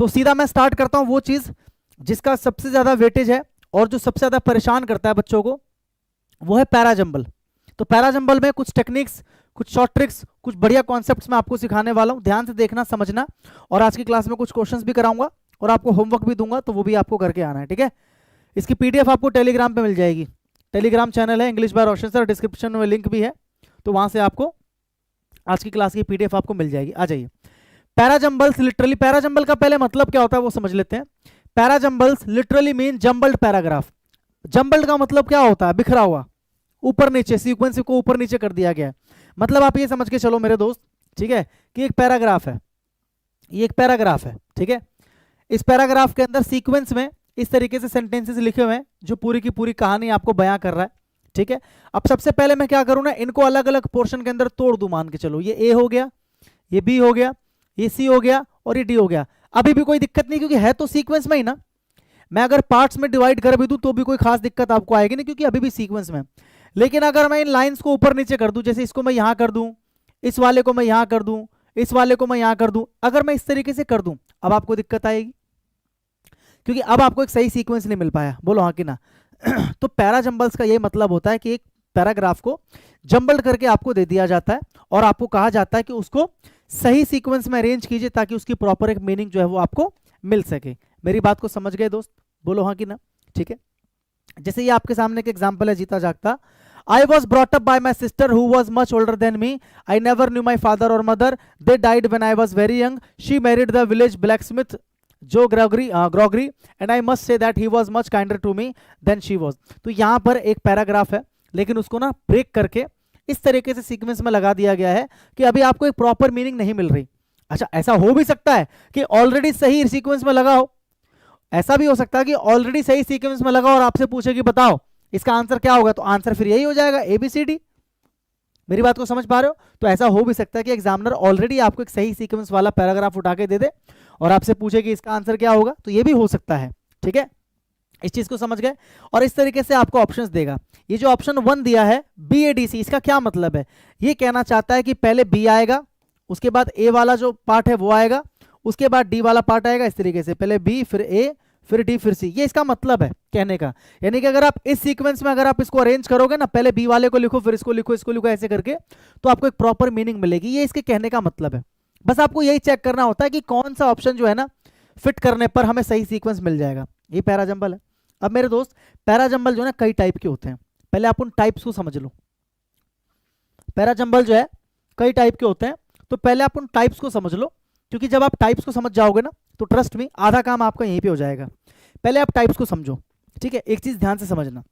तो सीधा मैं स्टार्ट करता हूं वो चीज जिसका सबसे ज्यादा वेटेज है और जो सबसे ज्यादा परेशान करता है बच्चों को, वो है पैराजंबल। तो पैराजंबल में कुछ टेक्निक्स, कुछ शॉर्ट ट्रिक्स, कुछ बढ़िया कॉन्सेप्ट्स मैं आपको सिखाने वाला हूं, ध्यान से देखना समझना। और आज की क्लास में कुछ क्वेश्चंस भी कराऊंगा और आपको होमवर्क भी दूंगा, तो वो भी आपको करके आना है, ठीक है। इसकी पीडीएफ आपको टेलीग्राम पे मिल जाएगी, टेलीग्राम चैनल है English by Roshan sir, description में लिंक भी है, तो वहां से आपको आज की क्लास की पीडीएफ आपको मिल जाएगी। आ जाइए। पैराजंबल्स लिटरली, पैराजंबल का पहले मतलब क्या होता है वो समझ लेते हैं। Parajumbles literally mean jumbled paragraph. Jumbled का मतलब क्या होता है? बिखरा हुआ, ऊपर नीचे, सीक्वेंस को ऊपर नीचे कर दिया गया है। मतलब आप ये समझ के चलो मेरे दोस्त, ठीक है, कि एक पैराग्राफ है, ये एक पैराग्राफ है, ठीक है। इस पैराग्राफ के अंदर सीक्वेंस में इस तरीके से सेंटेंसेस लिखे हुए हैं जो पूरी की पूरी कहानी आपको बयां कर रहा है, ठीक है। अब सबसे पहले मैं क्या करूं ना, इनको अलग अलग पोर्शन के अंदर तोड़ दूं। मान के चलो ये ए हो गया, ये बी हो गया, ये सी हो गया और ये डी हो गया। अभी भी कोई दिक्कत नहीं, क्योंकि है तो सीक्वेंस में ही ना। मैं अगर पार्ट्स में डिवाइड कर भी दूं तो भी कोई खास दिक्कत आपको आएगी नहीं, क्योंकि अभी भी सीक्वेंस में। लेकिन अगर मैं इन लाइंस को ऊपर नीचे कर दूं, जैसे इसको मैं यहां कर दूं, इस वाले को मैं यहां कर दूं, इस वाले को मैं यहां कर दूं, अगर मैं इस तरीके से कर दूं, अब आपको दिक्कत आएगी, क्योंकि अब आपको एक सही सीक्वेंस नहीं मिल पाया। बोलो हाँ कि ना। तो पैराजंबल्स का ये मतलब होता है कि एक पैराग्राफ को जंबल्ड करके आपको दे दिया जाता है और आपको कहा जाता है कि उसको सही सीक्वेंस में अरेंज कीजिए ताकि उसकी प्रॉपर एक मीनिंग जो है वो आपको मिल सके। मेरी बात को समझ गए दोस्त? बोलो हाँ कि ना, ठीक है। जैसे ये आपके सामने एक एग्जाम्पल है जीता जागता। I was brought up by my sister who was much older than me. I never knew my father or mother. They died when I was very young. She married the village blacksmith Joe Gregory, and I must say that he was much kinder to me than she was. तो यहाँ पर एक paragraph है, लेकिन उसको ना break करके इस तरीके से सीक्वेंस में लगा दिया गया है कि अभी आपको एक प्रॉपर मीनिंग नहीं मिल रही। अच्छा, ऐसा हो भी सकता है कि ऑलरेडी सही सीक्वेंस में लगा हो, ऐसा भी हो सकता है कि ऑलरेडी सही सीक्वेंस में लगा और आपसे पूछे कि बताओ इसका आंसर क्या होगा, तो आंसर फिर यही हो जाएगा ABCD। मेरी बात को समझ पा रहे हो? तो ऐसा हो भी सकता है कि एग्जामिनर ऑलरेडी आपको एक सही सीक्वेंस वाला पैराग्राफ उठा के दे दे और आपसे पूछे कि इसका आंसर क्या होगा, तो ये भी हो सकता है, ठीक है। इस चीज को समझ गए? और इस तरीके से आपको ऑप्शंस देगा। ये जो ऑप्शन 1 दिया है BADC, इसका क्या मतलब है? ये कहना चाहता है कि पहले B आएगा, उसके बाद A वाला जो पार्ट है वो आएगा, उसके बाद D वाला पार्ट आएगा, इस तरीके से पहले B फिर A फिर D फिर C। ये इसका मतलब है कहने का। यानी कि अगर आप इस सीक्वेंस में अगर आप इसको अरेंज करोगे ना, पहले B वाले को लिखो फिर इसको लिखो, इसको लिखो, ऐसे करके, तो आपको एक प्रॉपर मीनिंग मिलेगी। ये इसके कहने का मतलब है। बस आपको यही चेक करना होता है कि कौन सा ऑप्शन जो है ना फिट करने पर हमें सही सीक्वेंस मिल जाएगा। ये पैराजंबल है। अब मेरे दोस्त, पैराजंबल जो है ना कई टाइप के होते हैं, पहले आप उन टाइप्स को समझ लो। पैराजंबल जो है कई टाइप के होते हैं, तो पहले आप उन टाइप्स को समझ लो, क्योंकि जब आप टाइप्स को समझ जाओगे ना तो ट्रस्ट में आधा काम आपका यहीं पे हो जाएगा। पहले आप टाइप्स को समझो, ठीक है। एक चीज ध्यान से समझना,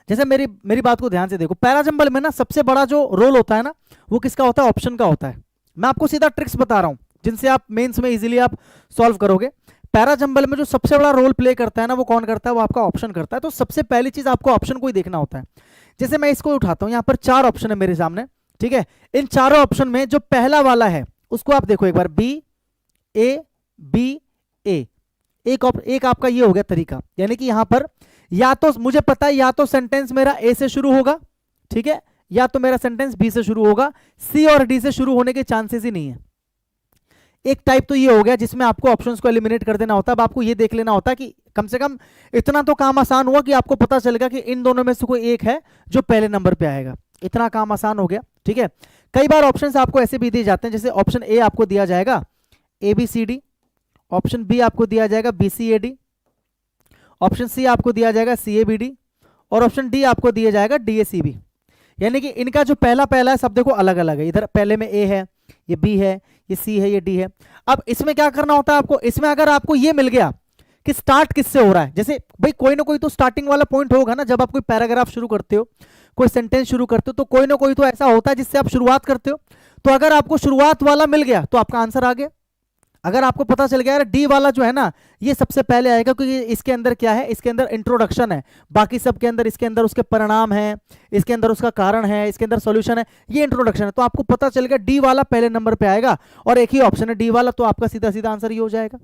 जैसे मेरी बात को ध्यान से देखो। पैराजंबल में ना सबसे बड़ा जो रोल होता है ना, वो किसका होता है? ऑप्शन का होता है। मैं आपको सीधा ट्रिक्स बता रहा हूं जिनसे आप मेंस में इजीली आप सॉल्व करोगे। पैराजंबल में जो सबसे बड़ा रोल प्ले करता है ना, वो कौन करता है? वो आपका ऑप्शन करता है। तो सबसे पहली चीज आपको ऑप्शन को ही देखना होता है। जैसे मैं इसको उठाता हूं, यहां पर 4 ऑप्शन है मेरे सामने, ठीक है। इन चारों ऑप्शन में जो पहला वाला है उसको आप देखो एक बार, B A B A। एक आपका ये हो गया तरीका, यानी कि यहां पर या तो मुझे पता है या तो सेंटेंस मेरा A से शुरू होगा, ठीक है, या तो मेरा सेंटेंस B से शुरू होगा। C और D से शुरू होने के चांसेस ही नहीं है। एक टाइप तो ये हो गया जिसमें आपको ऑप्शंस को एलिमिनेट कर देना होता है। अब आपको ये देख लेना होता है कि कम से कम इतना तो काम आसान हुआ कि आपको पता चलेगा कि इन दोनों में से कोई एक है जो पहले नंबर पे आएगा। इतना काम आसान हो गया, ठीक है। कई बार ऑप्शंस आपको ऐसे भी दिए जाते हैं, जैसे ऑप्शन A आपको दिया जाएगा ABCD, ऑप्शन B आपको दिया जाएगा BCAD, ऑप्शन C आपको दिया जाएगा CABD और ऑप्शन D आपको दिया जाएगा DACB। यानी कि इनका जो पहला है सब देखो अलग अलग है। इधर पहले में A है, ये B है, ये C है, ये D है। अब इसमें क्या करना होता है आपको? इसमें अगर आपको ये मिल गया कि स्टार्ट किससे हो रहा है, जैसे भाई कोई ना कोई तो स्टार्टिंग वाला पॉइंट होगा ना। जब आप कोई पैराग्राफ शुरू करते हो, कोई सेंटेंस शुरू करते हो, तो कोई ना कोई तो ऐसा होता है जिससे आप शुरुआत करते हो। तो अगर आपको शुरुआत वाला मिल गया तो आपका आंसर आ गया। अगर आपको पता चल गया यार D वाला जो है ना ये सबसे पहले आएगा, क्योंकि इसके अंदर क्या है? इसके अंदर इंट्रोडक्शन है, बाकी सब के अंदर इसके अंदर उसके परिणाम है, इसके अंदर उसका कारण है, इसके अंदर सॉल्यूशन है, ये इंट्रोडक्शन है। तो आपको पता चल गया D वाला पहले नंबर पे आएगा और एक ही ऑप्शन है D वाला, तो आपका सीधा सीधा आंसर ये हो जाएगा।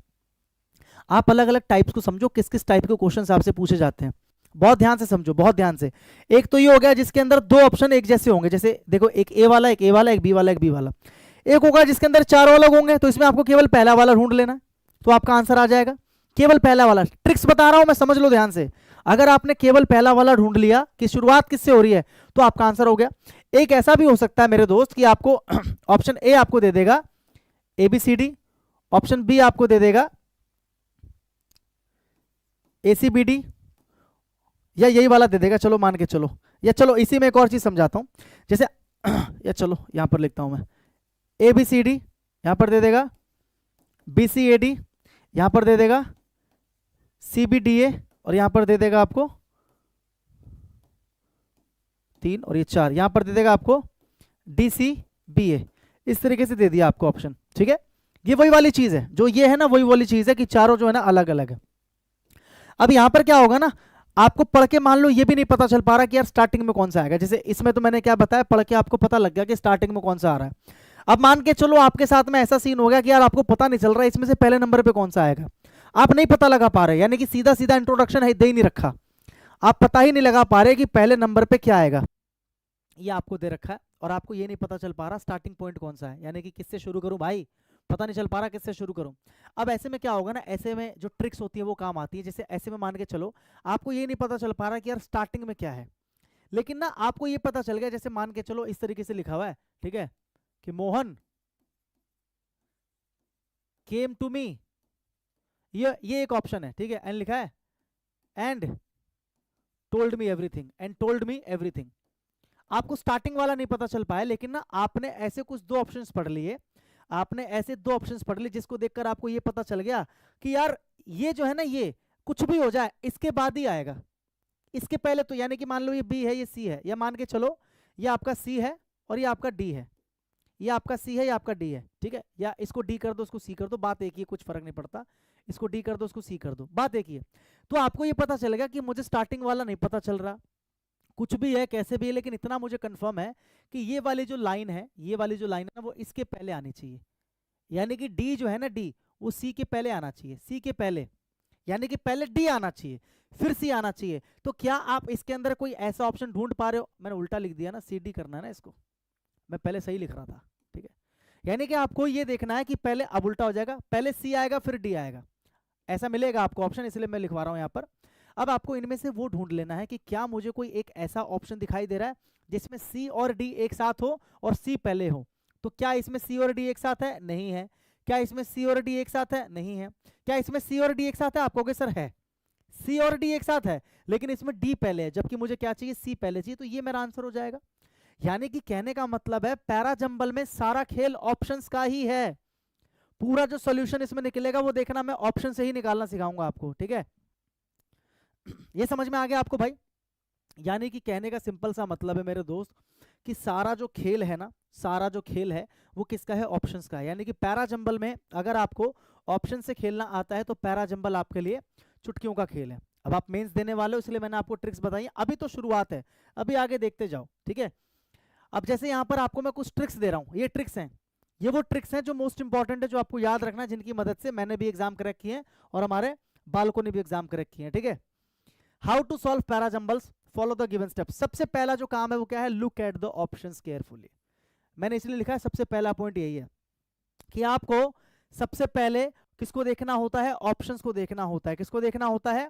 आप अलग अलग टाइप्स को समझो, किस किस टाइप के क्वेश्चन आपसे पूछे जाते हैं। बहुत ध्यान से समझो, बहुत ध्यान से। एक तो ये हो गया जिसके अंदर 2 ऑप्शन एक जैसे होंगे, जैसे देखो एक A वाला, एक A वाला, एक B वाला, एक B वाला। एक होगा जिसके अंदर 4 अलग होंगे, तो इसमें आपको केवल पहला वाला ढूंढ लेना है। तो आपका आंसर आ जाएगा। केवल पहला वाला ट्रिक्स बता रहा हूं मैं, समझ लो ध्यान से। अगर आपने केवल पहला वाला ढूंढ लिया कि शुरुआत किससे हो रही है, तो आपका आंसर हो गया। एक ऐसा भी हो सकता है मेरे दोस्त कि आपको ऑप्शन ए आपको दे देगा ABCD, ऑप्शन बी आपको दे देगा ACBD, या यही वाला दे देगा, चलो मान के चलो। या चलो इसी में एक और चीज समझाता हूं, जैसे या चलो यहां पर लिखता हूं मैं, ABCD यहां पर दे देगा, BCAD यहां पर दे देगा, CBDA और यहां पर दे देगा आपको 3 और ये 4, यहां पर दे देगा आपको DCBA। इस तरीके से दे दिया आपको ऑप्शन, ठीक है। ये वही वाली चीज है, जो ये है ना वही वाली चीज है कि चारों जो है ना अलग अलग है। अब यहां पर क्या होगा ना, आपको पढ़ के मान लो ये भी नहीं पता चल पा रहा कि यार स्टार्टिंग में कौन सा आएगा। जैसे इसमें तो मैंने क्या बताया, पढ़ के आपको पता लग गया कि स्टार्टिंग में कौन सा आ रहा है। अब मान के चलो आपके साथ में ऐसा सीन हो गया कि यार आपको पता नहीं चल रहा है इसमें से पहले नंबर पे कौन सा आएगा, आप नहीं पता लगा पा रहे, यानी कि सीधा सीधा इंट्रोडक्शन है दे ही नहीं रखा, आप पता ही नहीं लगा पा रहे कि पहले नंबर पे क्या आएगा, ये आपको दे रखा है। और आपको ये नहीं पता चल पा रहा स्टार्टिंग पॉइंट कौन सा है, यानी कि किससे शुरू करूं भाई, पता नहीं चल पा रहा किससे शुरू करूं। अब ऐसे में क्या होगा ना, ऐसे में जो ट्रिक्स होती है वो काम आती है। जैसे ऐसे में मान के चलो आपको ये नहीं पता चल पा रहा कि यार स्टार्टिंग में क्या है, लेकिन ना आपको ये पता चल गया, जैसे मान के चलो इस तरीके से लिखा हुआ है, ठीक है, कि मोहन केम टू मी, ये एक ऑप्शन है, ठीक है, एंड लिखा है and told me everything, and told me everything. आपको स्टार्टिंग वाला नहीं पता चल पाया, लेकिन ना आपने ऐसे कुछ दो ऑप्शंस पढ़ लिए, आपने ऐसे दो ऑप्शंस पढ़ लिए जिसको देखकर आपको ये पता चल गया कि यार ये जो है ना, ये कुछ भी हो जाए इसके बाद ही आएगा, इसके पहले तो, यानी कि मान लो ये बी है ये सी है, या मान के चलो ये आपका सी है और ये आपका डी है, ये आपका सी है ये आपका डी है, ठीक है, या इसको डी कर दो इसको सी कर दो, बात एक ही है, कुछ फर्क नहीं पड़ता, इसको डी कर दो इसको सी कर दो, बात एक ही है। तो आपको ये पता चलेगा कि मुझे स्टार्टिंग वाला नहीं पता चल रहा, कुछ भी है कैसे भी है, लेकिन इतना मुझे कंफर्म है कि ये वाली जो लाइन है, ये वाली जो लाइन है ना वो इसके पहले आनी चाहिए, यानी कि डी जो है ना, डी वो सी के पहले आना चाहिए, सी के पहले, यानी कि पहले डी आना चाहिए फिर सी आना चाहिए। तो क्या आप इसके अंदर कोई ऐसा ऑप्शन ढूंढ पा रहे हो, मैंने उल्टा लिख दिया ना, सी डी करना है ना इसको, मैं पहले सही लिख रहा था, ठीक है, यानी कि आपको ये देखना है कि पहले, अब उल्टा हो जाएगा, पहले सी आएगा फिर डी आएगा, ऐसा मिलेगा आपको ऑप्शन, इसलिए मैं लिखवा रहा हूं यहां पर। अब आपको इनमें से वो ढूंढ लेना है कि क्या मुझे कोई एक ऐसा ऑप्शन दिखाई दे रहा है जिसमें सी और डी एक साथ हो और सी पहले हो। तो क्या इसमें सी और डी एक साथ है, नहीं है। क्या इसमें सी और डी एक साथ है, नहीं है। क्या इसमें सी और डी एक साथ है, आप कहोगे सर है, सी और डी एक साथ है, लेकिन इसमें डी पहले है, जबकि मुझे क्या चाहिए, सी पहले चाहिए, तो ये मेरा आंसर हो जाएगा। यानी कि कहने का मतलब है पैराजंबल में सारा खेल ऑप्शंस का ही है, पूरा जो सॉल्यूशन इसमें निकलेगा वो देखना मैं ऑप्शन से ही निकालना सिखाऊंगा आपको, ठीक है। ये समझ में आ गया आपको भाई, यानी कि कहने का सिंपल सा मतलब है मेरे दोस्त कि सारा जो खेल है ना, सारा जो खेल है वो किसका है, ऑप्शंस का है। यानी कि पैराजंबल में अगर आपको ऑप्शन से खेलना आता है तो पैराजंबल आपके लिए चुटकियों का खेल है। अब आप मेंस देने वाले हो इसलिए मैंने आपको ट्रिक्स बताई, अभी तो शुरुआत है, अभी आगे देखते जाओ, ठीक है। अब जैसे यहाँ पर आपको मैं कुछ ट्रिक्स दे रहा हूँ, ये ट्रिक्स हैं, ये वो ट्रिक्स हैं जो मोस्ट इंपॉर्टेंट है, जो आपको याद रखना है, जिनकी मदद से मैंने भी एग्जाम कर रखी है और हमारे बालकों ने भी एग्जाम कर रखी है, ठीक है। How to solve parajumbles, follow the given step. सबसे पहला जो काम है वो क्या है, look at the options carefully. मैंने इसलिए लिखा है सबसे पहला पॉइंट यही है कि आपको सबसे पहले किसको देखना होता है, ऑप्शंस को देखना होता है। किसको देखना होता है,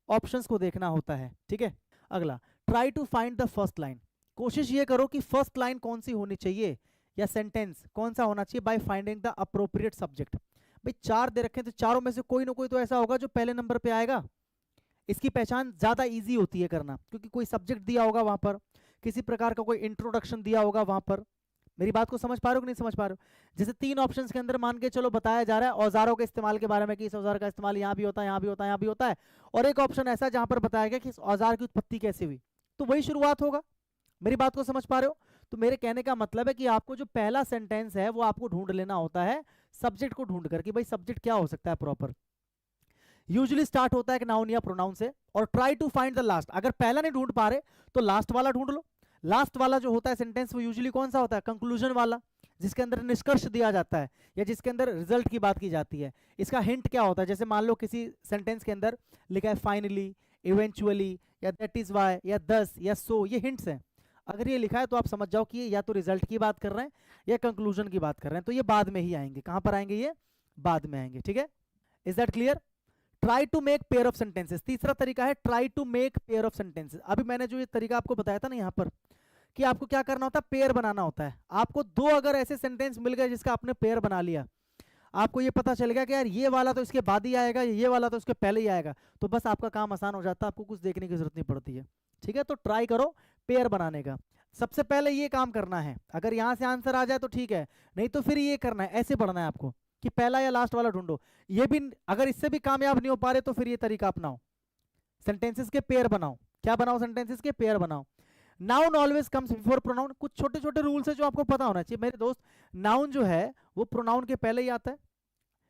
ऑप्शंस को देखना होता है, ठीक है। अगला, try to find the first line. कोशिश ये करो कि फर्स्ट लाइन कौन सी होनी चाहिए या सेंटेंस कौन सा होना चाहिए, by finding the appropriate subject. भाई 4 दे रखे हैं तो चारों में से कोई ना कोई तो ऐसा होगा जो पहले नंबर पे आएगा। इसकी पहचान ज्यादा इजी होती है करना, क्योंकि कोई सब्जेक्ट दिया होगा वहां पर, किसी प्रकार का कोई इंट्रोडक्शन दिया होगा वहां पर। मेरी बात को समझ पा रहे हो कि नहीं समझ पा रहे हो। जैसे 3 ऑप्शंस के अंदर मान के चलो बताया जा रहा है औजारों के इस्तेमाल के बारे में कि इस औजार का इस्तेमाल यहाँ भी होता है, यहाँ भी होता है, यहाँ भी होता है, और एक ऑप्शन ऐसा जहां पर बताया गया कि इस औजार की उत्पत्ति कैसे हुई, तो वही शुरुआत होगा। मेरी बात को समझ पा रहे हो। तो मेरे कहने का मतलब है कि आपको जो पहला सेंटेंस है वो आपको ढूंढ लेना होता है सब्जेक्ट को ढूंढ कर, कि भाई सब्जेक्ट क्या हो सकता है प्रॉपर। यूजुअली स्टार्ट होता है एक नाउन या प्रोनाउन से, और try to find the last. अगर पहला नहीं ढूंढ पा रहे तो लास्ट वाला ढूंढ लो। लास्ट वाला जो होता है सेंटेंस वो यूजुअली कौन सा होता है, कंक्लूजन वाला, जिसके अंदर निष्कर्ष दिया जाता है या जिसके अंदर रिजल्ट की बात की जाती है। इसका हिंट क्या होता है, जैसे मान लो किसी सेंटेंस के अंदर लिखा है फाइनली, इवेंचुअली, या दैट इज वाई, या दस, या सो, ये हिंट्स हैं। अगर ये लिखा है तो आप समझ जाओ कि ये या तो रिजल्ट की बात कर रहे हैं या कंक्लूजन की बात कर रहे हैं, तो ये बाद में ही आएंगे। कहां पर आएंगे, ये बाद में आएंगे, ठीक है। Is that clear? Try to make pair of sentences. तीसरा तरीका है try to make pair of sentences. अभी मैंने जो ये तरीका आपको बताया था ना यहाँ पर, कि आपको क्या करना होता है, पेयर बनाना होता है। आपको दो अगर ऐसे सेंटेंस मिल गए जिसका आपने पेयर बना लिया, आपको ये पता चल गया कि यार ये वाला तो इसके बाद ही आएगा, ये वाला तो इसके पहले ही आएगा, तो बस आपका काम आसान हो जाता है, आपको कुछ देखने की जरूरत नहीं पड़ती है। ठीक है, तो ट्राई करो पेयर बनाने का। सबसे पहले ये काम करना है, अगर यहां से आंसर आ जाए तो ठीक है, नहीं तो फिर ये करना है, ऐसे पढ़ना है आपको कि पहला या लास्ट वाला ढूंढो। ये भी अगर इससे भी कामयाब नहीं हो पा रहे तो फिर ये तरीका अपनाओ, सेंटेंसेस के पेयर बनाओ। क्या बनाओ? सेंटेंसेस के पेयर बनाओ। Noun always comes before pronoun. कुछ छोटे छोटे रूल्स है जो आपको पता होना चाहिए मेरे दोस्त। नाउन जो है वो प्रोनाउन के पहले ही आता है,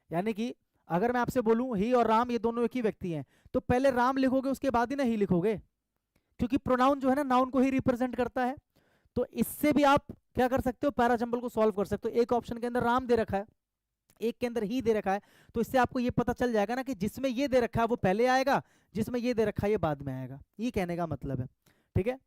यानी कि अगर मैं आपसे बोलूं ही और राम ये दोनों एक ही व्यक्ति हैं, तो पहले राम लिखोगे उसके बाद ही ना ही लिखोगे, क्योंकि प्रोनाउन जो है ना नाउन को ही रिप्रेजेंट करता है। तो इससे भी आप क्या कर सकते हो, पैराजंबल को सॉल्व कर सकते हो। एक ऑप्शन के अंदर राम दे रखा है, एक के अंदर ही दे रखा है, तो इससे आपको ये पता चल जाएगा ना कि जिसमें ये दे रखा है वो पहले आएगा, जिसमें ये दे रखा है ये बाद में आएगा। ये कहने का मतलब है। ठीक है,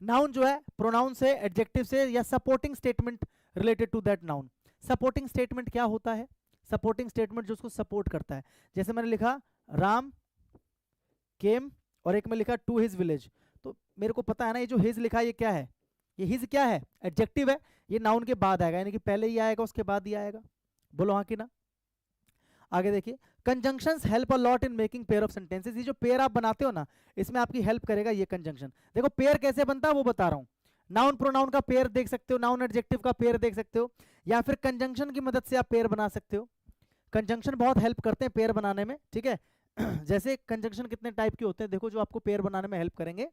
नाउन जो है प्रोनाउन से, एडजेक्टिव से या supporting statement related to that noun. Supporting statement क्या होता है? सपोर्टिंग स्टेटमेंट जो उसको सपोर्ट करता है। जैसे मैंने लिखा राम केम और एक में लिखा टू हिज विलेज, तो मेरे को पता है ना ये जो हिज लिखा है ये क्या है, ये हिज क्या है? एडजेक्टिव है, ये नाउन के बाद आएगा, यानी कि पहले ही आएगा उसके बाद ही आएगा। बोलो हाँ कि ना? आगे देखिए, conjunctions help a lot in making pair of sentences. ये जो पेयर आप बनाते हो ना, इसमें आपकी हेल्प करेगा ये कंजंक्शन। देखो पेयर कैसे बनता है वो बता रहा हूं। नाउन प्रोनाउन का पेयर देख सकते हो, नाउन एडजेक्टिव का पेयर देख सकते हो, या फिर कंजंक्शन की मदद से आप पेयर बना सकते हो। कंजंक्शन बहुत हेल्प करते हैं पेयर बनाने में। ठीक है, जैसे कंजंक्शन कितने टाइप के होते हैं देखो, जो आपको पेयर बनाने में हेल्प करेंगे।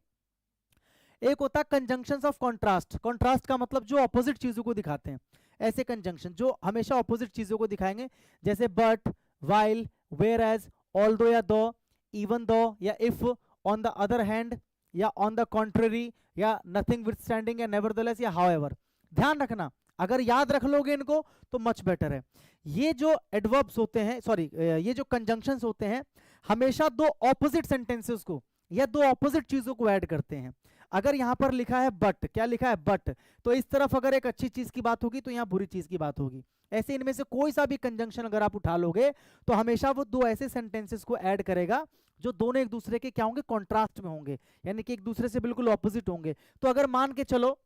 एक होता है कंजंक्शंस ऑफ कॉन्ट्रास्ट। कॉन्ट्रास्ट का मतलब जो ऑपोजिट चीजों को दिखाते हैं, ऐसे कंजंक्शन जो हमेशा ऑपोजिट चीजों को दिखाएंगे, जैसे but, while, whereas, although या दो, इवन दो या if, on the other hand या ऑन द कॉन्ट्ररी या नथिंग विथस्टैंडिंग या नेवरदलेस या हाउएवर। ध्यान रखना, अगर याद रख लोगे इनको तो मच बेटर है। ये जो एडवर्ब्स होते हैं, सॉरी ये जो कंजंक्शंस होते हैं, हमेशा दो ऑपोजिट सेंटेंसेस को या दो ऑपोजिट चीजों को ऐड करते हैं। अगर यहां पर लिखा है बट, क्या लिखा है बट, तो इस तरफ अगर एक अच्छी चीज की बात होगी तो यहां बुरी चीज की बात होगी। ऐसे इनमें से कोई सा भी कंजंक्शन अगर आप उठा लोगे तो हमेशा वो दो ऐसे सेंटेंसेस को ऐड करेगा जो दोनों एक दूसरे के क्या होंगे, कॉन्ट्रास्ट में होंगे, यानी कि एक दूसरे से बिल्कुल ऑपोजिट होंगे। तो अगर मान के चलो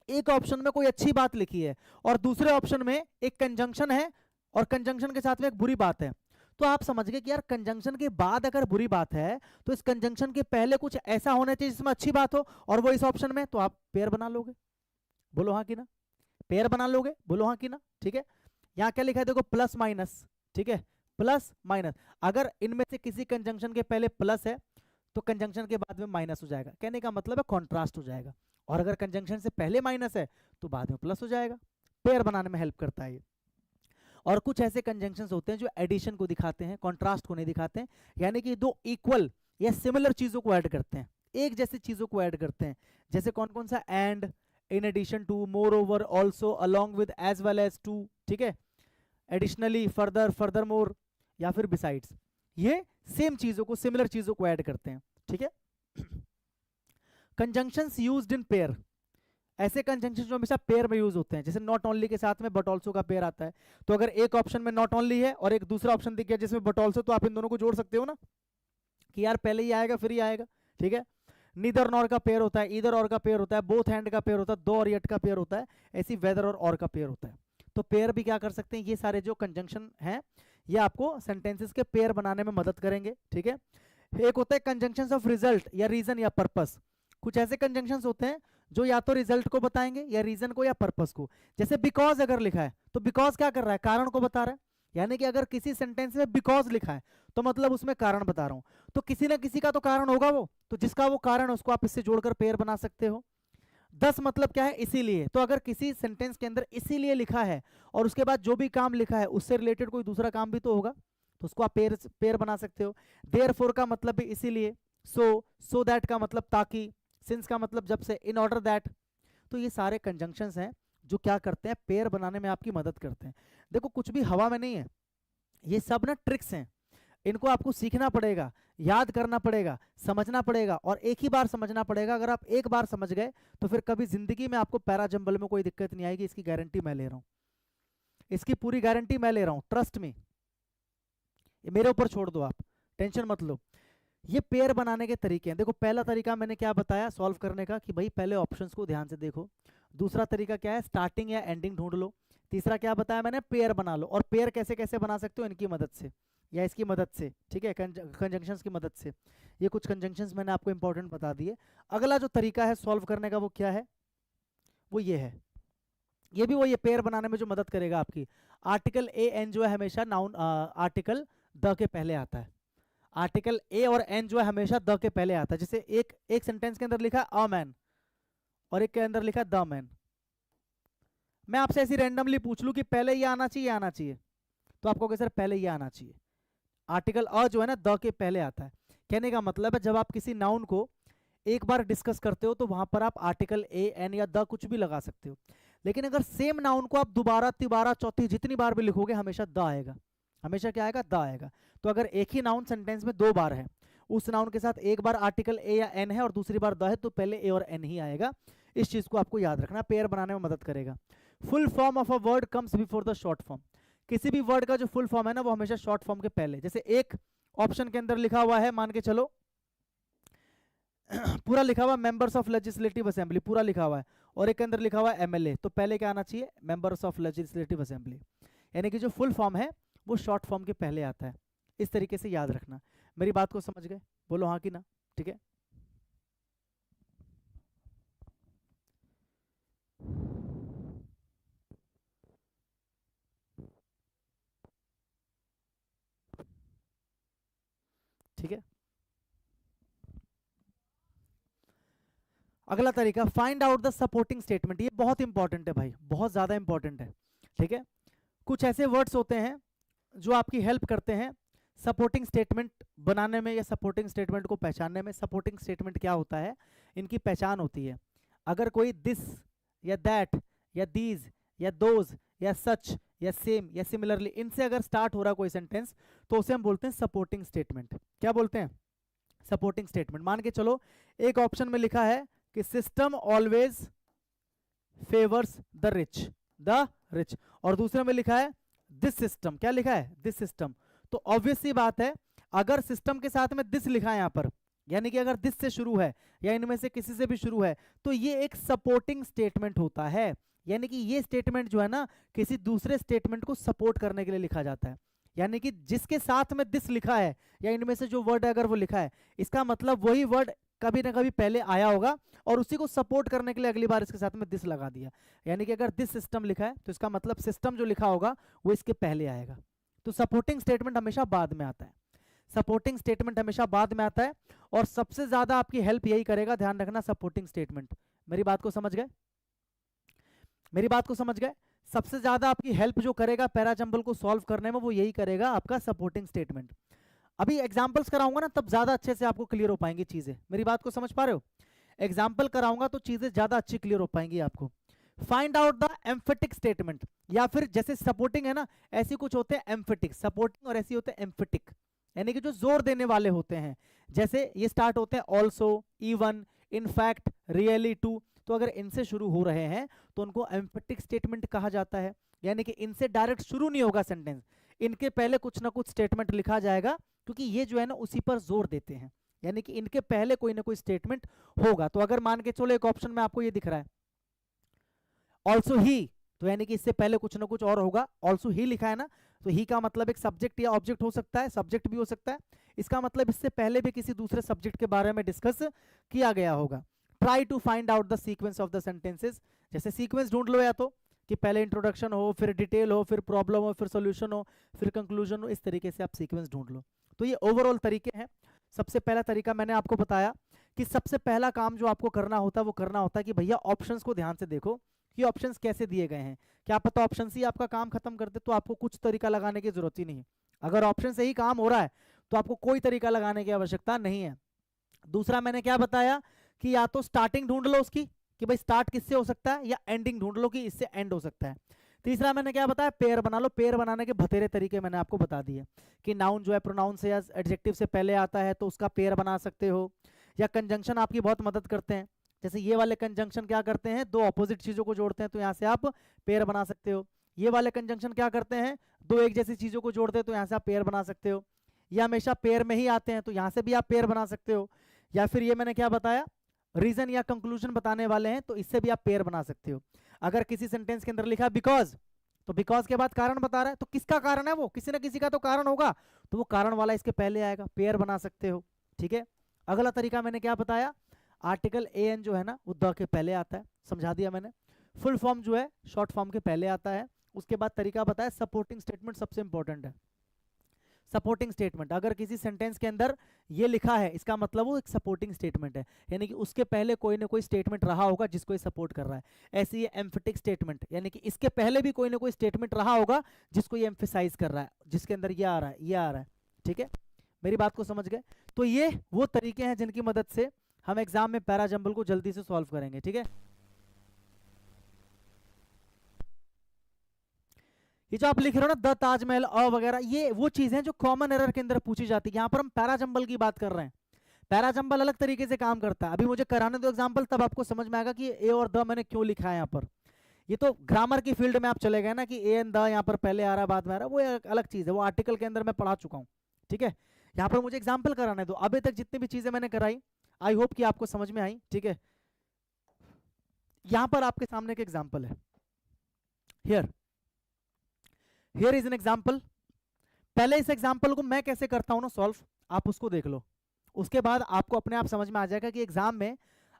एक ऑप्शन में कोई अच्छी बात लिखी है और दूसरे ऑप्शन में एक कंजंक्शन है और कंजंक्शन के साथ में एक बुरी बात है, तो आप समझ गए कि यार कंजंक्शन के बाद अगर बुरी बात है तो इस कंजंक्शन के पहले कुछ ऐसा होना चाहिए जिसमें अच्छी बात हो, और वो इस ऑप्शन में, तो आप पेयर बना लोगे। बोलो हाँ कि ना? पेयर बना लोगे, बोलो हाँ कि ना? ठीक है, यहां क्या लिखा है देखो, प्लस माइनस। ठीक है, प्लस माइनस, अगर इनमें से किसी कंजंक्शन के पहले प्लस है तो कंजंक्शन के बाद में माइनस हो जाएगा, कहने का मतलब है कॉन्ट्रास्ट हो जाएगा। और अगर कंजंक्शन से पहले माइनस है तो बाद में प्लस हो जाएगा। पेयर बनाने में हेल्प करता है ये। और कुछ ऐसे कंजंक्शंस होते हैं जो एडिशन को दिखाते हैं, कॉन्ट्रास्ट को नहीं दिखाते हैं, यानी कि दो इक्वल या सिमिलर चीजों को ऐड करते हैं, एक जैसी चीजों को ऐड करते हैं। जैसे कौन कौन सा? And, in addition to, moreover, also, along with, as well as too. ठीक है, एडिशनली, फर्दर, फर्दर मोर या फिर बिसाइड्स, ये सेम चीजों को, सिमिलर चीजों को ऐड करते हैं। ठीक है, कंजंक्शंस यूज्ड इन पेयर, ऐसे कंजंक्शन जो हमेशा पेयर में यूज होते हैं, जैसे नॉट ओनली के साथ में बट ऑल्सो का पेयर आता है। तो अगर एक ऑप्शन में नॉट ओनली है और एक दूसरा ऑप्शन दिख गया जिसमें बट ऑल्सो, तो आप इन दोनों को जोड़ सकते हो ना कि यार पहले ही आएगा फिर ही आएगा। ठीक है, नीदर नॉर का पेयर होता है, ईदर और का पेयर होता है, बोथ हैंड का पेयर होता है, दो और यट का पेयर होता है, ऐसी वेदर और का पेयर होता है। तो पेयर भी क्या कर सकते हैं, ये सारे जो कंजंक्शन हैं ये आपको सेंटेंसेस के पेयर बनाने में मदद करेंगे। ठीक है, एक होता है कंजंक्शंस ऑफ रिजल्ट या रीजन या पर्पस। कुछ ऐसे कंजंक्शंस होते हैं जो या तो रिजल्ट को बताएंगे या रीजन को या पर्पस को। जैसे बिकॉज अगर लिखा है तो बिकॉज क्या कर रहा है, कारण को बता रहा है, यानी कि अगर किसी सेंटेंस में बिकॉज लिखा है तो मतलब उसमें कारण बता रहा हूं, तो किसी ना किसी का तो कारण होगा वो, तो जिसका वो कारण है उसको आप इससे जोड़कर पेयर बना सकते हो। 10 मतलब क्या है, इसीलिए, तो अगर किसी सेंटेंस के अंदर इसीलिए लिखा है और उसके बाद जो भी काम लिखा है उससे रिलेटेड कोई दूसरा काम भी तो होगा, तो उसको आप पेयर बना सकते हो। देयरफॉर का मतलब भी इसीलिए, सो दैट का मतलब ताकि, सिंस का मतलब जब से, इन ऑर्डर दैट। तो ये सारे कंजंक्शंस हैं जो क्या करते हैं, पेयर बनाने में आपकी मदद करते हैं। देखो कुछ भी हवा में नहीं है, ये सब ना ट्रिक्स हैं, इनको आपको सीखना पड़ेगा, याद करना पड़ेगा, समझना पड़ेगा, और एक ही बार समझना पड़ेगा। अगर आप एक बार समझ गए तो फिर कभी जिंदगी में आपको पैराजंबल में कोई दिक्कत नहीं आएगी, इसकी गारंटी मैं ले रहा हूं, इसकी पूरी गारंटी मैं ले रहा हूं, ट्रस्ट मी। ये मेरे ऊपर छोड़ दो, आप टेंशन मत लो। ये पेयर बनाने के तरीके हैं। देखो पहला तरीका मैंने क्या बताया सॉल्व करने का, कि भाई पहले ऑप्शंस को ध्यान से देखो। दूसरा तरीका क्या है, स्टार्टिंग या एंडिंग ढूंढ लो। तीसरा क्या बताया मैंने, पेयर बना लो। और पेयर कैसे कैसे बना सकते हो, इनकी मदद से या इसकी मदद से, ठीक है, कंजंक्शंस की मदद से। ये कुछ कंजंक्शंस मैंने आपको इंपॉर्टेंट बता दिए। अगला जो तरीका है सॉल्व करने का वो क्या है, वो ये है। ये भी वो ये पेयर बनाने में जो मदद करेगा आपकी। आर्टिकल ए एन जो है हमेशा नाउन आर्टिकल द के पहले आता है। आर्टिकल ए और एन जो है हमेशा द के पहले आता है। जैसे एक सेंटेंस के अंदर लिखा अ मैन और एक के अंदर लिखा द मैन। मैं आपसे ऐसी रैंडमली पूछ लूं कि पहले ये आना चाहिए, आना चाहिए, तो आपको कहे सर पहले ये आना चाहिए। आर्टिकल अ जो है ना द के पहले आता है। कहने का मतलब है जब आप किसी नाउन को एक बार डिस्कस करते हो तो वहां पर आप आर्टिकल ए एन या द कुछ भी लगा सकते हो। लेकिन अगर सेम नाउन को आप दोबारा तिबारा चौथी जितनी बार भी लिखोगे हमेशा द आएगा। हमेशा क्या आएगा, द आएगा। तो अगर एक ही नाउन सेंटेंस में दो बार है, उस नाउन के साथ एक बार आर्टिकल ए या एन है और दूसरी बार द है, तो पहले ए और एन ही आएगा। इस चीज को आपको याद रखना, पेयर बनाने में मदद करेगा। Full form of a word comes before the short form. किसी भी वर्ड का जो फुल फॉर्म है ना वो हमेशा शॉर्ट फॉर्म के पहले। जैसे एक ऑप्शन के अंदर लिखा हुआ है, मान के चलो पूरा लिखा हुआ मेंबर्स ऑफ लेजिस्लेटिव असेंबली, पूरा लिखा हुआ है, और एक के अंदर लिखा हुआ है एमएलए, तो पहले क्या आना चाहिए, मेंबर्स ऑफ लेजिस्लेटिव असेंबली। यानी कि जो फुल फॉर्म है वो शॉर्ट फॉर्म के पहले आता है। इस तरीके से याद रखना। मेरी बात को समझ गए, बोलो हाँ कि ना, ठीक है। ठीक है, अगला तरीका find out the supporting statement. ये बहुत इंपॉर्टेंट है भाई, बहुत ज्यादा इंपॉर्टेंट है, ठीक है। कुछ ऐसे वर्ड्स होते हैं जो आपकी हेल्प करते हैं सपोर्टिंग स्टेटमेंट बनाने में या सपोर्टिंग स्टेटमेंट को पहचानने में। सपोर्टिंग स्टेटमेंट क्या होता है, इनकी पहचान होती है। अगर कोई दिस या दैट या दीज या दोज या सच या सेम या सिमिलरली इनसे अगर स्टार्ट हो रहा कोई सेंटेंस तो उसे हम बोलते हैं सपोर्टिंग स्टेटमेंट। क्या बोलते हैं, सपोर्टिंग स्टेटमेंट। मान के चलो एक ऑप्शन में लिखा है कि system always favours the rich, और दूसरे में लिखा है दिस सिस्टम, क्या लिखा है, दिस सिस्टम। तो ऑब्वियस सी बात है, अगर सिस्टम के साथ में दिस लिखा है यहां पर, यानी कि अगर दिस से शुरू है या इनमें से किसी से भी शुरू है, तो ये एक सपोर्टिंग स्टेटमेंट होता है। यानी कि ये स्टेटमेंट जो है ना किसी दूसरे स्टेटमेंट को सपोर्ट करने के लिए लिखा जाता है। यानी कि जिसके साथ में दिस लिखा है या इनमें से जो वर्ड है अगर वो लिखा है, इसका मतलब वही वर्ड कभी ना कभी पहले आया होगा और उसी को सपोर्ट करने के लिए अगली बार इसके साथ में दिस लगा दिया। यानी कि अगर दिस सिस्टम लिखा है तो इसका मतलब सिस्टम जो लिखा होगा वो इसके पहले आएगा। तो सपोर्टिंग स्टेटमेंट हमेशा बाद में आता है, सपोर्टिंग स्टेटमेंट हमेशा बाद में आता है। और सबसे ज्यादा आपकी हेल्प यही करेगा, ध्यान रखना, सपोर्टिंग स्टेटमेंट। मेरी बात को समझ गए, मेरी बात को समझ गए। सबसे ज्यादा आपकी हेल्प जो करेगा पैराजंबल को सॉल्व करने में वो यही करेगा, आपका सपोर्टिंग स्टेटमेंट। अभी एग्जांपल्स कराऊंगा ना तब ज्यादा अच्छे से आपको क्लियर हो पाएंगी चीजें। मेरी बात को समझ पा रहे हो, एग्जांपल कराऊंगा तो चीजें ज्यादा अच्छी क्लियर हो पाएंगी आपको। Find out the emphatic statement, या फिर जैसे सपोर्टिंग है ना ऐसी कुछ होते हैं एम्फेटिक, सपोर्टिंग और ऐसी होते हैं एम्फेटिक, यानी कि जो जोर देने वाले होते हैं। जैसे ये स्टार्ट होते हैं also, even, in fact, really, too. तो अगर इनसे शुरू हो रहे हैं तो उनको एम्फेटिक स्टेटमेंट कहा जाता है। यानी कि इनसे डायरेक्ट शुरू नहीं होगा सेंटेंस, इनके पहले कुछ ना कुछ स्टेटमेंट लिखा जाएगा, क्योंकि ये जो है ना उसी पर जोर देते हैं। यानी कि इनके पहले कोई ना कोई स्टेटमेंट होगा। तो अगर मान के चलो एक ऑप्शन में आपको ये दिख रहा है ऑल्सो ही, तो यानी कि इससे पहले कुछ ना कुछ और होगा। ऑल्सो ही लिखा है ना, तो ही का मतलब एक सब्जेक्ट या ऑब्जेक्ट हो सकता है, सब्जेक्ट भी हो सकता है। इसका मतलब इससे पहले भी किसी दूसरे सब्जेक्ट के बारे में डिस्कस किया गया होगा। Try to find out the sequence of the sentences. जैसे सीक्वेंस ढूंढ लो, या तो कि पहले इंट्रोडक्शन हो, फिर डिटेल हो, फिर प्रॉब्लम हो, फिर सोल्यूशन हो, फिर कंक्लूजन हो। इस तरीके से आप सीक्वेंस ढूंढ लो। तो ये ओवरऑल तरीके हैं। सबसे पहला तरीका मैंने आपको बताया कि सबसे पहला काम जो आपको करना होता है वो करना होता है कि भैया ऑप्शंस को ध्यान से देखो कि ऑप्शंस कैसे दिए गए हैं। क्या पता ऑप्शंस ही आपका काम खत्म कर दे, तो आपको कुछ तरीका लगाने की जरूरत ही नहीं है। अगर ऑप्शन से ही काम हो रहा है तो आपको कोई तरीका लगाने की आवश्यकता नहीं है। दूसरा मैंने क्या बताया कि या तो स्टार्टिंग ढूंढ लो उसकी कि भाई स्टार्ट किससे हो सकता है, या एंडिंग ढूंढ लो कि इससे एंड हो सकता है। तीसरा मैंने क्या बताया, पेयर बना लो। पेयर बनाने के बतेरे तरीके मैंने आपको बता दिए कि नाउन जो है प्रोनाउन से या एडजेक्टिव से पहले आता है तो उसका पेयर बना सकते हो, या कंजंक्शन आपकी बहुत मदद करते हैं। जैसे ये वाले कंजंक्शन क्या करते हैं, दो ऑपोजिट चीजों को जोड़ते हैं, तो यहां से आप पेयर बना सकते हो। ये वाले कंजंक्शन क्या करते हैं, दो एक जैसी चीजों को जोड़ते हैं, तो यहां से आप पेयर बना सकते हो। ये हमेशा पेयर में ही आते हैं, तो यहां से भी आप पेयर बना सकते हो। या फिर ये मैंने क्या बताया, रीजन या कंक्लूजन बताने वाले हैं, तो इससे भी आप पेयर बना सकते हो। अगर किसी सेंटेंस के अंदर लिखा बिकॉज, तो बिकॉज के बाद कारण बता रहा है, तो किसका कारण है वो, किसी ना किसी का तो कारण होगा, तो वो कारण वाला इसके पहले आएगा, पेयर बना सकते हो। ठीक है, अगला तरीका मैंने क्या बताया, आर्टिकल ए एन जो है ना वो द के पहले आता है, समझा दिया मैंने। फुल फॉर्म जो है शॉर्ट फॉर्म के पहले आता है। उसके बाद तरीका बताया, सपोर्टिंग स्टेटमेंट सबसे इंपॉर्टेंट है। सपोर्टिंग स्टेटमेंट, अगर किसी सेंटेंस के अंदर ये लिखा है, इसका मतलब वो एक सपोर्टिंग स्टेटमेंट है, यानी कि उसके पहले कोई ना कोई स्टेटमेंट रहा होगा जिसको ये सपोर्ट कर रहा है। ऐसे ये एम्फेटिक स्टेटमेंट, यानी कि इसके पहले भी कोई ना कोई स्टेटमेंट रहा होगा जिसको ये एम्फेसाइज कर रहा है, जिसके अंदर ये आ रहा है, ये आ रहा है। ठीक है, मेरी बात को समझ गए। तो ये वो तरीके हैं जिनकी मदद से हम एग्जाम में पैराजंबल को जल्दी से सॉल्व करेंगे। ठीक है, ये जो आप लिख रहे हो ना द ताजमहल अ वगैरह, ये वो चीजें जो कॉमन एरर के अंदर पूछी जाती है। यहां पर हम पैराजंबल की बात कर रहे हैं। पैराजंबल अलग तरीके से काम करता है, अभी मुझे कराने दो एग्जांपल, तब आपको समझ में आएगा कि ए और द मैंने क्यों लिखा है यहाँ पर। ये तो ग्रामर की फील्ड में आप चले गए ना कि ए एंड द यहाँ पर पहले आ रहा है बाद में आ रहा है, वो एक अलग चीज है, वो आर्टिकल के अंदर मैं पढ़ा चुका हूँ। ठीक है, यहाँ पर मुझे एग्जाम्पल कराने दो। अभी तक जितनी भी चीजें मैंने कराई आई होप कि आपको समझ में आई। ठीक है, यहां पर आपके सामने एक एग्जाम्पल है, here here is an example. पहले इस एग्जाम्पल को मैं कैसे करता हूं ना सॉल्व, आप उसको देख लो, उसके बाद आपको अपने आप समझ में आ जाएगा कि एग्जाम में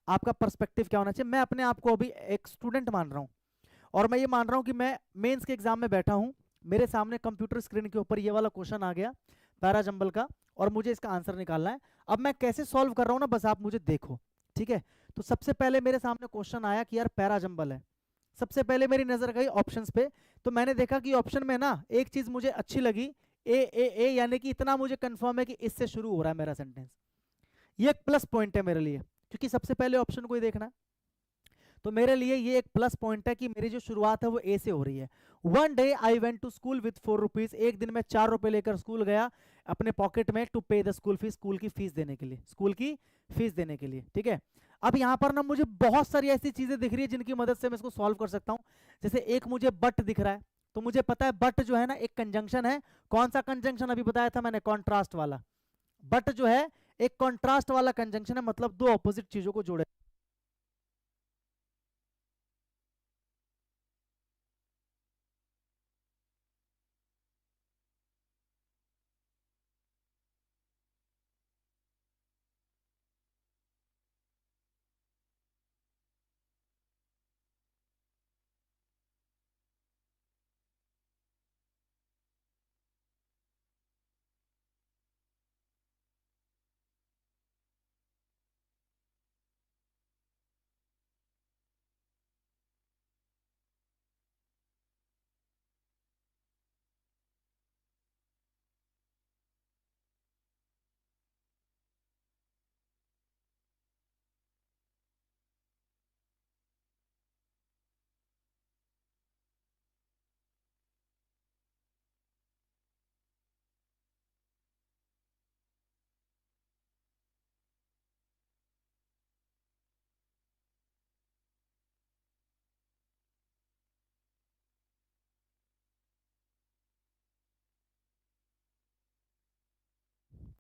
आपका पर्सपेक्टिव क्या होना चाहिए। मैं अपने आप को अभी एक स्टूडेंट मान रहा हूं, और मैं ये मान रहा हूं कि मैं मेंस के एग्जाम में बैठा हूं, मेरे सामने कंप्यूटर स्क्रीन के ऊपर ये वाला क्वेश्चन आ गया पैराजंबल का, और मुझे इसका आंसर निकालना है। अब मैं कैसे सॉल्व कर रहा हूं ना, बस आप मुझे देखो। ठीक है, तो सबसे पहले मेरे सामने क्वेश्चन आया कि यार पैराजंबल है, सबसे पहले मेरी नजर गई ऑप्शंस पे, तो मैंने देखा कि ऑप्शन में ना एक चीज मुझे अच्छी लगी, ए यानी कि इतना मुझे कंफर्म है कि इससे शुरू हो रहा है मेरा सेंटेंस। ये एक प्लस पॉइंट है मेरे लिए, क्योंकि सबसे पहले ऑप्शन को ही देखना है। तो मेरे लिए ये एक प्लस पॉइंट है कि मेरी जो शुरुआत है वो ए से हो रही है। One day I went to school with 4 rupees, एक दिन में 4 रुपए लेकर स्कूल गया अपने पॉकेट में, टू पे द स्कूल फीस, स्कूल की फीस देने के लिए, स्कूल की फीस देने के लिए। ठीक है, अब यहां पर ना मुझे बहुत सारी ऐसी चीजें दिख रही है जिनकी मदद से मैं इसको सॉल्व कर सकता हूं। जैसे एक मुझे बट दिख रहा है, तो मुझे पता है बट जो है ना एक कंजंक्शन है। कौन सा कंजंक्शन अभी बताया था मैंने, कॉन्ट्रास्ट वाला। बट जो है एक कॉन्ट्रास्ट वाला कंजंक्शन है, मतलब दो ऑपोजिट चीजों को जोड़े।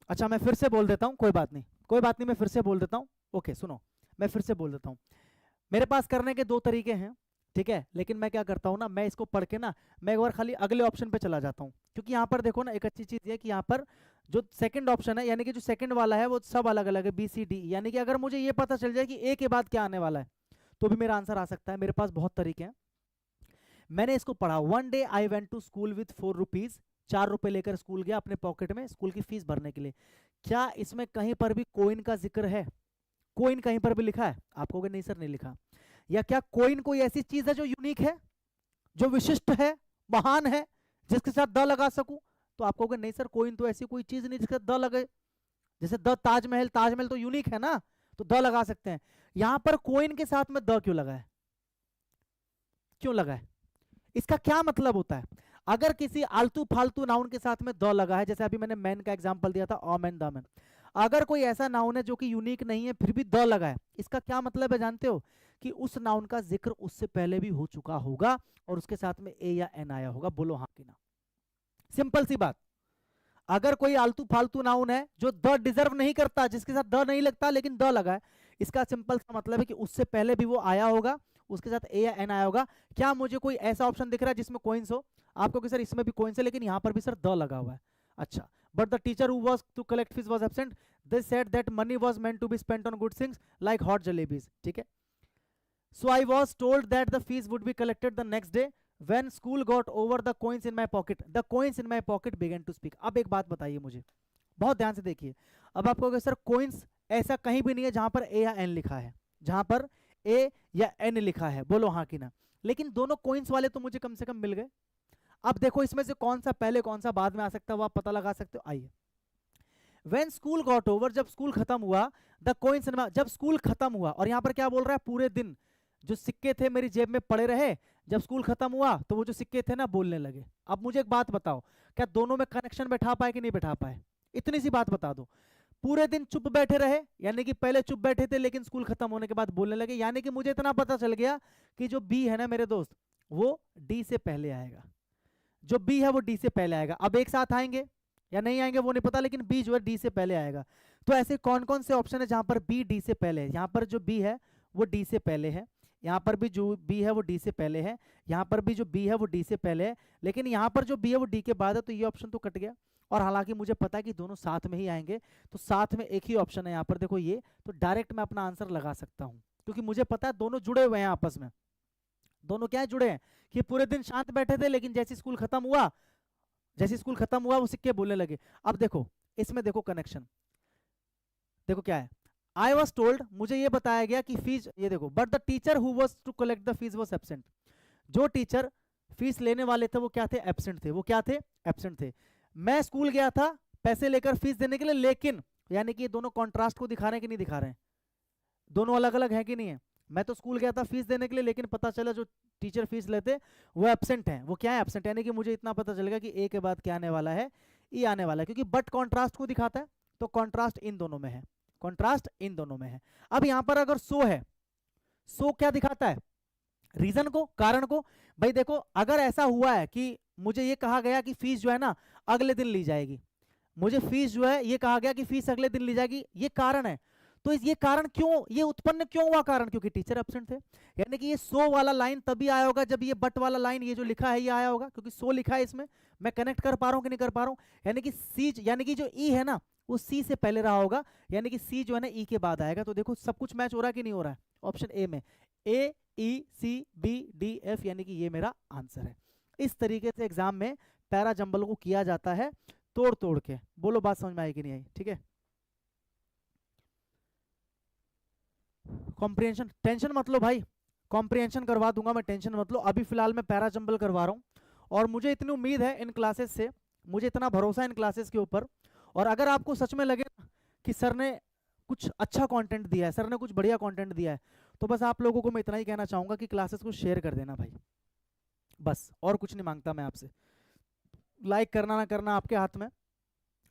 अच्छा मैं फिर से बोल देता हूं, कोई बात नहीं, कोई बात नहीं, मैं फिर से बोल देता हूं। ओके सुनो, मैं फिर से बोल देता हूं। मेरे पास करने के दो तरीके हैं। ठीक है, लेकिन मैं क्या करता हूं ना, मैं इसको पढ़ के ना मैं एक बार खाली अगले ऑप्शन पे चला जाता हूं, क्योंकि यहां पर देखो ना एक अच्छी चीज है कि यहां पर जो सेकंड ऑप्शन है, यानी कि जो सेकंड वाला है वो सब अलग अलग है, बी सी डी, यानी कि अगर मुझे ये पता चल जाए कि ए के बाद क्या आने वाला है तो भी मेरा आंसर आ सकता है। मेरे पास बहुत तरीके हैं। मैंने इसको पढ़ा, one day I went to school with 4 rupees, 4 रुपए लेकर स्कूल गया अपने पॉकेट में स्कूल की फीस भरने के लिए। क्या इसमें कहीं पर भी कोइन का जिक्र है? कोइन कहीं पर भी लिखा है? आप कहोगे नहीं सर नहीं लिखा। या क्या कोइन कोई ऐसी चीज है जो यूनिक है, जो विशिष्ट है, महान है, जिसके साथ द लगा सकूं? तो आप कहोगे नहीं सर कोइन तो ऐसी कोई चीज नहीं जिसके साथ द लगे। जैसे द ताजमहल, ताजमहल तो यूनिक है ना, तो द लगा सकते हैं। यहां पर कोइन के साथ में द क्यों लगा है? क्यों लगा है? इसका क्या मतलब होता है? अगर किसी आलतू फालतू नाउन के साथ में द लगा है, जैसे अभी मैंने मैन का एग्जांपल दिया था, ऑ मैन द मैन, अगर कोई ऐसा नाउन है जो कि यूनिक नहीं है फिर भी द लगा है, इसका क्या मतलब है जानते हो? कि उस नाउन का जिक्र उससे पहले भी हो चुका होगा और उसके साथ में ए या एन आया होगा। बोलो हाँ कि ना? सिंपल सी बात। अगर कोई आलतू फालतू नाउन है जो द डिजर्व नहीं करता, जिसके साथ द नहीं लगता लेकिन द लगा है, इसका सिंपल सा मतलब है कि उससे पहले भी वो आया होगा, उसके साथ ए या एन आया होगा। क्या मुझे कोई ऐसा ऑप्शन दिख रहा है जिसमें कोइंस हो? आपको कि सर इसमें भी कोइंस है लेकिन यहां पर भी सर द लगा हुआ है। अच्छा, but the teacher who was to collect fees was absent, they said that money was meant to be spent on good things like hot jalebis. ठीक है, so I was told that the fees would be collected the next day when school got over the coins in my pocket, the coins in my pocket began to speak. अब एक बात बताइए मुझे, बहुत ध्यान से देखिए। अब आपको कहोगे सर कॉइंस ऐसा कहीं भी नहीं है जहां पर ए या एन लिखा है, जहां पर ए या एन लिखा है, बोलो हाँ कि ना। लेकिन दोनों कॉइंस वाले तो मुझे कम से कम मिल गए। अब देखो इसमें से कौन सा पहले कौन सा बाद में आ सकता है वो आप पता लगा सकते हो। आइए, व्हेन स्कूल गॉट ओवर, जब स्कूल खत्म हुआ, द कॉइंस, जब स्कूल खत्म हुआ, और यहां पर क्या बोल रहा है, पूरे दिन जो सिक्के थे मेरी जेब में पड़े रहे, जब स्कूल खत्म हुआ तो वो जो सिक्के थे ना बोलने लगे। अब मुझे एक बात बताओ, क्या दोनों में कनेक्शन बैठा पाए कि नहीं बैठा पाए? इतनी सी बात बता दो। पूरे दिन चुप बैठे रहे, यानी कि पहले चुप बैठे थे लेकिन स्कूल खत्म होने के बाद बोलने लगे, यानी कि मुझे इतना पता चल गया कि जो बी है ना मेरे दोस्त, वो डी से पहले आएगा। जो बी है वो डी से पहले आएगा। अब एक साथ आएंगे या नहीं आएंगे वो नहीं पता, लेकिन बी जो है डी से पहले आएगा। तो ऐसे कौन कौन से ऑप्शन है जहां पर बी डी से पहले है? यहां पर जो बी है वो डी से पहले है, यहां पर भी जो बी है वो डी से पहले है, यहां पर भी जो बी है वो डी से पहले है, लेकिन यहां पर जो बी है वो डी के बाद है, तो ये ऑप्शन तो कट गया। और हालांकि मुझे पता है कि दोनों साथ में ही आएंगे, तो साथ में एक ही ऑप्शन है यहां पर, देखो ये, तो डायरेक्ट मैं अपना आंसर लगा सकता हूं, क्योंकि मुझे पता है दोनों जुड़े हुए हैं आपस में। दोनों क्या जुड़े हैं कि पूरे दिन शांत बैठे थे लेकिन जैसे स्कूल खत्म हुआ, जैसे स्कूल खत्म हुआ वो सिक्के बोलने लगे। अब देखो इसमें देखो कनेक्शन, देखो क्या है, आई वॉज टोल्ड, मुझे ये बताया गया कि फीस, ये देखो, but the teacher who was to collect the fees was absent, जो टीचर फीस लेने वाले थे वो क्या थे? एब्सेंट थे। वो क्या थे? एब्सेंट थे। मैं स्कूल गया था पैसे लेकर फीस देने के लिए, लेकिन, यानी कि ये दोनों कॉन्ट्रास्ट को दिखा रहे हैं कि नहीं दिखा रहे हैं? दोनों अलग अलग है कि नहीं है? मैं तो स्कूल गया था फीस देने के लिए, लेकिन पता चला जो टीचर फीस लेते वो एब्सेंट हैं। वो क्या है? एब्सेंट। यानी कि मुझे इतना पता चलेगा कि ए के बाद क्या आने वाला है? ई आने वाला है, क्योंकि बट कॉन्ट्रास्ट को दिखाता है, तो कॉन्ट्रास्ट इन दोनों में है, कॉन्ट्रास्ट इन दोनों में है। अब यहां पर अगर सो है, सो क्या दिखाता है? रीजन को, कारण को। भाई देखो, अगर ऐसा हुआ है कि मुझे ये कहा गया कि फीस जो है ना अगले दिन ली जाएगी, मुझे फीस जो है ये कहा गया कि फीस अगले दिन ली जाएगी, ये कारण है, तो ये कारण क्यों, ये उत्पन्न क्यों हुआ कारण? क्योंकि टीचर एब्सेंट थे। यानी कि ये सो वाला लाइन तभी आया होगा जब ये बट वाला लाइन, ये जो लिखा है ये आया होगा, क्योंकि सो लिखा है इसमें। मैं कनेक्ट कर पा रहा हूं कि नहीं कर पा रहा हूं? यानी कि सी, यानी कि जो ई है ना वो सी से पहले रहा होगा, यानी कि सी जो है ना ई के बाद आएगा। तो देखो सब कुछ मैच हो रहा है कि नहीं हो रहा है? ऑप्शन ए में ए, ई, सी, बी, डी, एफ, यानी कि ये मेरा आंसर है। इस तरीके से एग्जाम में पैरा जंबल को किया जाता है, तोड़ तोड़ के। बोलो बात समझ में आई कि नहीं आई? ठीक है, कॉम्प्रिहेंशन, टेंशन मत लो भाई, कॉम्प्रिहेंशन करवा दूंगा मैं, टेंशन मत लो। अभी फिलहाल मैं पैरा जंबल करवा रहा हूं, और मुझे इतनी उम्मीद है इन क्लासेस से, मुझे इतना भरोसा है इन क्लासेस के ऊपर। और अगर आपको सच में लगे कि सर ने कुछ अच्छा कंटेंट दिया है, सर ने कुछ बढ़िया कंटेंट दिया है, तो बस आप लोगों को मैं इतना ही कहना चाहूंगा कि क्लासेस को शेयर कर देना भाई, बस, और कुछ नहीं मांगता मैं आपसे। लाइक करना ना करना आपके हाथ में,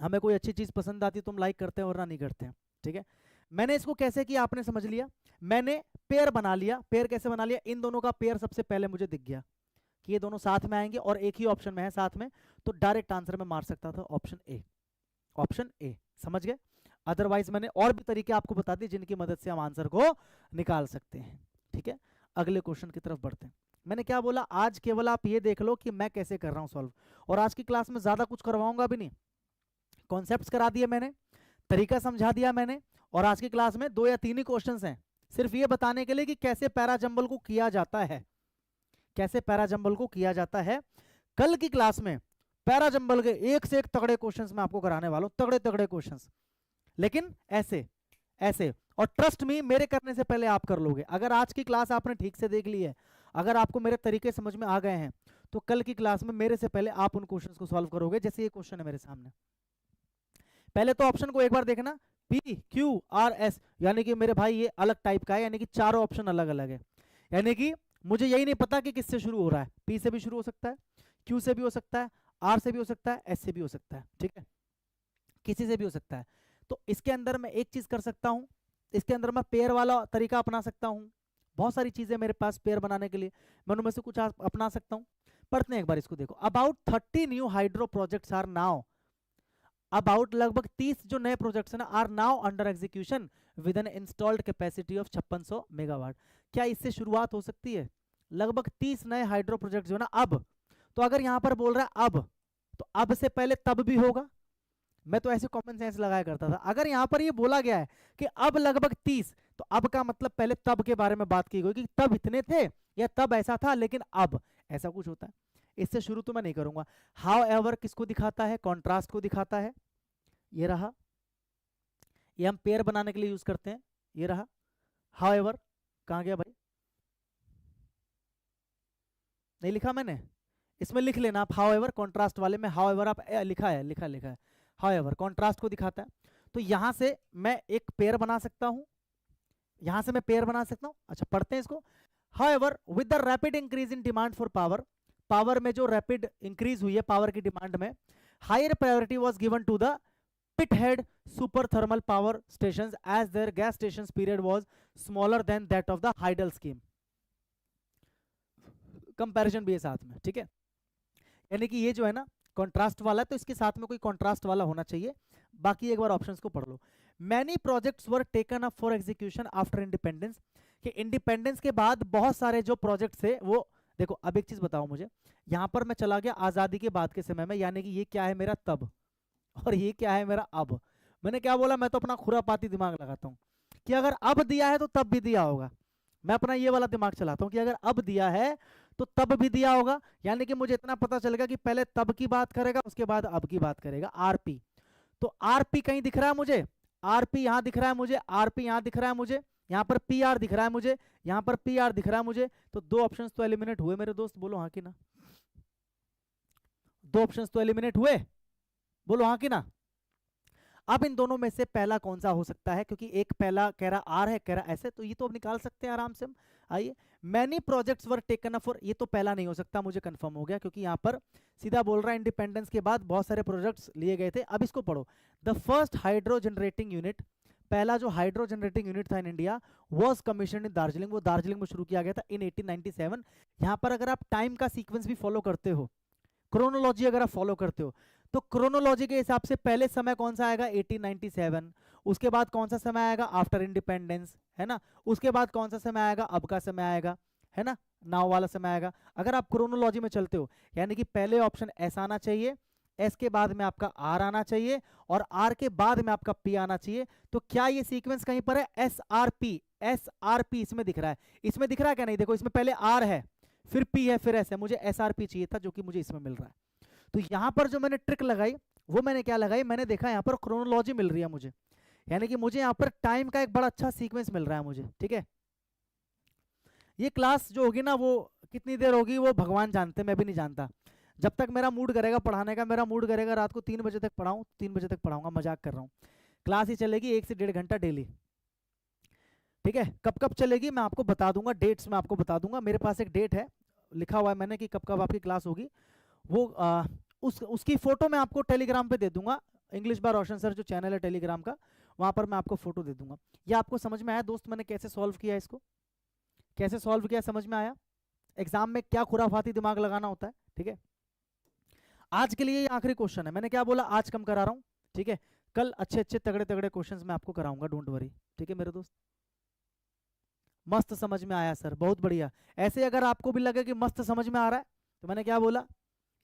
हमें कोई अच्छी चीज पसंद आती है तो हम लाइक करते हैं और ना नहीं करते हैं। ठीक है, मैंने इसको कैसे किया आपने समझ लिया, मैंने पेयर बना लिया। पेयर कैसे बना लिया? इन दोनों का पेयर सबसे पहले मुझे दिख गया कि ये दोनों साथ में आएंगे और एक ही ऑप्शन में है साथ में, तो डायरेक्ट आंसर में मार सकता था ऑप्शन ए, ऑप्शन ए। समझ गए? अदरवाइज मैंने और भी तरीके आपको बता दिए जिनकी मदद से हम आंसर को निकाल सकते हैं। ठीक है, अगले क्वेश्चन की तरफ बढ़ते हैं। मैंने क्या बोला, आज केवल आप ये देख लो कि मैं कैसे कर रहा हूं सॉल्व, और आज की क्लास में ज्यादा कुछ करवाऊंगा भी नहीं, कॉन्सेप्ट्स करा दिए मैंने, तरीका समझा दिया मैंने, और आज की क्लास में 2 या 3 ही क्वेश्चंस हैं सिर्फ ये बताने के लिए कि कैसे पैरा जंबल को किया जाता है, कैसे पैरा जंबल को किया जाता है। कल की क्लास में पैरा जंबल के एक से एक तगड़े क्वेश्चंस मैं आपको कराने वाला हूं, तगड़े तगड़े क्वेश्चंस, लेकिन ऐसे ऐसे, और ट्रस्ट मी, मेरे करने से पहले आप कर लोगे। अगर आज की क्लास आपने ठीक से देख ली है, अगर आपको मेरे तरीके समझ में आ गए हैं, तो कल की क्लास में मेरे से पहले आप उन क्वेश्चंस को सॉल्व करोगे। जैसे ये क्वेश्चन है मेरे सामने, पहले तो ऑप्शन को एक बार देखना, पी, क्यू, आर, एस, यानी कि मेरे भाई ये अलग टाइप का है, यानी कि चारों ऑप्शन अलग अलग है। यानी कि मुझे यही नहीं पता कि किससे शुरू हो रहा है, पी से भी शुरू हो सकता है, क्यू से भी हो सकता है, आर से भी हो सकता है, एस से भी हो सकता है। ठीक है, किसी से भी हो सकता है। तो इसके अंदर मैं एक चीज कर सकता हूं, इसके अंदर मैं पेयर वाला तरीका अपना सकता हूं। बहुत सारी चीजें मेरे पास पेयर बनाने के लिए, मैं उनमें से कुछ अपना सकता हूं। पढ़ते हैं एक बार इसको, देखो, about 30 new hydro projects are now, about लगभग 30 जो नए प्रोजेक्ट्स हैं ना are now under execution with an installed capacity of 5600 megawatt. क्या इससे शुरुआत हो सकती है? लगभग 30 नए हाइड्रो प्रोजेक्ट जो है ना अब, तो अगर यहां पर बोल रहा है अब, तो अब से पहले तब भी होगा। मैं तो ऐसे कॉमन सेंस लगाया करता था। अगर यहां पर ये बोला गया है कि अब लगभग 30, तो अब का मतलब पहले तब के बारे में बात की गई कि तब इतने थे या तब ऐसा था, लेकिन अब ऐसा कुछ होता है। इससे शुरू तो मैं नहीं करूंगा। हाउ एवर किसको दिखाता है? कॉन्ट्रास्ट को दिखाता है। ये रहा, ये हम पेयर बनाने के लिए यूज करते हैं। ये रहा हाउ एवर, कहां गया भाई? नहीं लिखा मैंने, इसमें लिख लेना आप हाउ एवर, कॉन्ट्रास्ट वाले में हाउ एवर आप लिखा है, लिखा है हाउ एवर, कॉन्ट्रास्ट को दिखाता है। तो यहां से मैं एक पेयर बना सकता हूं, यहां से मैं पेयर बना सकता हूं। अच्छा पढ़ते हैं इसको। How ever with the rapid increase in demand for power, power में जो रैपिड इंक्रीज हुई है पावर की डिमांड में, higher priority was given to the pithead super thermal power station as their gas station period was smaller than that of the hydel scheme. Comparison भी है साथ में, ठीक है। यानी कि ये जो है ना कॉन्ट्रास्ट वाला है, तो इसके साथ में कोई कॉन्ट्रास्ट वाला होना चाहिए। बाकी एक बार ऑप्शंस को पढ़ लो। Many projects were taken up for execution after independence, कि इंडिपेंडेंस के बाद बहुत सारे जो प्रोजेक्ट्स थे वो, देखो अब एक चीज बताओ मुझे, यहां पर मैं चला गया आजादी के बाद के समय में, यानी कि ये क्या है मेरा तब और ये क्या है मेरा अब। मैंने क्या बोला? मैं तो अपना खुरापाती दिमाग लगाता हूं कि अगर अब दिया है तो तब भी दिया होगा। मैं अपना ये वाला दिमाग चलाता हूं कि अगर अब दिया है तो तब भी दिया होगा, यानी कि मुझे इतना पता चलेगा कि पहले तब की बात करेगा उसके बाद अब की बात करेगा। आरपी, तो आरपी कहीं दिख रहा है मुझे, आरपी यहां दिख रहा है मुझे, आरपी यहां दिख रहा है मुझे, यहां पर पीआर दिख रहा है मुझे, यहां पर पीआर दिख रहा है मुझे। तो दो ऑप्शंस तो एलिमिनेट हुए मेरे दोस्त, बोलो हाँ कि ना? दो ऑप्शंस तो एलिमिनेट हुए, बोलो हाँ कि ना? अब इन दोनों में से पहला कौन सा हो सकता है? क्योंकि एक पहला कह रहा आर है, कह रहा ऐसे, तो ये तो अब निकाल सकते हैं आराम से हम। आइए, many projects were taken up for, ये तो पहला नहीं हो सकता, मुझे कंफर्म हो गया, क्योंकि यहां पर सीधा बोल रहा है इंडिपेंडेंस के बाद बहुत सारे प्रोजेक्ट्स लिए गए थे। अब इसको पढ़ो। The first hydro generating unit, पहला जो हाइड्रो जनरेटिंग यूनिट था इन इंडिया वॉज कमीशन इन दार्जिलिंग, वो दार्जिलिंग में शुरू किया गया था इन 1897। यहां पर अगर आप टाइम का सीक्वेंस भी फॉलो करते हो, क्रोनोलॉजी अगर आप फॉलो करते हो, तो क्रोनोलॉजी के हिसाब से पहले समय कौन सा आएगा? 1897। उसके बाद कौन सा समय आएगा? आफ्टर इंडिपेंडेंस, है ना। उसके बाद कौन सा समय आएगा? अब का समय आएगा, है ना, नाउ वाला समय आएगा। अगर आप क्रोनोलॉजी में चलते हो, यानी कि पहले ऑप्शन एस आना चाहिए, एस के बाद में आपका आर आना चाहिए, और आर के बाद में आपका पी आना चाहिए। तो क्या ये सीक्वेंस कहीं पर है? S R P, S R P इसमें दिख रहा है, इसमें दिख रहा है क्या? नहीं, देखो इसमें पहले आर है, फिर पी है, फिर एस है। मुझे एस आर पी चाहिए था, जो कि मुझे इसमें मिल रहा है। तो यहां पर जो मैंने ट्रिक लगाई, वो मैंने क्या लगाई? मैंने देखा यहां पर क्रोनोलॉजी मिल रही है मुझे, यानी कि मुझे यहां पर टाइम का एक बड़ा अच्छा सीक्वेंस मिल रहा है मुझे, ठीक है। ये क्लास जो होगी ना वो कितनी देर होगी वो भगवान जानते, मैं भी नहीं जानता। जब तक मेरा मूड करेगा पढ़ाने का, मेरा मूड करेगा रात को 3 बजे तक पढ़ाऊं, 3 बजे तक पढ़ाऊंगा, मजाक कर रहा हूं। क्लास ही चलेगी 1 से 1.5 घंटा डेली, ठीक है। कब कब चलेगी मैं आपको बता दूंगा, डेट्स मैं आपको बता दूंगा। मेरे पास एक डेट है, लिखा हुआ है मैंने कि कब कब आपकी क्लास होगी। वो उसकी फोटो मैं आपको टेलीग्राम पे दे दूंगा। इंग्लिश बार रोशन सर जो चैनल है टेलीग्राम का, वहां पर मैं आपको फोटो दे दूंगा। ये आपको समझ में आया दोस्त मैंने कैसे सॉल्व किया इसको? कैसे सॉल्व किया समझ में आया? एग्जाम में क्या खुराफाती दिमाग लगाना होता है, ठीक है। आज के लिए ये आखिरी क्वेश्चन है, मैंने क्या बोला? आज कम करा रहा हूं, ठीक है। कल अच्छे अच्छे तगड़े तगड़े क्वेश्चंस मैं आपको कराऊंगा, डोंट वरी, ठीक है मेरे दोस्त। मस्त समझ में आया सर, बहुत बढ़िया। ऐसे अगर आपको भी लगे कि मस्त समझ में आ रहा है, तो मैंने क्या बोला?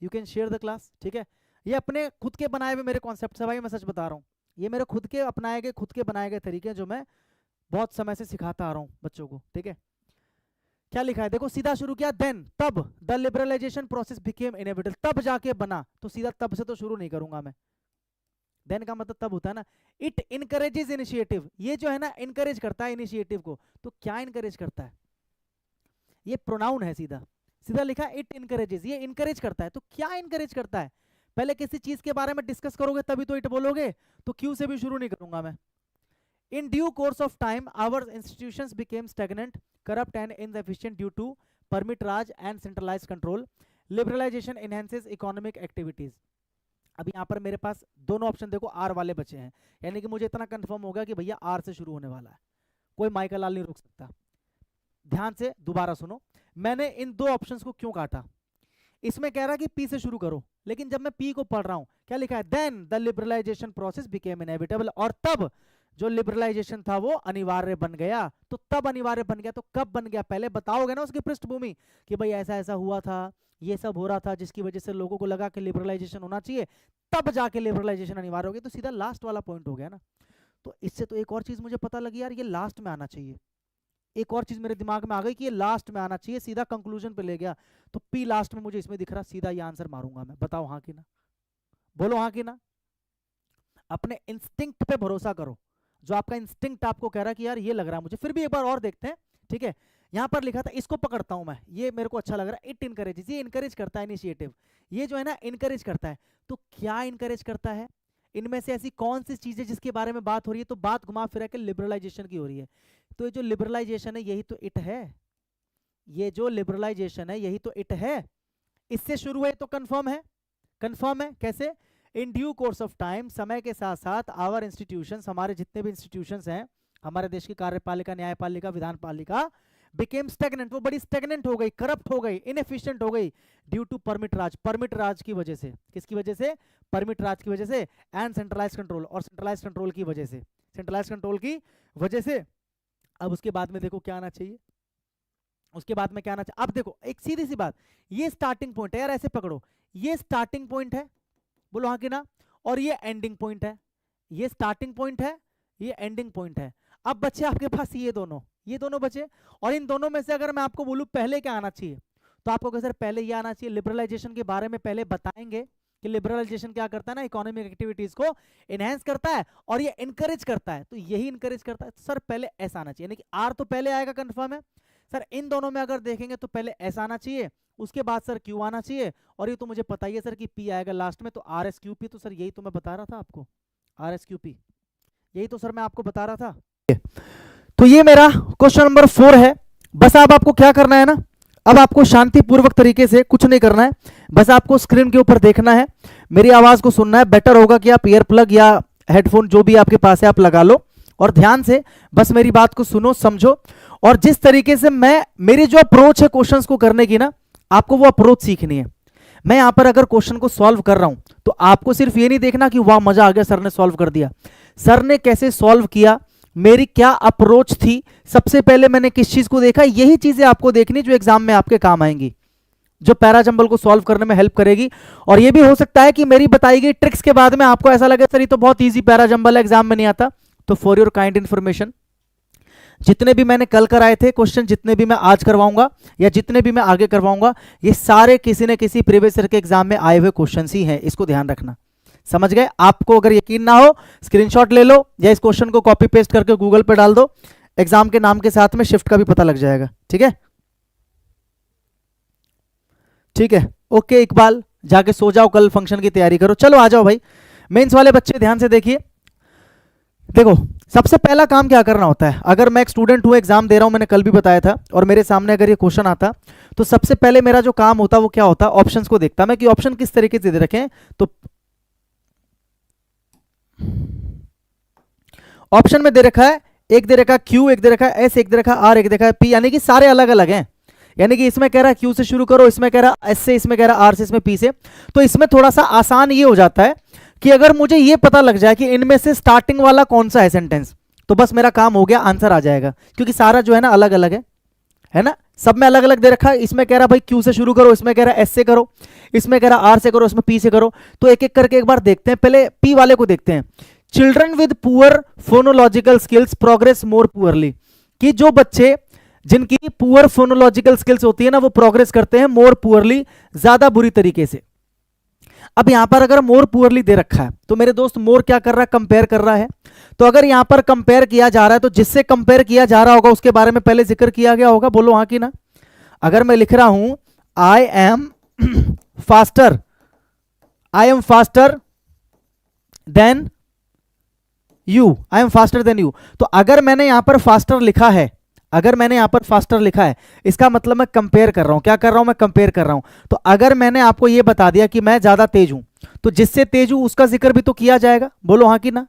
You can share the class, ठीक है। ये अपने खुद के बनाए हुए मेरे कॉन्सेप्ट है भाई, मैं सच बता रहा हूँ। ये मेरे खुद के अपनाए गए, खुद के बनाए गए तरीके जो मैं बहुत समय से सिखाता आ रहा हूँ बच्चों को, ठीक है। क्या लिखा है देखो, सीधा शुरू किया, देन तब the liberalisation process became inevitable, तब जाके बना, तो सीधा तब से तो शुरू नहीं करूंगा मैं। देन का मतलब तब होता है ना। इट इनकरेजेस इनिशिएटिव, ये जो है ना इनकरेज करता है इनिशिएटिव को। तो क्या इनकरेज करता है? ये प्रोनाउन है, सीधा सीधा लिखा इट इनकरेजेस, ये इनकरेज करता है। तो क्या इनकरेज करता है? पहले किसी चीज के बारे में डिस्कस करोगे तभी तो इट बोलोगे, तो क्यू से भी शुरू नहीं करूंगा मैं। In due course of time our institutions became stagnant, corrupt and inefficient due to permit raj and centralised control, liberalisation enhances economic activities. अब यहां पर मेरे पास दोनों ऑप्शन देखो आर वाले बचे हैं, यानी कि मुझे इतना कंफर्म हो गया कि भैया आर से शुरू होने वाला है, कोई माइकल लाल नहीं रोक सकता। ध्यान से दोबारा सुनो, मैंने इन दो ऑप्शंस को क्यों काटा। इसमें कह रहा है कि पी से शुरू करो, लेकिन जब मैं पी को पढ़ रहा हूं क्या लिखा है, then the liberalisation process became inevitable, और तब जो लिबरलाइजेशन था वो अनिवार्य बन गया। तो तब अनिवार्य बन गया, तो कब बन गया पहले बताओगे ना उसकी पृष्ठभूमि कि भाई ऐसा ऐसा हुआ था, ये सब हो रहा था जिसकी वजह से लोगों को लगा कि लिबरलाइजेशन होना चाहिए, तब जाके लिबरलाइजेशन अनिवार्य हो गया। तो सीधा लास्ट वाला पॉइंट हो गया ना। तो इससे तो एक और चीज मुझे पता लगी यार, ये लास्ट में आना चाहिए। एक और चीज मेरे दिमाग में आ गई कि ये लास्ट में आना चाहिए, सीधा कंक्लूजन पे ले गया। तो पी लास्ट में मुझे इसमें दिख रहा, सीधा ये आंसर मारूंगा मैं। बताओ हाँ कि ना, बोलो हाँ कि ना। अपने इंस्टिंक्ट पे भरोसा करो, जो आपका इंस्टिंक्ट आपको कह रहा है कि यार ये लग रहा है मुझे। फिर भी एक बार और देखते हैं, ठीक है। यहां पर लिखा था, इसको पकड़ता हूं मैं, ये मेरे को अच्छा लग रहा है। इट इनकरेजेस, ये इनकरेज करता है इनिशिएटिव, ये जो है ना इनकरेज करता है। तो क्या इनकरेज करता है, इनमें से ऐसी कौन सी चीजें जिसके बारे में बात हो रही है, तो बात घुमा फिरा के लिबरलाइजेशन की हो रही है। तो ये जो लिबरलाइजेशन है यही तो इट है, ये जो लिबरलाइजेशन है यही तो इट है। इससे शुरू है तो कंफर्म है, कंफर्म है। कैसे, इन ड्यू कोर्स ऑफ टाइम, समय के साथ साथ आवर इंस्टीट्यूशंस, हमारे जितने भी इंस्टीट्यूशंस हैं, हमारे देश की कार्यपालिका, न्यायपालिका, विधान पालिका, बिकेम स्टेगनेंट, वो बड़ी स्टेगनेंट हो गई, करप्ट हो गई, इनएफिशिएंट हो गई, due to permit raj, permit raj की वजह से। किसकी वजह से, परमिट राज की वजह से, एंड सेंट्रलाइज कंट्रोल, और सेंट्रलाइज कंट्रोल की वजह से, सेंट्रलाइज कंट्रोल की वजह से। अब उसके बाद में देखो क्या आना चाहिए, उसके बाद में क्या आना चाहिए। अब देखो एक सीधी सी बात, ये स्टार्टिंग पॉइंट है यार, ऐसे पकड़ो, ये स्टार्टिंग पॉइंट है, बोलो हाँ कि ना, और ये एंडिंग पॉइंट है। ये स्टार्टिंग पॉइंट है, ये एंडिंग पॉइंट है। अब बचे आपके पास ये दोनों बचे, और इन दोनों में से अगर मैं आपको बोलूं पहले क्या आना चाहिए, तो आपको कह सर पहले ये आना चाहिए। लिबरलाइजेशन के बारे में पहले बताएंगे कि लिबरलाइजेशन क्या करता है ना, इकोनॉमिक एक्टिविटीज को इनहेंस करता है और ये इनकरेज करता है, तो यही इनकरेज करता है। तो सर पहले ऐसा आना चाहिए, यानी कि आर तो पहले आएगा, कंफर्म है सर। इन दोनों में अगर देखेंगे तो पहले एस आना चाहिए, उसके बाद सर क्यू आना चाहिए, और ये तो मुझे पता ही है सर कि पी आएगा लास्ट में, तो आर एस क्यू पी। तो सर यही तो मैं बता रहा था आपको, आर एस क्यू पी, यही तो सर मैं आपको बता रहा था। तो ये मेरा क्वेश्चन नंबर 4 है। बस अब आपको क्या करना है ना, अब आपको शांतिपूर्वक तरीके से कुछ नहीं करना है, बस आपको स्क्रीन के ऊपर देखना है, मेरी आवाज को सुनना है। बेटर होगा कि आप ईयर प्लग या हेडफोन जो भी आपके पास है आप लगा लो, और ध्यान से बस मेरी बात को सुनो, समझो, और जिस तरीके से मेरी जो अप्रोच है क्वेश्चंस को करने की ना, आपको वो अप्रोच सीखनी है। मैं यहां पर अगर क्वेश्चन को सॉल्व कर रहा हूं, तो आपको सिर्फ ये नहीं देखना कि वाह मजा आ गया सर ने सॉल्व कर दिया। सर ने कैसे सॉल्व किया, मेरी क्या अप्रोच थी, सबसे पहले मैंने किस चीज को देखा, यही चीजें आपको देखनी जो एग्जाम में आपके काम आएंगी, जो पैराजंबल को सॉल्व करने में हेल्प करेगी। और ये भी हो सकता है कि मेरी बताई गई ट्रिक्स के बाद में आपको ऐसा लगे सर ये तो बहुत इजी पैराजंबल है, एग्जाम में नहीं आता। तो फॉर योर काइंड इंफॉर्मेशन, जितने भी मैंने कल कराए थे क्वेश्चन, जितने भी मैं आज करवाऊंगा या जितने भी मैं आगे करवाऊंगा, ये सारे किसी न किसी प्रीवियस ईयर के एग्जाम में आए हुए क्वेश्चन ही हैं, इसको ध्यान रखना। समझ गए? आपको अगर यकीन ना हो स्क्रीनशॉट ले लो, या इस क्वेश्चन को कॉपी पेस्ट करके गूगल पे डाल दो, एग्जाम के नाम के साथ में शिफ्ट का भी पता लग जाएगा। ठीक है, ठीक है, ओके इकबाल, जाके सो जाओ, कल फंक्शन की तैयारी करो। चलो आ जाओ भाई, मेंस वाले बच्चे ध्यान से देखिए। देखो सबसे पहला काम क्या करना होता है, अगर मैं एक स्टूडेंट हूं, एग्जाम दे रहा हूं, मैंने कल भी बताया था, और मेरे सामने अगर ये क्वेश्चन आता, तो सबसे पहले मेरा जो काम होता वो क्या होता, ऑप्शंस को देखता मैं कि ऑप्शन किस तरीके से दे रखे हैं। तो ऑप्शन में दे रखा है, एक दे रखा है क्यू, एक दे रखा है एस, एक दे रखा है आर, एक दे रखा है पी, यानी कि सारे अलग अलग हैं। यानी कि इसमें कह रहा है क्यू से शुरू करो, इसमें कह रहा है एस से, इसमें कह रहा है आर से, इसमें पी से। तो इसमें थोड़ा सा आसान ये हो जाता है कि अगर मुझे ये पता लग जाए कि इनमें से स्टार्टिंग वाला कौन सा है सेंटेंस, तो बस मेरा काम हो गया, आंसर आ जाएगा, क्योंकि सारा जो है ना अलग अलग है ना, सब में अलग अलग दे रखा है। इसमें कह रहा भाई क्यू से शुरू करो, इसमें कह रहा एस से करो, इसमें कह रहा आर से करो, इसमें पी से करो। तो एक एक करके एक बार देखते हैं, पहले पी वाले को देखते हैं। Children with poor phonological skills progress more poorly, कि जो बच्चे जिनकी पुअर फोनोलॉजिकल स्किल्स होती है ना, वो प्रोग्रेस करते हैं मोर पुअरली, ज्यादा बुरी तरीके से। अब यहां पर अगर मोर पुअरली दे रखा है, तो मेरे दोस्त मोर क्या कर रहा है, कंपेयर कर रहा है। तो अगर यहां पर कंपेयर किया जा रहा है, तो जिससे कंपेयर किया जा रहा होगा उसके बारे में पहले जिक्र किया गया होगा, बोलो हाँ कि ना। अगर मैं लिख रहा हूं I am faster, I am faster than you, I am faster than you, तो अगर मैंने यहां पर फास्टर लिखा है, अगर मैंने यहां पर फास्टर लिखा है, इसका मतलब मैं कंपेयर कर रहा हूं। क्या कर रहा हूं, मैं कंपेयर कर रहा हूं। तो अगर मैंने आपको यह बता दिया कि मैं ज्यादा तेज हूं, तो जिससे तेज हूं उसका जिक्र भी तो किया जाएगा, बोलो हाँ कि ना,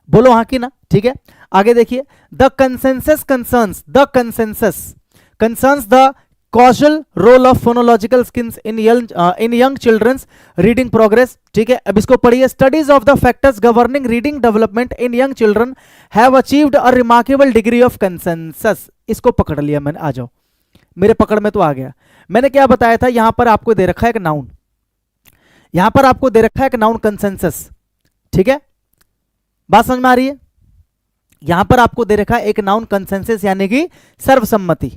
बोलो हाँ कि ना। ठीक है, आगे देखिए, the consensus concerns, the consensus concerns the causal role of phonological skills in young children's reading progress. ठीक है, अब इसको पढ़िए। Studies of the factors governing reading development in young children have achieved a remarkable degree of consensus. इसको पकड़ लिया मैंने, आ जाओ मेरे पकड़ में तो आ गया। मैंने क्या बताया था, यहां पर आपको दे रखा है एक नाउन, यहां पर आपको दे रखा है एक नाउन कंसेंसस। ठीक है, बात समझ में आ रही है? यहां पर आपको दे रखा है एक नाउन कंसेंसस यानी कि सर्वसम्मति।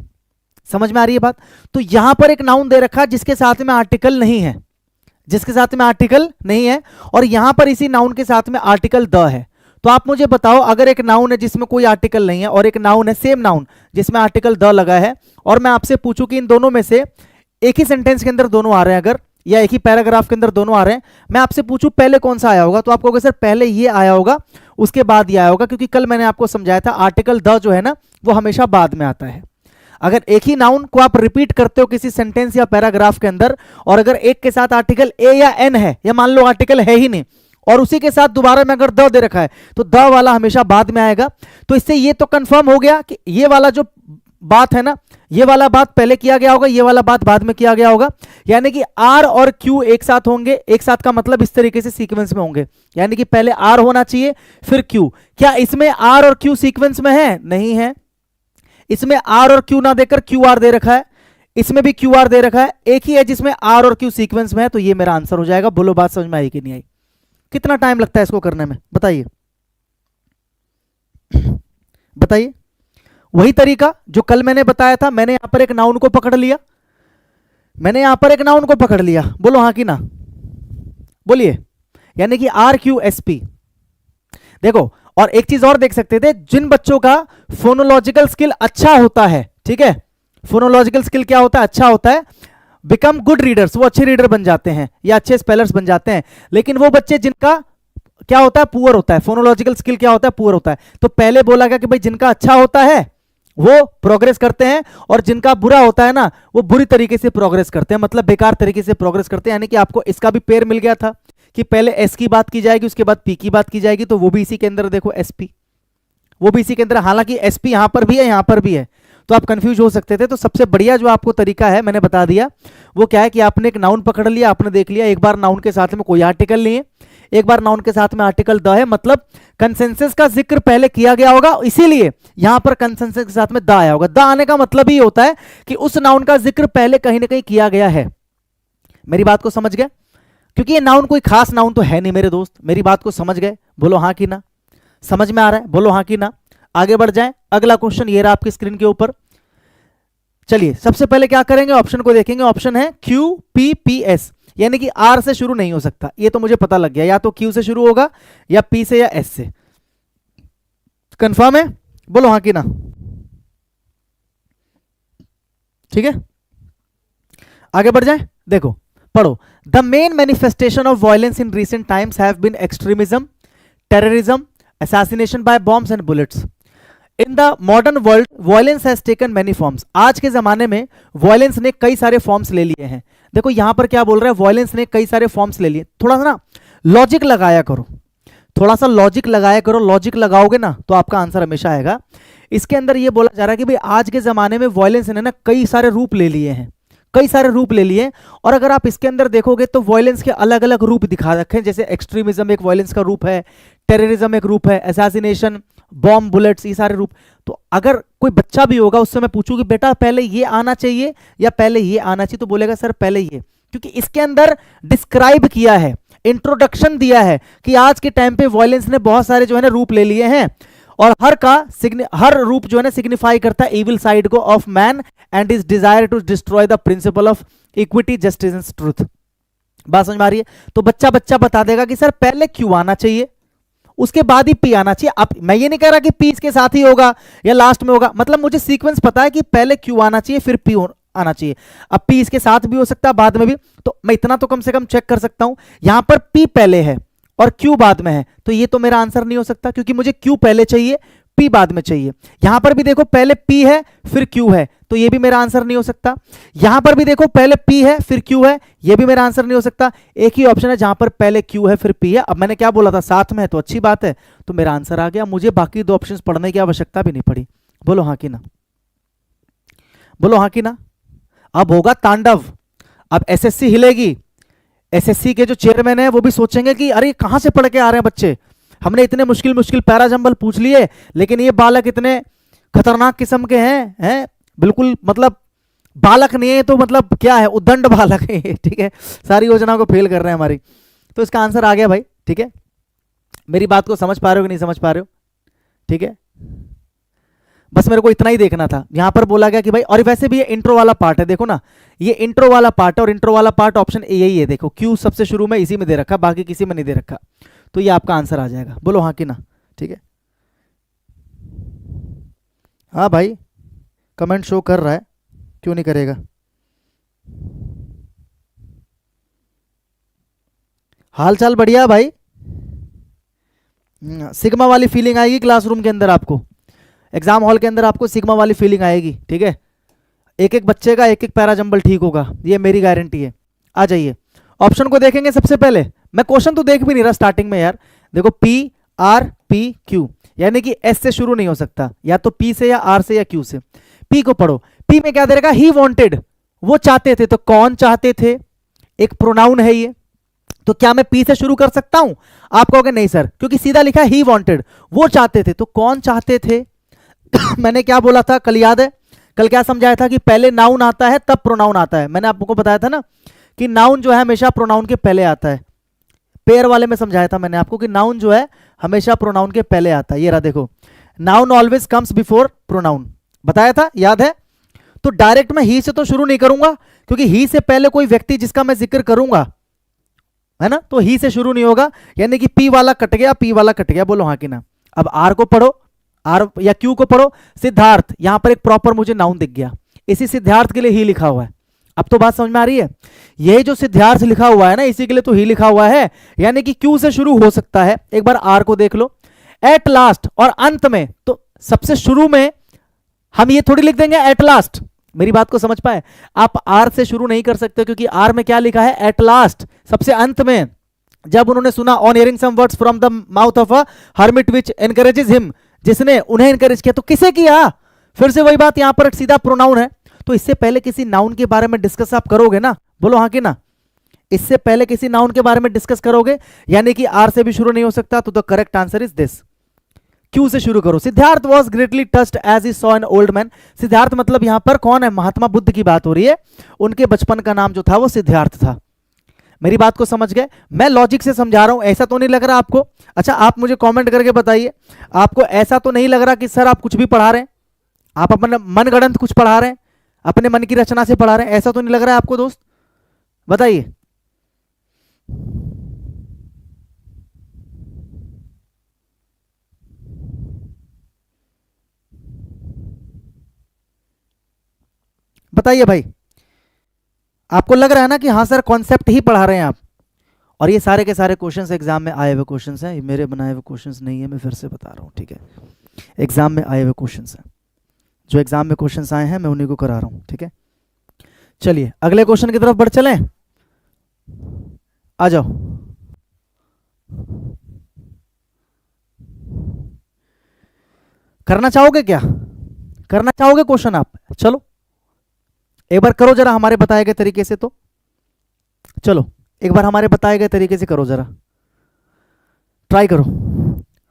समझ में आ रही है बात? तो यहां पर एक नाउन दे रखा है जिसके साथ में आर्टिकल नहीं है, जिसके साथ में आर्टिकल नहीं है, और यहां पर इसी नाउन के साथ में आर्टिकल द है। तो आप मुझे बताओ, अगर एक नाउन है जिसमें कोई आर्टिकल नहीं है और एक नाउन है सेम नाउन जिसमें आर्टिकल द लगा है, और मैं आपसे पूछूं कि इन दोनों में से एक ही सेंटेंस के अंदर दोनों आ रहे हैं अगर, या एक ही पैराग्राफ के अंदर दोनों आ रहे हैं, मैं आपसे पूछूं पहले कौन सा आया होगा, तो आपको सर पहले ये आया होगा उसके बाद ये आया होगा, क्योंकि कल मैंने आपको समझाया था आर्टिकल द जो है ना वो हमेशा बाद में आता है। अगर एक ही नाउन को आप रिपीट करते हो किसी सेंटेंस या पैराग्राफ के अंदर, और अगर एक के साथ आर्टिकल ए या एन है, या मान लो आर्टिकल है ही नहीं, और उसी के साथ दोबारा में अगर द दे रखा है तो द वाला हमेशा बाद में आएगा। तो इससे ये तो कंफर्म हो गया कि ये वाला जो बात है ना, ये वाला बात पहले किया गया होगा, ये वाला बात बाद में किया गया होगा, यानी कि आर और क्यू एक साथ होंगे। एक साथ का मतलब इस तरीके से सीक्वेंस में होंगे, यानी कि पहले आर होना चाहिए फिर क्यू। क्या इसमें आर और क्यू सीक्वेंस में है? नहीं है। इसमें आर और क्यू ना देकर क्यू आर दे रखा है, इसमें भी क्यू आर दे रखा है, एक ही है जिसमें आर और क्यू सीक्वेंस में है। तो ये मेरा आंसर हो जाएगा। बोलो बात समझ में आई कि नहीं आई? कितना टाइम लगता है इसको करने में बताइए, बताइए। वही तरीका जो कल मैंने बताया था, मैंने यहां पर एक नाउन को पकड़ लिया, मैंने यहां पर एक नाउन को पकड़ लिया, बोलो हाँ कि ना, बोलिए, यानी कि आर क्यू एस पी। देखो, और एक चीज और देख सकते थे, जिन बच्चों का फोनोलॉजिकल स्किल अच्छा होता है, ठीक है, फोनोलॉजिकल स्किल क्या होता है? अच्छा होता है, बिकम गुड रीडर्स, वो अच्छे रीडर बन जाते हैं या अच्छे स्पेलर्स बन जाते हैं। लेकिन वो बच्चे जिनका क्या होता है? पुअर होता है, फोनोलॉजिकल स्किल क्या होता है? पुअर होता है। तो पहले बोला गया कि भाई जिनका अच्छा होता है वो प्रोग्रेस करते हैं, और जिनका बुरा होता है ना वो बुरी तरीके से प्रोग्रेस करते हैं, मतलब बेकार तरीके से प्रोग्रेस करते हैं। यानी कि आपको इसका भी पेयर मिल गया था कि पहले एस की बात की जाएगी, उसके बाद पी की बात की जाएगी, तो वो भी इसी के अंदर, देखो एसपी, वो भी इसी के अंदर। हालांकि एसपी यहां पर भी है, यहां पर भी है, तो आप कंफ्यूज हो सकते थे। तो सबसे बढ़िया जो आपको तरीका है मैंने बता दिया, वो क्या है कि आपने एक नाउन पकड़ लिया, आपने देख लिया एक बार नाउन के साथ में कोई आर्टिकल नहीं है, एक बार नाउन के साथ में आर्टिकल द है, मतलब कंसेंसस का जिक्र पहले किया गया होगा, इसीलिए यहां पर कंसेंसस के साथ में द आया होगा। द आने का मतलब ही होता है कि उस नाउन का जिक्र पहले कहीं ना कहीं किया गया है। मेरी बात को समझ गए? क्योंकि ये नाउन कोई खास नाउन तो है नहीं मेरे दोस्त। मेरी बात को समझ गए? बोलो हाँ कि ना। समझ में आ रहा है? बोलो हाँ कि ना। आगे बढ़ जाएं। अगला क्वेश्चन ये रहा आपकी स्क्रीन के ऊपर। चलिए सबसे पहले क्या करेंगे, ऑप्शन को देखेंगे। ऑप्शन है क्यू पी पी एस, यानी कि आर से शुरू नहीं हो सकता, ये तो मुझे पता लग गया, या तो क्यू से शुरू होगा या पी से या एस से। कंफर्म है? बोलो हाँ कि ना। ठीक है, आगे बढ़ जाए। देखो पढ़ो। The main manifestation of violence in recent times have been extremism, terrorism, assassination by bombs and bullets. In the modern world, violence has taken many forms. आज के जमाने में violence ने कई सारे फॉर्म्स ले लिए हैं। देखो यहां पर क्या बोल रहा है, violence ने कई सारे फॉर्म्स ले लिए। थोड़ा सा ना लॉजिक लगाया करो, थोड़ा सा लॉजिक लगाया करो। लॉजिक लगाओगे ना तो आपका आंसर हमेशा आएगा। इसके अंदर ये बोला जा रहा है कि भाई आज के जमाने में वायलेंस ने ना कई सारे रूप ले लिए हैं, कई सारे रूप ले लिए। और अगर आप इसके अंदर देखोगे तो वायलेंस के अलग अलग रूप दिखा रखे हैं, जैसे एक्सट्रीमिज्म एक वायलेंस का रूप है, टेररिज्म एक रूप है, असैसिनेशन, बॉम्ब, बुलेट्स, ये सारे रूप। तो अगर कोई बच्चा भी होगा उससे मैं पूछूं कि बेटा पहले ये आना चाहिए या पहले ये आना चाहिए, तो बोलेगा सर पहले ये, क्योंकि इसके अंदर डिस्क्राइब किया है, इंट्रोडक्शन दिया है कि आज के टाइम पे वायलेंस ने बहुत सारे जो है ना रूप ले लिए हैं, और हर रूप जो है ना सिग्निफाई करता है इविल साइड को of man and his desire to destroy the principle of equity, justice and truth. बात समझ में आ रही है? तो बच्चा बता देगा कि सर पहले क्यू आना चाहिए, उसके बाद ही पी आना चाहिए। अब मैं ये नहीं कह रहा कि पी इसके साथ ही होगा या लास्ट में होगा, मतलब मुझे सीक्वेंस पता है कि पहले क्यू आना चाहिए फिर पी आना चाहिए। अब पी इसके साथ भी हो सकता है बाद में भी, तो मैं इतना तो कम से कम चेक कर सकता हूं। यहां पर पी पहले है और क्यू बाद में है, तो ये तो मेरा आंसर नहीं हो सकता, क्योंकि मुझे क्यू पहले चाहिए पी बाद में चाहिए। यहां पर भी देखो पहले पी है फिर क्यू है, तो ये भी मेरा आंसर नहीं हो सकता। यहां पर भी देखो पहले पी है फिर क्यू है, ये भी मेरा आंसर नहीं हो सकता। एक ही ऑप्शन है जहां पर पहले क्यू है फिर पी है। अब मैंने क्या बोला था, साथ में है तो अच्छी बात है, तो मेरा आंसर आ गया। मुझे बाकी दो ऑप्शंस पढ़ने की आवश्यकता भी नहीं पड़ी। बोलो हाँ कि ना, बोलो हाँ कि ना। अब होगा तांडव। अब एसएससी हिलेगी। एसएससी के जो चेयरमैन है वो भी सोचेंगे कि अरे कहां से पढ़ के आ रहे हैं बच्चे, हमने इतने मुश्किल मुश्किल पैराजंबल पूछ लिए, लेकिन ये बालक इतने खतरनाक किस्म के हैं बिल्कुल, मतलब बालक नहीं है तो मतलब क्या है, उद्दंड बालक है ये, ठीक है, सारी योजनाओं को फेल कर रहे हैं हमारी। तो इसका आंसर आ गया भाई, ठीक है। मेरी बात को समझ पा रहे हो कि नहीं समझ पा रहे हो? ठीक है, बस मेरे को इतना ही देखना था। यहां पर बोला गया कि भाई, और वैसे भी ये इंट्रो वाला पार्ट है, देखो ना, ये इंट्रो वाला पार्ट है, और इंट्रो वाला पार्ट ऑप्शन ए यही है, देखो क्यू सबसे शुरू में इसी में दे रखा, बाकी किसी में नहीं दे रखा, तो ये आपका आंसर आ जाएगा। बोलो हाँ कि ना? ठीक है, हाँ भाई, कमेंट शो कर रहा है, क्यों नहीं करेगा? हाल चाल बढ़िया भाई। सिग्मा वाली फीलिंग आएगी क्लासरूम के अंदर आपको, एग्जाम हॉल के अंदर आपको सिग्मा वाली फीलिंग आएगी, ठीक है। एक एक बच्चे का एक एक पैराजंबल ठीक होगा, ये मेरी गारंटी है। आ जाइए, ऑप्शन को देखेंगे सबसे पहले। मैं क्वेश्चन तो देख भी नहीं रहा स्टार्टिंग में यार, देखो पी आर पी क्यू, यानी कि एस से शुरू नहीं हो सकता, या तो पी से या आर से या क्यू से। पी को पढ़ो, पी में क्या दे रखा? ही वांटेड, वो चाहते थे, तो कौन चाहते थे? एक प्रोनाउन है ये, तो क्या मैं पी से शुरू कर सकता हूं? आप कहोगे नहीं सर, क्योंकि सीधा लिखा है ही वांटेड, वो चाहते थे, तो कौन चाहते थे? मैंने क्या बोला था कल, याद है? कल क्या समझाया था कि पहले नाउन आता है तब प्रोनाउन आता है। मैंने आपको बताया था ना कि नाउन जो है हमेशा प्रोनाउन के पहले आता है। पेयर वाले में समझाया था मैंने आपको कि नाउन जो है हमेशा प्रोनाउन के पहले आता है। ये रहा देखो, noun always comes before pronoun, बताया था, याद है? तो डायरेक्ट मैं ही से तो शुरू नहीं करूंगा, क्योंकि ही से पहले कोई व्यक्ति जिसका मैं जिक्र करूंगा, है ना, तो ही से शुरू नहीं होगा, यानी कि पी वाला कट गया, पी वाला कट गया। बोलो हाँ कि ना? अब आर को पढ़ो, आर या क्यू को पढ़ो। सिद्धार्थ, यहां पर एक प्रॉपर मुझे नाउन दिख गया, इसी सिद्धार्थ के लिए ही लिखा हुआ है। अब तो बात समझ में आ रही है? ये जो सिद्धार्थ लिखा हुआ है ना, इसी के लिए तो ही लिखा हुआ है, यानी कि क्यू से शुरू हो सकता है। एक बार आर को देख लो, एट लास्ट और अंत में, तो सबसे शुरू में हम ये थोड़ी लिख देंगे एट लास्ट। मेरी बात को समझ पाए? आप आर से शुरू नहीं कर सकते, क्योंकि आर में क्या लिखा है? एट लास्ट, सबसे अंत में। जब उन्होंने सुना, on hearing some words from the mouth of a hermit which encourages him, जिसने उन्हें एनकरेज किया, तो किसे किया? फिर से वही बात, यहां पर सीधा प्रोनाउन है, तो इससे पहले किसी नाउन के बारे में डिस्कस आप करोगे ना? बोलो हाँ कि ना? इससे पहले किसी नाउन के बारे में डिस्कस करोगे, यानी कि आर से भी शुरू नहीं हो सकता, तो the correct answer is this, Q से शुरू करो। Siddhartha was greatly touched as he saw an old man. Siddhartha मतलब यहां पर कौन है? महात्मा बुद्ध की बात हो रही है, उनके बचपन का नाम जो था वो सिद्धार्थ था। मेरी बात को समझ गए? मैं लॉजिक से समझा रहा हूं, ऐसा तो नहीं लग रहा आपको? अच्छा, आप मुझे कमेंट करके बताइए, आपको ऐसा तो नहीं लग रहा कि सर आप कुछ भी पढ़ा रहे हैं, आप अपना मनगढ़ंत कुछ पढ़ा रहे हैं, अपने मन की रचना से पढ़ा रहे हैं? ऐसा तो नहीं लग रहा है आपको दोस्त? बताइए। बताइए भाई, आपको लग रहा है ना कि हाँ सर कॉन्सेप्ट ही पढ़ा रहे हैं आप? और ये सारे के सारे क्वेश्चंस एग्जाम में आए हुए क्वेश्चंस हैं, ये मेरे बनाए हुए क्वेश्चंस नहीं है, मैं फिर से बता रहा हूँ, ठीक है? एग्जाम में आए हुए क्वेश्चंस हैं, जो एग्जाम में क्वेश्चंस आए हैं मैं उन्हीं को करा रहा हूँ, ठीक है? चलिए अगले क्वेश्चन की तरफ बढ़ चलें, आ जाओ। करना चाहोगे क्या? करना चाहोगे क्वेश्चन आप? चलो एक बार करो जरा हमारे बताए गए तरीके से, तो चलो एक बार हमारे बताए गए तरीके से करो, जरा ट्राई करो,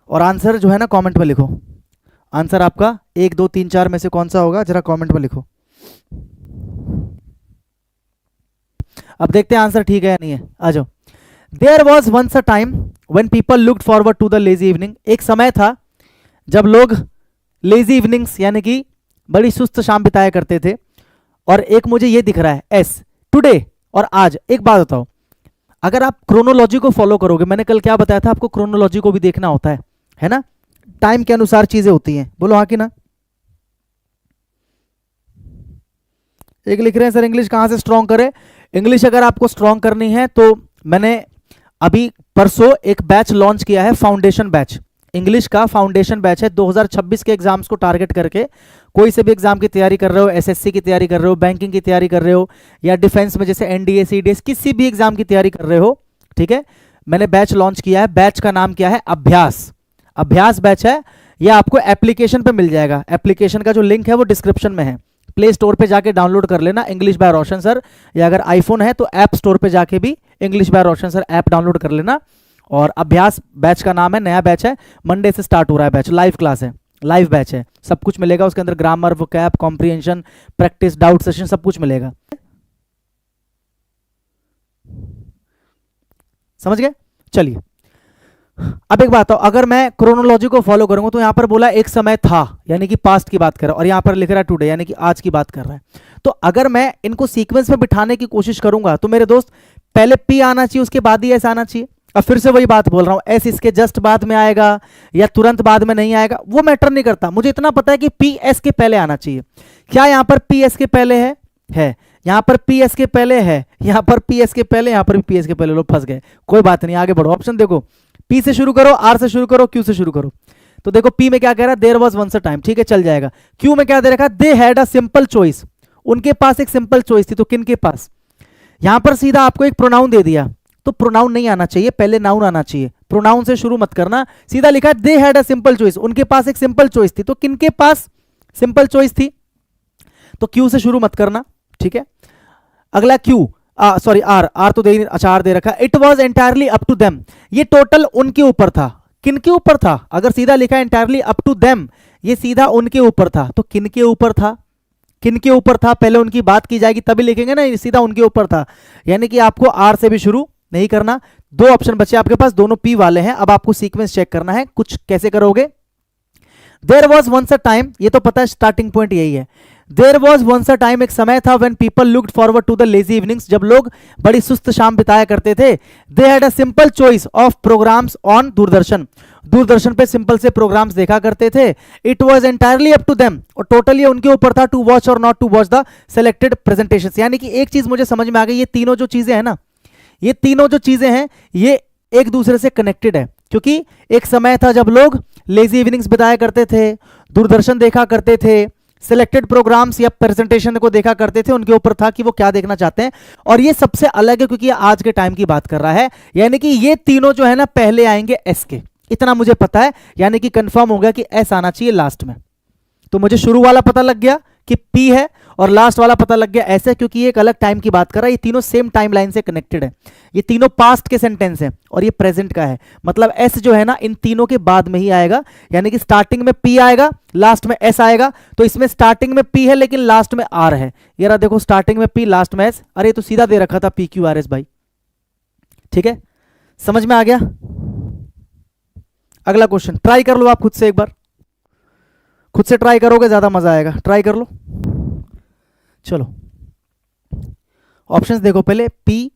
और आंसर जो है ना कमेंट में लिखो। आंसर आपका 1 2 3 4 में से कौन सा होगा, जरा कमेंट में लिखो। अब देखते हैं आंसर ठीक है या नहीं है, आ जाओ। There was once a time when people looked forward to the lazy evening. एक समय था जब लोग लेजी इवनिंग्स यानी कि बड़ी सुस्त शाम बिताया करते थे। और एक मुझे ये दिख रहा है एस, टुडे और आज। एक बात बताओ, अगर आप क्रोनोलॉजी को फॉलो करोगे, मैंने कल क्या बताया था आपको, क्रोनोलॉजी को भी देखना होता है ना? टाइम के अनुसार चीजें होती हैं। बोलो हाँ कि ना? एक लिख रहे हैं सर इंग्लिश कहां से स्ट्रॉन्ग करे? इंग्लिश अगर आपको स्ट्रॉन्ग करनी है तो मैंने अभी परसों एक बैच लॉन्च किया है, फाउंडेशन बैच, इंग्लिश का फाउंडेशन बैच है। 2026 के एग्जाम्स को टारगेट करके, कोई से भी एग्जाम की तैयारी कर रहे हो, एसएससी की तैयारी कर रहे हो, बैंकिंग की तैयारी कर रहे हो, या डिफेंस में जैसे एनडीए सीडीएस किसी भी एग्जाम की तैयारी कर रहे हो, ठीक है? मैंने बैच लॉन्च किया है। बैच का नाम क्या है? अभ्यास। अभ्यास बैच है, यह आपको एप्लीकेशन पे मिल जाएगा। एप्लीकेशन का जो लिंक है वो डिस्क्रिप्शन में है, प्ले स्टोर पे जाके डाउनलोड कर लेना इंग्लिश बाय रोशन सर, या अगर आईफोन है तो ऐप स्टोर पे जाके भी English by Roshan sir app download कर लेना। और अभ्यास बैच का नाम है, नया बैच है, मंडे से स्टार्ट हो रहा है बैच, लाइव क्लास है, लाइव बैच है, सब कुछ मिलेगा उसके अंदर, grammar, vocab, comprehension, practice, doubt session, सब कुछ मिलेगा। समझ गए? चलिए अब एक बात हो, अगर मैं क्रोनोलॉजी को फॉलो करूंगा तो यहां पर बोला एक समय था, यानी कि पास्ट की बात कर रहा है, और यहां पर लिख रहा है टुडे, यानी कि आज की बात कर रहा है। तो अगर मैं इनको सीक्वेंस में बिठाने की कोशिश करूंगा तो मेरे दोस्त पहले पी आना चाहिए, उसके बाद ही एस आना चाहिए। अब फिर से वही बात बोल रहा हूं, एस इसके जस्ट बाद में आएगा या तुरंत बाद में नहीं आएगा, वो मैटर नहीं करता, मुझे इतना पता है कि पी एस के पहले आना चाहिए। क्या यहां पर पी एस के पहले है, यहां पर पी एस के पहले है, यहां पर पी एस के पहले, यहां पर भी पी एस के पहले, लोग फंस गए, कोई बात नहीं, आगे बढ़ो। ऑप्शन देखो, पी से शुरू करो, आर से शुरू करो, क्यू से शुरू करो। तो देखो पी में क्या कह रहा है, there was once a time, ठीक है चल जाएगा। क्यू में क्या दे रखा है, दे हैड अ सिंपल चॉइस, उनके पास एक सिंपल चॉइस थी, तो किन के पास। यहां पर सीधा आपको एक प्रोनाउन दे दिया, तो प्रोनाउन नहीं आना चाहिए, पहले नाउन आना चाहिए, प्रोनाउन से शुरू मत करना, सीधा लिखा है दे हैड अ सिंपल चॉइस, उनके पास एक सिंपल चॉइस थी, तो किनके पास सिंपल चॉइस थी, तो क्यू से शुरू मत करना, ठीक है। अगला क्यू, सॉरी आर, आर तो दे, अच्छा आर दे रखा है, it was entirely up to them, ये टोटल उनके ऊपर था, किनके ऊपर था, अगर सीधा लिखा है एंटायरली अप टू देम, ये सीधा उनके ऊपर था, तो किनके ऊपर था, किनके ऊपर था, पहले उनकी बात की जाएगी तभी लिखेंगे ना, सीधा उनके ऊपर था, यानी कि आपको आर से भी शुरू नहीं करना। दो ऑप्शन बचे आपके पास, दोनों पी वाले हैं, अब आपको सीक्वेंस चेक करना है, कुछ कैसे करोगे। There was once a time, ये तो पता है स्टार्टिंग पॉइंट यही है, there was once a time, एक समय था, when people looked forward to the lazy evenings, जब लोग बड़ी सुस्त शाम बिताया करते थे। They had a simple choice of programmes on Doordarshan, Doordarshan पे सिंपल से प्रोग्राम्स देखा करते थे। It was entirely up to them, और टोटल ये उनके ऊपर था, टू वॉच और not to watch the selected presentation. यानी कि एक चीज मुझे समझ में आ गई, ये तीनों जो चीजें हैं ना, ये तीनों जो चीजें हैं ये एक दूसरे से कनेक्टेड है, क्योंकि एक समय था जब लोग लेजी इवनिंग्स बिताया करते थे, दूरदर्शन देखा करते थे, सिलेक्टेड प्रोग्राम्स या प्रेजेंटेशन को देखा करते थे, उनके ऊपर था कि वो क्या देखना चाहते हैं, और ये सबसे अलग है क्योंकि ये आज के टाइम की बात कर रहा है, यानी कि ये तीनों जो है ना पहले आएंगे एस के, इतना मुझे पता है, यानी कि कंफर्म हो गया कि एस आना चाहिए लास्ट में। तो मुझे शुरू वाला पता लग गया कि पी है, और लास्ट वाला पता लग गया ऐसे, क्योंकि ये एक अलग टाइम की बात कर रहा है, ये तीनों सेम टाइम लाइन से कनेक्टेड है, ये तीनों पास्ट के सेंटेंस हैं और ये प्रेजेंट का है, मतलब एस जो है ना इन तीनों के बाद में ही आएगा, यानी कि स्टार्टिंग में पी आएगा, लास्ट में एस आएगा। तो इसमें स्टार्टिंग में पी है लेकिन लास्ट में आर है, ये रहा देखो, स्टार्टिंग में पी लास्ट में एस, अरे तो सीधा दे रखा था पी क्यू आर एस भाई, ठीक है, समझ में आ गया। अगला क्वेश्चन ट्राई कर लो आप खुद से, एक बार खुद से ट्राई करोगे ज्यादा मजा आएगा, ट्राई कर लो। चलो ऑप्शंस देखो, पहले P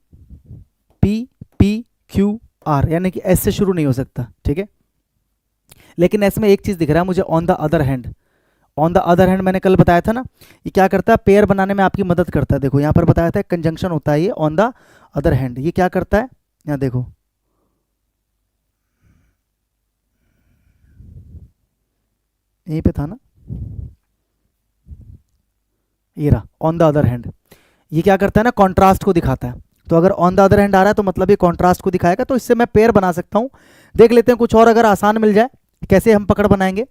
P P Q R, यानी कि एस से शुरू नहीं हो सकता, ठीक है, लेकिन एस में एक चीज दिख रहा है मुझे, on the other hand. On the other hand मैंने कल बताया था ना, ये क्या करता है, पेयर बनाने में आपकी मदद करता है। देखो यहां पर बताया था कंजंक्शन होता है ये ऑन द अदर हैंड, ये क्या करता है, यहां देखो, यहीं पे था ना, ये रहा ऑन द अदर हैंड, ये क्या करता है ना, कॉन्ट्रास्ट को दिखाता है। तो अगर ऑन द अदर हैंड आ रहा है तो मतलब ये कॉन्ट्रास्ट को दिखाएगा, तो इससे मैं पेयर बना सकता हूं। देख लेते हैं कुछ और अगर आसान मिल जाए कैसे हम पकड़ बनाएंगे।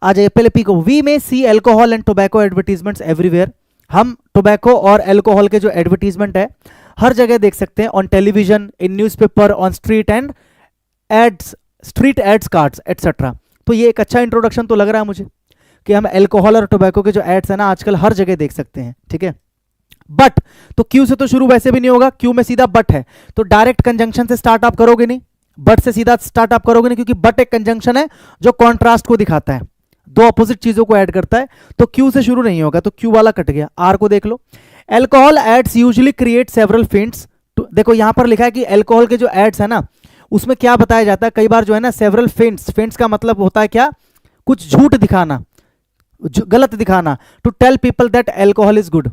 आ जाइए पहले पी को, we may see alcohol and tobacco advertisements everywhere, हम टोबैको और एल्कोहल के जो एडवर्टीजमेंट है हर जगह देख सकते हैं, on television, in newspaper, on street and ads, street ads, cards etcetera. तो ये एक अच्छा इंट्रोडक्शन तो लग रहा है मुझे कि हम एल्कोहल और टोबैको के जो एड्स है ना आजकल हर जगह देख सकते हैं, ठीक है। बट तो क्यू से तो शुरू वैसे भी नहीं होगा, क्यू में सीधा बट है, तो डायरेक्ट कंजंक्शन से स्टार्ट आप करोगे नहीं, बट से सीधा स्टार्ट आप करोगे नहीं, क्योंकि बट एक कंजंक्शन है जो कॉन्ट्रास्ट को दिखाता है, दो अपोजिट चीजों को ऐड करता है, तो क्यू से शुरू नहीं होगा, तो क्यू वाला कट गया। आर को देख लो, alcohol ads usually create several faints, देखो यहां पर लिखा है कि एल्कोहल के जो एड्स है ना उसमें क्या बताया जाता है, कई बार जो है ना सेवरल फेंट्स, फेंट्स का मतलब होता है क्या, कुछ झूठ दिखाना, गलत दिखाना, to tell people that alcohol is good,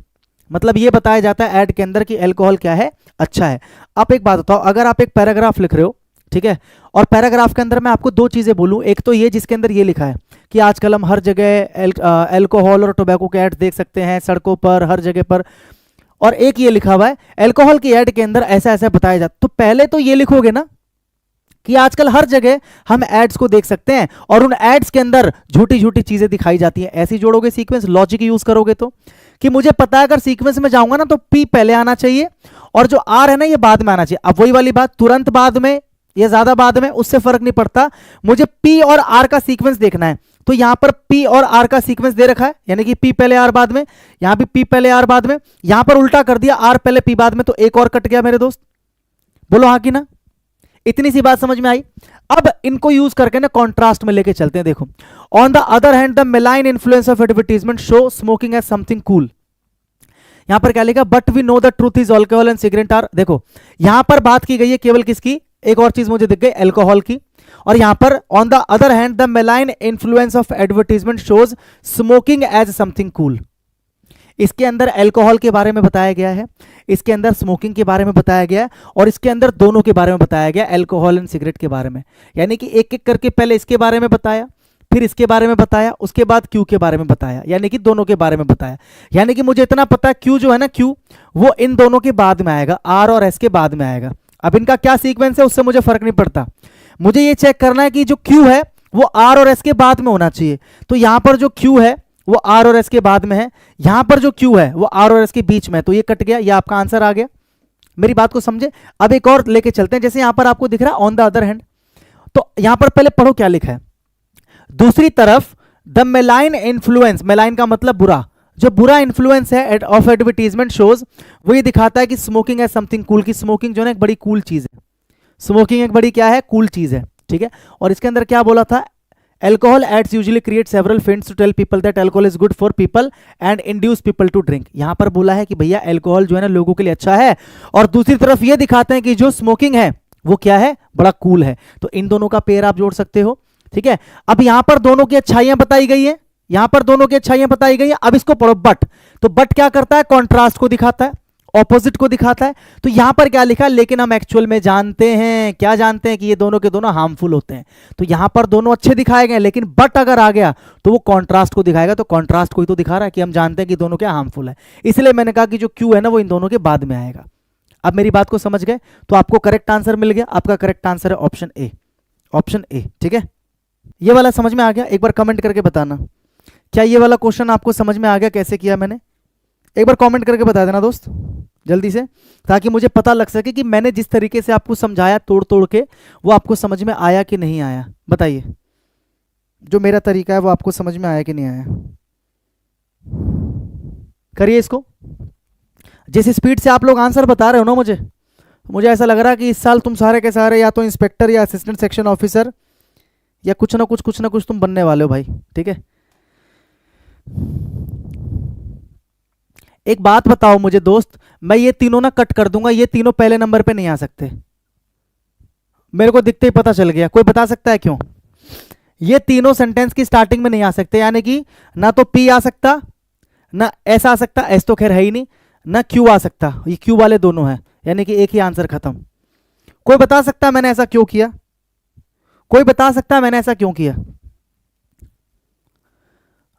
मतलब ये बताया जाता है ऐड के अंदर कि एल्कोहल क्या है, अच्छा है। आप एक बात बताओ, अगर आप एक पैराग्राफ लिख रहे हो, ठीक है, और पैराग्राफ के अंदर मैं आपको दो चीजें बोलूं, एक तो ये जिसके अंदर ये लिखा है कि आजकल हम हर जगह एल्कोहल और टोबैको के ऐड देख सकते हैं सड़कों पर, हर जगह पर, और एक ये लिखा हुआ है एल्कोहल की ऐड के अंदर ऐसा ऐसा बताया जाता, तो पहले तो ये लिखोगे ना कि आजकल हर जगह हम एड्स को देख सकते हैं और उन एड्स के अंदर झूठी झूठी चीजें दिखाई जाती हैं, ऐसी जोड़ोगे सीक्वेंस, लॉजिक यूज करोगे तो कि मुझे पता है अगर सीक्वेंस में जाऊंगा ना तो पी पहले आना चाहिए और जो आर है ना ये बाद में आना चाहिए। अब वही वाली बात, तुरंत बाद में या ज्यादा बाद में उससे फर्क नहीं पड़ता, मुझे पी और आर का सीक्वेंस देखना है। तो यहां पर पी और आर का सीक्वेंस दे रखा है, यानी कि पी पहले आर बाद में, यहां भी पी पहले आर बाद में, यहां पर उल्टा कर दिया आर पहले पी बाद में, तो एक और कट गया मेरे दोस्त। बोलो हाँ कि ना? इतनी सी बात समझ में आई। अब इनको यूज करके ना कॉन्ट्रास्ट में लेके चलते हैं। देखो, on the other hand the malign influence of advertisement show smoking as something cool. यहां पर क्या लिखा? But we know the truth is alcohol and cigarette are. देखो यहां पर बात की गई है केवल किसकी? एक और चीज मुझे दिख गई, अल्कोहल की। और यहां पर on the other hand the malign influence of advertisement shows smoking as something cool. इसके अंदर अल्कोहल के बारे में बताया गया है, इसके अंदर स्मोकिंग के बारे में बताया गया है, और इसके अंदर दोनों के बारे में बताया गया, अल्कोहल एंड सिगरेट के बारे में। यानी कि एक एक करके पहले इसके बारे में बताया, फिर इसके बारे में बताया, उसके बाद क्यू के बारे में बताया, यानी कि दोनों के बारे में बताया। यानी कि मुझे इतना पता है क्यू जो है ना, क्यू वो इन दोनों के बाद में आएगा, आर और एस के बाद में आएगा। अब इनका क्या सीक्वेंस है उससे मुझे फर्क नहीं पड़ता, मुझे ये चेक करना है कि जो क्यू है वो आर और एस के बाद में होना चाहिए। तो यहां पर जो क्यू है वो आर और एस के बाद में है, यहां पर जो क्यू है वो आर और एस के बीच में है, तो ये कट गया, ये आपका आंसर आ गया। मेरी बात को समझे? अब एक और लेके चलते हैं। जैसे यहां पर आपको दिख रहा है ऑन द अदर हैंड, तो यहां पर पहले पढ़ो क्या लिखा है। दूसरी तरफ द मेलाइन इन्फ्लुएंस, मेलाइन का मतलब बुरा, जो बुरा इन्फ्लुएंस है ऑफ एडवर्टीजमेंट शोज, वो ये दिखाता है कि स्मोकिंग है समथिंग कूल, की स्मोकिंग जो है एक बड़ी कूल चीज है, स्मोकिंग एक बड़ी क्या है? कूल चीज है। ठीक है, और इसके अंदर क्या बोला था? Alcohol ads usually create several fints to tell people that alcohol is good for people and induce people to drink। यहां पर बोला है कि भैया अल्कोहल जो है ना लोगों के लिए अच्छा है, और दूसरी तरफ ये दिखाते हैं कि जो स्मोकिंग है वो क्या है? बड़ा कूल है। तो इन दोनों का पेयर आप जोड़ सकते हो। ठीक है, अब यहां पर दोनों की अच्छाइयां बताई गई है, यहां पर दोनों की अच्छाइयां बताई गई है। अब इसको पढ़ो बट, तो बट क्या करता है? कॉन्ट्रास्ट को दिखाता है, ऑपोजिट को दिखाता है। तो यहां पर क्या लिखा? लेकिन हम एक्चुअल में जानते हैं, क्या जानते हैं? कि ये दोनों के दोनों हार्मफुल होते हैं। तो यहां पर दोनों अच्छे दिखाए गए, लेकिन बट अगर आ गया तो वो कॉन्ट्रास्ट को दिखाएगा, तो कॉन्ट्रास्ट को ही तो दिखा रहा है कि हम जानते हैं कि दोनों क्या हार्मफुल है। इसलिए मैंने कहा कि जो क्यू है ना वो इन दोनों के बाद में आएगा। अब मेरी बात को समझ गए? तो आपको करेक्ट आंसर मिल गया। आपका करेक्ट आंसर है ऑप्शन ए, ऑप्शन ए। ठीक है, ये वाला समझ में आ गया? एक बार कमेंट करके बताना, क्या ये वाला क्वेश्चन आपको समझ में आ गया कैसे किया मैंने? एक बार कमेंट करके बता देना दोस्त जल्दी से, ताकि मुझे पता लग सके कि मैंने जिस तरीके से आपको समझाया तोड़ तोड़ के, वो आपको समझ में आया कि नहीं आया। बताइए, जो मेरा तरीका है वो आपको समझ में आया कि नहीं आया? करिए इसको। जिस स्पीड से आप लोग आंसर बता रहे हो ना, मुझे ऐसा लग रहा है कि इस साल तुम सारे के सारे या तो इंस्पेक्टर या असिस्टेंट सेक्शन ऑफिसर या कुछ ना कुछ तुम बनने वाले हो भाई। ठीक है, एक बात बताओ मुझे दोस्त, मैं ये तीनों ना कट कर दूंगा, ये तीनों पहले नंबर पे नहीं आ सकते, मेरे को दिखते ही पता चल गया। कोई बता सकता है क्यों? ये तीनों सेंटेंस की स्टार्टिंग में नहीं आ सकते, यानी कि ना तो पी आ सकता, ना एस आ सकता, एस तो खैर है ही नहीं, ना क्यू आ सकता, ये क्यू वाले दोनों हैं, यानी कि एक ही आंसर खत्म। कोई बता सकता है मैंने ऐसा क्यों किया? कोई बता सकता है मैंने ऐसा क्यों किया?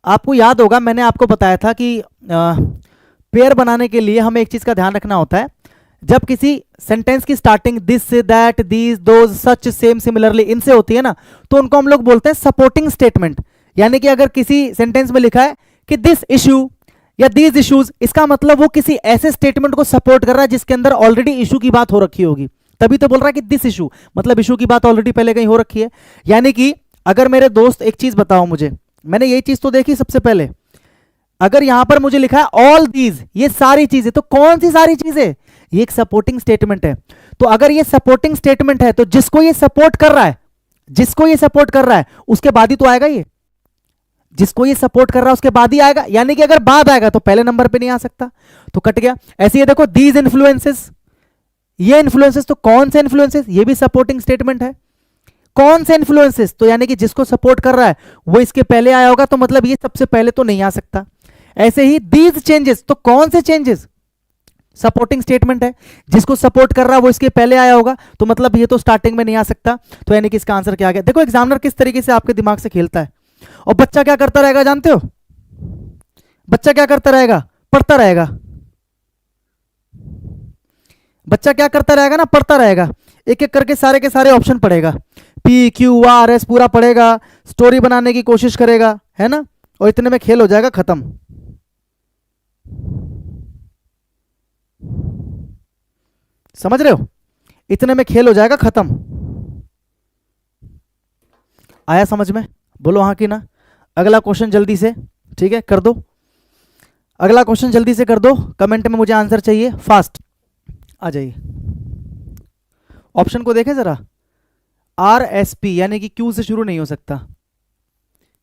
आपको याद होगा मैंने आपको बताया था कि पेयर बनाने के लिए हमें एक चीज का ध्यान रखना होता है। जब किसी सेंटेंस की starting this, that, these, those, such, same, similarly इनसे होती है ना, तो उनको हम लोग बोलते हैं सपोर्टिंग स्टेटमेंट। यानी कि अगर किसी सेंटेंस में लिखा है कि दिस इशू या दीज इश्यूज, इसका मतलब वो किसी ऐसे स्टेटमेंट को सपोर्ट कर रहा है जिसके अंदर ऑलरेडी इशू की बात हो रखी होगी, तभी तो बोल रहा है कि दिस इशू, मतलब इशू की बात ऑलरेडी पहले कहीं हो रखी है। यानी कि अगर मेरे दोस्त एक चीज बताओ मुझे, मैंने यही चीज तो देखी सबसे पहले, अगर यहां पर मुझे लिखा है ऑल दीज, ये सारी चीजें, तो कौन सी सारी चीजें? ये एक सपोर्टिंग स्टेटमेंट है। तो अगर ये सपोर्टिंग स्टेटमेंट है तो जिसको ये सपोर्ट कर रहा है, जिसको ये सपोर्ट कर रहा है उसके बाद ही तो आएगा, ये जिसको ये सपोर्ट कर रहा है उसके बाद ही आएगा। यानी कि अगर बाद आएगा तो पहले नंबर पे नहीं आ सकता, तो कट गया। ऐसे ये देखो दीज इन्फ्लुएंसेस, ये इन्फ्लुएंसेस, तो कौन से इन्फ्लुएंसेस? ये भी सपोर्टिंग स्टेटमेंट है। कौन से इन्फ्लुएंसेस? तो यानी कि जिसको सपोर्ट कर रहा है वो इसके पहले आया होगा, तो मतलब ये सबसे पहले तो नहीं आ सकता। ऐसे ही दीज चेंजेस, तो कौन से चेंजेस? सपोर्टिंग स्टेटमेंट है, जिसको सपोर्ट कर रहा है वो इसके पहले आया होगा, तो मतलब ये तो स्टार्टिंग में नहीं आ सकता। तो यानी कि इसका आंसर क्या आ गया? देखो एग्जामिनर किस तरीके से आपके दिमाग से खेलता है। और बच्चा क्या करता रहेगा जानते हो? बच्चा क्या करता रहेगा? पढ़ता रहेगा। बच्चा क्या करता रहेगा ना? पढ़ता रहेगा, एक एक करके सारे के सारे ऑप्शन पढ़ेगा, पी क्यू आर एस पूरा पढ़ेगा, स्टोरी बनाने की कोशिश करेगा, है ना, और इतने में खेल हो जाएगा खत्म। समझ रहे हो? इतने में खेल हो जाएगा खत्म। आया समझ में? बोलो हाँ कि ना। अगला क्वेश्चन जल्दी से, ठीक है, कर दो। अगला क्वेश्चन जल्दी से कर दो, कमेंट में मुझे आंसर चाहिए, फास्ट आ जाइए। ऑप्शन को देखें जरा। आर एस पी यानी कि क्यू से शुरू नहीं हो सकता,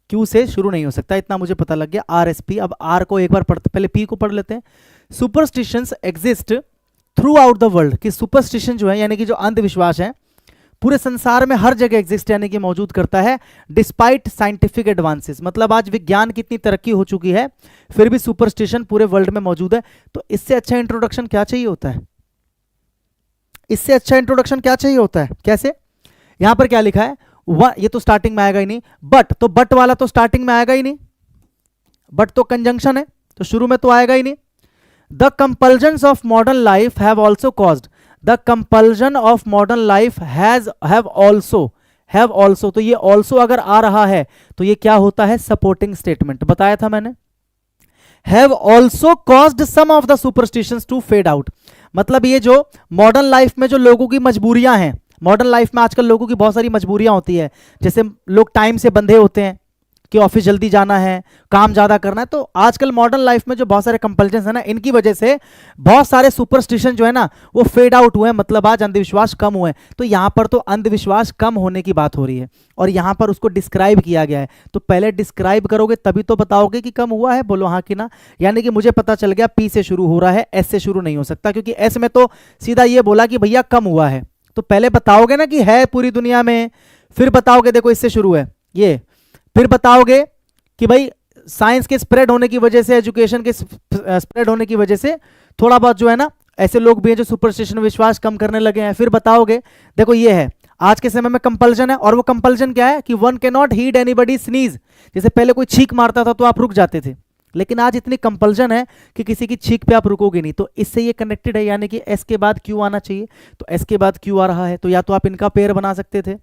क्यू से शुरू नहीं हो सकता, इतना मुझे पता लग गया। R S P. अब आर को एक बार पढ़ते, पहले पी को पढ़ लेते हैं। Superstitions exist through out the world, कि सुपरस्टिशन जो है यानी कि जो अंधविश्वास है पूरे संसार में हर जगह एग्जिस्ट यानी कि मौजूद करता है, डिस्पाइट साइंटिफिक एडवांसेस, मतलब आज विज्ञान की इतनी तरक्की हो चुकी है फिर भी सुपरस्टिशन पूरे वर्ल्ड में मौजूद है। तो इससे अच्छा इंट्रोडक्शन क्या चाहिए होता है? इससे अच्छा इंट्रोडक्शन क्या चाहिए होता है? कैसे? यहां पर क्या लिखा है? ये तो स्टार्टिंग में आएगा ही नहीं, बट तो बट वाला तो स्टार्टिंग में आएगा ही नहीं, बट तो कंजंक्शन है तो शुरू में तो आएगा ही नहीं। The compulsions of modern life have also caused, the compulsion of modern life have also, तो ये ऑल्सो अगर आ रहा है तो ये क्या होता है? सपोर्टिंग स्टेटमेंट, बताया था मैंने। Have also caused some of the superstitions to fade out, मतलब ये जो मॉडर्न लाइफ में जो लोगों की मजबूरियां हैं, मॉडर्न लाइफ में आजकल लोगों की बहुत सारी मजबूरियां होती है, जैसे लोग टाइम से बंधे होते हैं कि ऑफिस जल्दी जाना है, काम ज्यादा करना है, तो आजकल मॉडर्न लाइफ में जो बहुत सारे कंपल्जन है ना, इनकी वजह से बहुत सारे सुपरस्टिशन जो है ना वो फेड आउट हुए हैं, मतलब आज अंधविश्वास कम हुए हैं। तो यहां पर तो अंधविश्वास कम होने की बात हो रही है और यहां पर उसको डिस्क्राइब किया गया है, तो पहले डिस्क्राइब करोगे तभी तो बताओगे कि कम हुआ है। बोलो हाँ कि ना। यानी कि मुझे पता चल गया पी से शुरू हो रहा है, एस से शुरू नहीं हो सकता, क्योंकि एस में तो सीधा ये बोला कि भैया कम हुआ है, तो पहले बताओगे ना कि है पूरी दुनिया में, फिर बताओगे देखो इससे शुरू है ये, फिर बताओगे कि भाई साइंस के स्प्रेड होने की वजह से, एजुकेशन के स्प्रेड होने की वजह से थोड़ा बहुत जो है ना ऐसे लोग भी हैं जो सुपरस्टिशन विश्वास कम करने लगे हैं, फिर बताओगे देखो ये है आज के समय में कंपल्जन है, और वो कंपल्जन क्या है कि one can not heed anybody sneeze, जैसे पहले कोई छींक मारता था तो आप रुक जाते थे, लेकिन आज इतनी कंपल्जन है कि किसी की छींक पे आप रुकोगे नहीं, तो इससे ये कनेक्टेड है, यानी कि एस के बाद क्यू आना चाहिए, तो एस के बाद क्यू आ रहा है, तो या तो आप इनका पेयर बना सकते थे।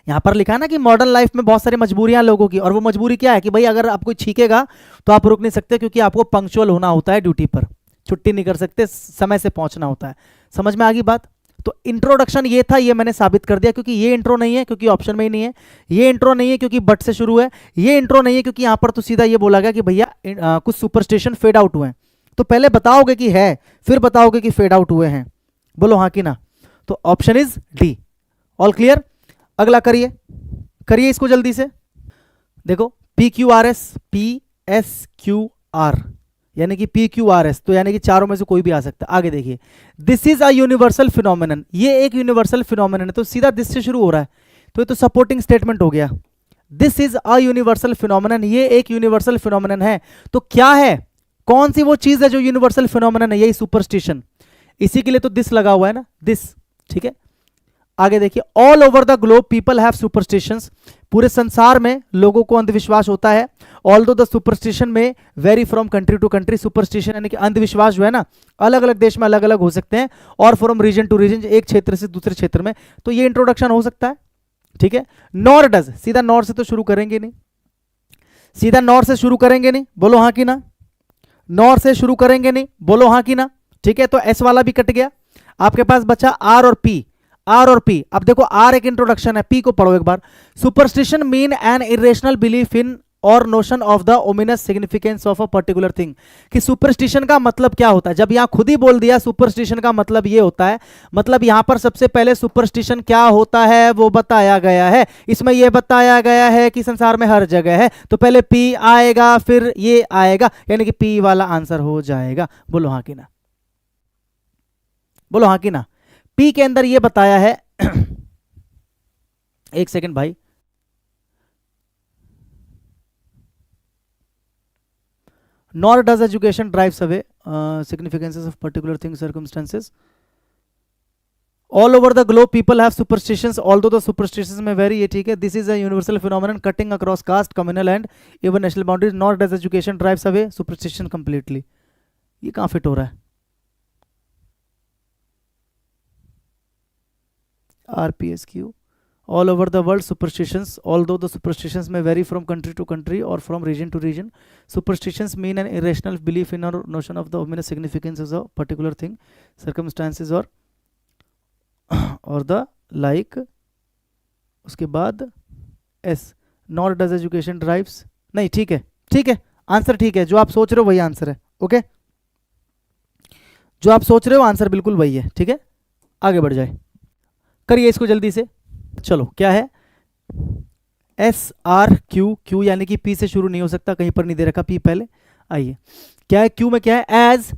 यहां पर लिखा है ना कि मॉडर्न लाइफ में बहुत सारी मजबूरियां लोगों की, और वो मजबूरी क्या है कि भाई अगर आप कोई छींकेगा तो आप रुक नहीं सकते, क्योंकि आपको पंक्चुअल होना होता है, ड्यूटी पर छुट्टी नहीं कर सकते, समय से पहुंचना होता है। समझ में आ गई बात? तो इंट्रोडक्शन ये था, ये मैंने साबित कर दिया, क्योंकि ये इंट्रो नहीं है क्योंकि ऑप्शन में ही नहीं है, ये इंट्रो नहीं है क्योंकि बट से शुरू है, ये इंट्रो नहीं है क्योंकि यहां पर तो सीधा ये बोला गया कि भैया कुछ सुपरस्टिशन फेड आउट हुए हैं, तो पहले बताओगे कि है फिर बताओगे कि फेड आउट हुए हैं। बोलो हाँ कि ना। तो option is D. All clear? अगला करिए, करिए इसको जल्दी से। देखो P Q R S, P S Q are यानी कि पी क्यू आर एस, तो यानी कि चारों में से कोई भी आ सकता है। आगे देखिए, this is a universal phenomenon, ये एक यूनिवर्सल फिनोमिनन है, तो सीधा दिस से शुरू हो रहा है, तो ये तो सपोर्टिंग स्टेटमेंट हो गया। This is a universal phenomenon, ये एक यूनिवर्सल फिनोमिनन है, तो क्या है, कौन सी वो चीज है जो यूनिवर्सल फिनोमिनन है? यही सुपरस्टिशन, इसी के लिए तो दिस लगा हुआ है ना, दिस। ठीक है, आगे देखिए, all over the globe people have superstitions, पूरे संसार में लोगों को अंधविश्वास होता है। Although the superstition may vary from country to country, superstition यानी कि अंधविश्वास जो है ना अलग अलग देश में अलग अलग हो सकते हैं, और फ्रॉम रीजन टू रीजन, एक क्षेत्र से दूसरे क्षेत्र में, तो ये इंट्रोडक्शन हो सकता है। ठीक है, नॉर डज, सीधा नॉर से तो शुरू करेंगे नहीं, सीधा नॉर से शुरू करेंगे नहीं, बोलो हाँ कि ना। नॉर से शुरू करेंगे नहीं, बोलो हाँ कि ना। ठीक है, तो एस वाला भी कट गया, आपके पास बचा आर और पी, आर और पी। अब देखो आर एक इंट्रोडक्शन है, पी को पढ़ो एक बार। Superstition mean an irrational belief in or notion of the ominous significance of a particular thing, कि सुपरस्टिशन का मतलब क्या होता है, जब यहां खुद ही बोल दिया सुपरस्टिशन का मतलब ये होता है, मतलब यहां पर सबसे पहले सुपरस्टिशन क्या होता है वो बताया गया है, इसमें यह बताया गया है कि संसार में हर जगह है, तो पहले पी आएगा फिर ये आएगा, यानी कि पी वाला आंसर हो जाएगा। बोलो हाँ कि ना, बोलो हाँ कि ना। पी के अंदर ये बताया है एक सेकंड भाई, nor does education drives away significances of particular things, circumstances. All over the globe people have superstitions, although the superstitions may vary, ये ठीक है। This is a universal phenomenon cutting across caste, communal and even national boundaries. Nor does education drives away superstition completely. ये कहाँ fit हो रहा है? RPSQ all over the world superstitions, although the superstitions may vary from country to country और from region to region. Superstitions mean an irrational belief in or notion of the mean significance of a particular thing, circumstances और the like. उसके बाद S, nor does education drives. नहीं, ठीक है, ठीक है, answer ठीक है, जो आप सोच रहे हो वही आंसर है. ओके, जो आप सोच रहे हो आंसर बिल्कुल वही है. ठीक है, आगे बढ़ जाए, करिए इसको जल्दी से. चलो, क्या है? S R Q. क्यू यानी कि पी से शुरू नहीं हो सकता, कहीं पर नहीं दे रखा पी पहले. आइए, क्या है क्यू में? क्या है? As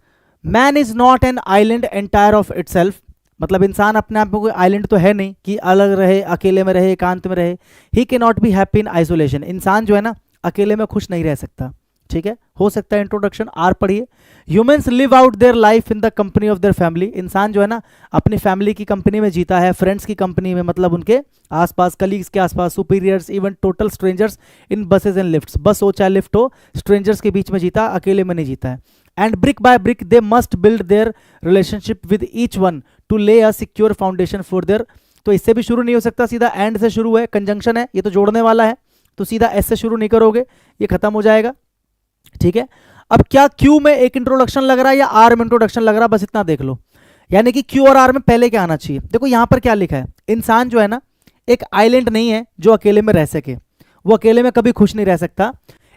man is not an island entire of itself. मतलब इंसान अपने आप में कोई आइलैंड तो है नहीं कि अलग रहे, अकेले में रहे, एकांत में रहे. ही can not be happy in isolation. इंसान जो है ना, अकेले में खुश नहीं रह सकता. ठीक है, हो सकता है. इंट्रोडक्शन आर पढ़िए. Humans live out their life in the company of their family. इंसान जो है ना, अपनी फैमिली की कंपनी में जीता है, फ्रेंड्स की कंपनी में, मतलब उनके आसपास, कलीग्स के आसपास, superiors, even total strangers in buses and lifts. बस हो चाहे लिफ्ट हो, स्ट्रेंजर्स के बीच में जीता, अकेले में नहीं जीता है. And brick by brick they must build their relationship with each one to lay a secure foundation for their. तो इससे भी शुरू नहीं हो सकता, सीधा एंड से शुरू है, कंजंक्शन है, ये तो जोड़ने वाला है, तो सीधा एस से शुरू नहीं करोगे, ये खत्म हो जाएगा. ठीक है, अब क्या क्यू में एक इंट्रोडक्शन लग रहा है या आर में इंट्रोडक्शन लग रहा है? बस इतना देख लो. यानी कि क्यू और आर में पहले क्या आना चाहिए? देखो यहां पर क्या लिखा है, इंसान जो है ना, एक आइलैंड नहीं है जो अकेले में रह सके. वो अकेले में कभी खुश नहीं रह सकता.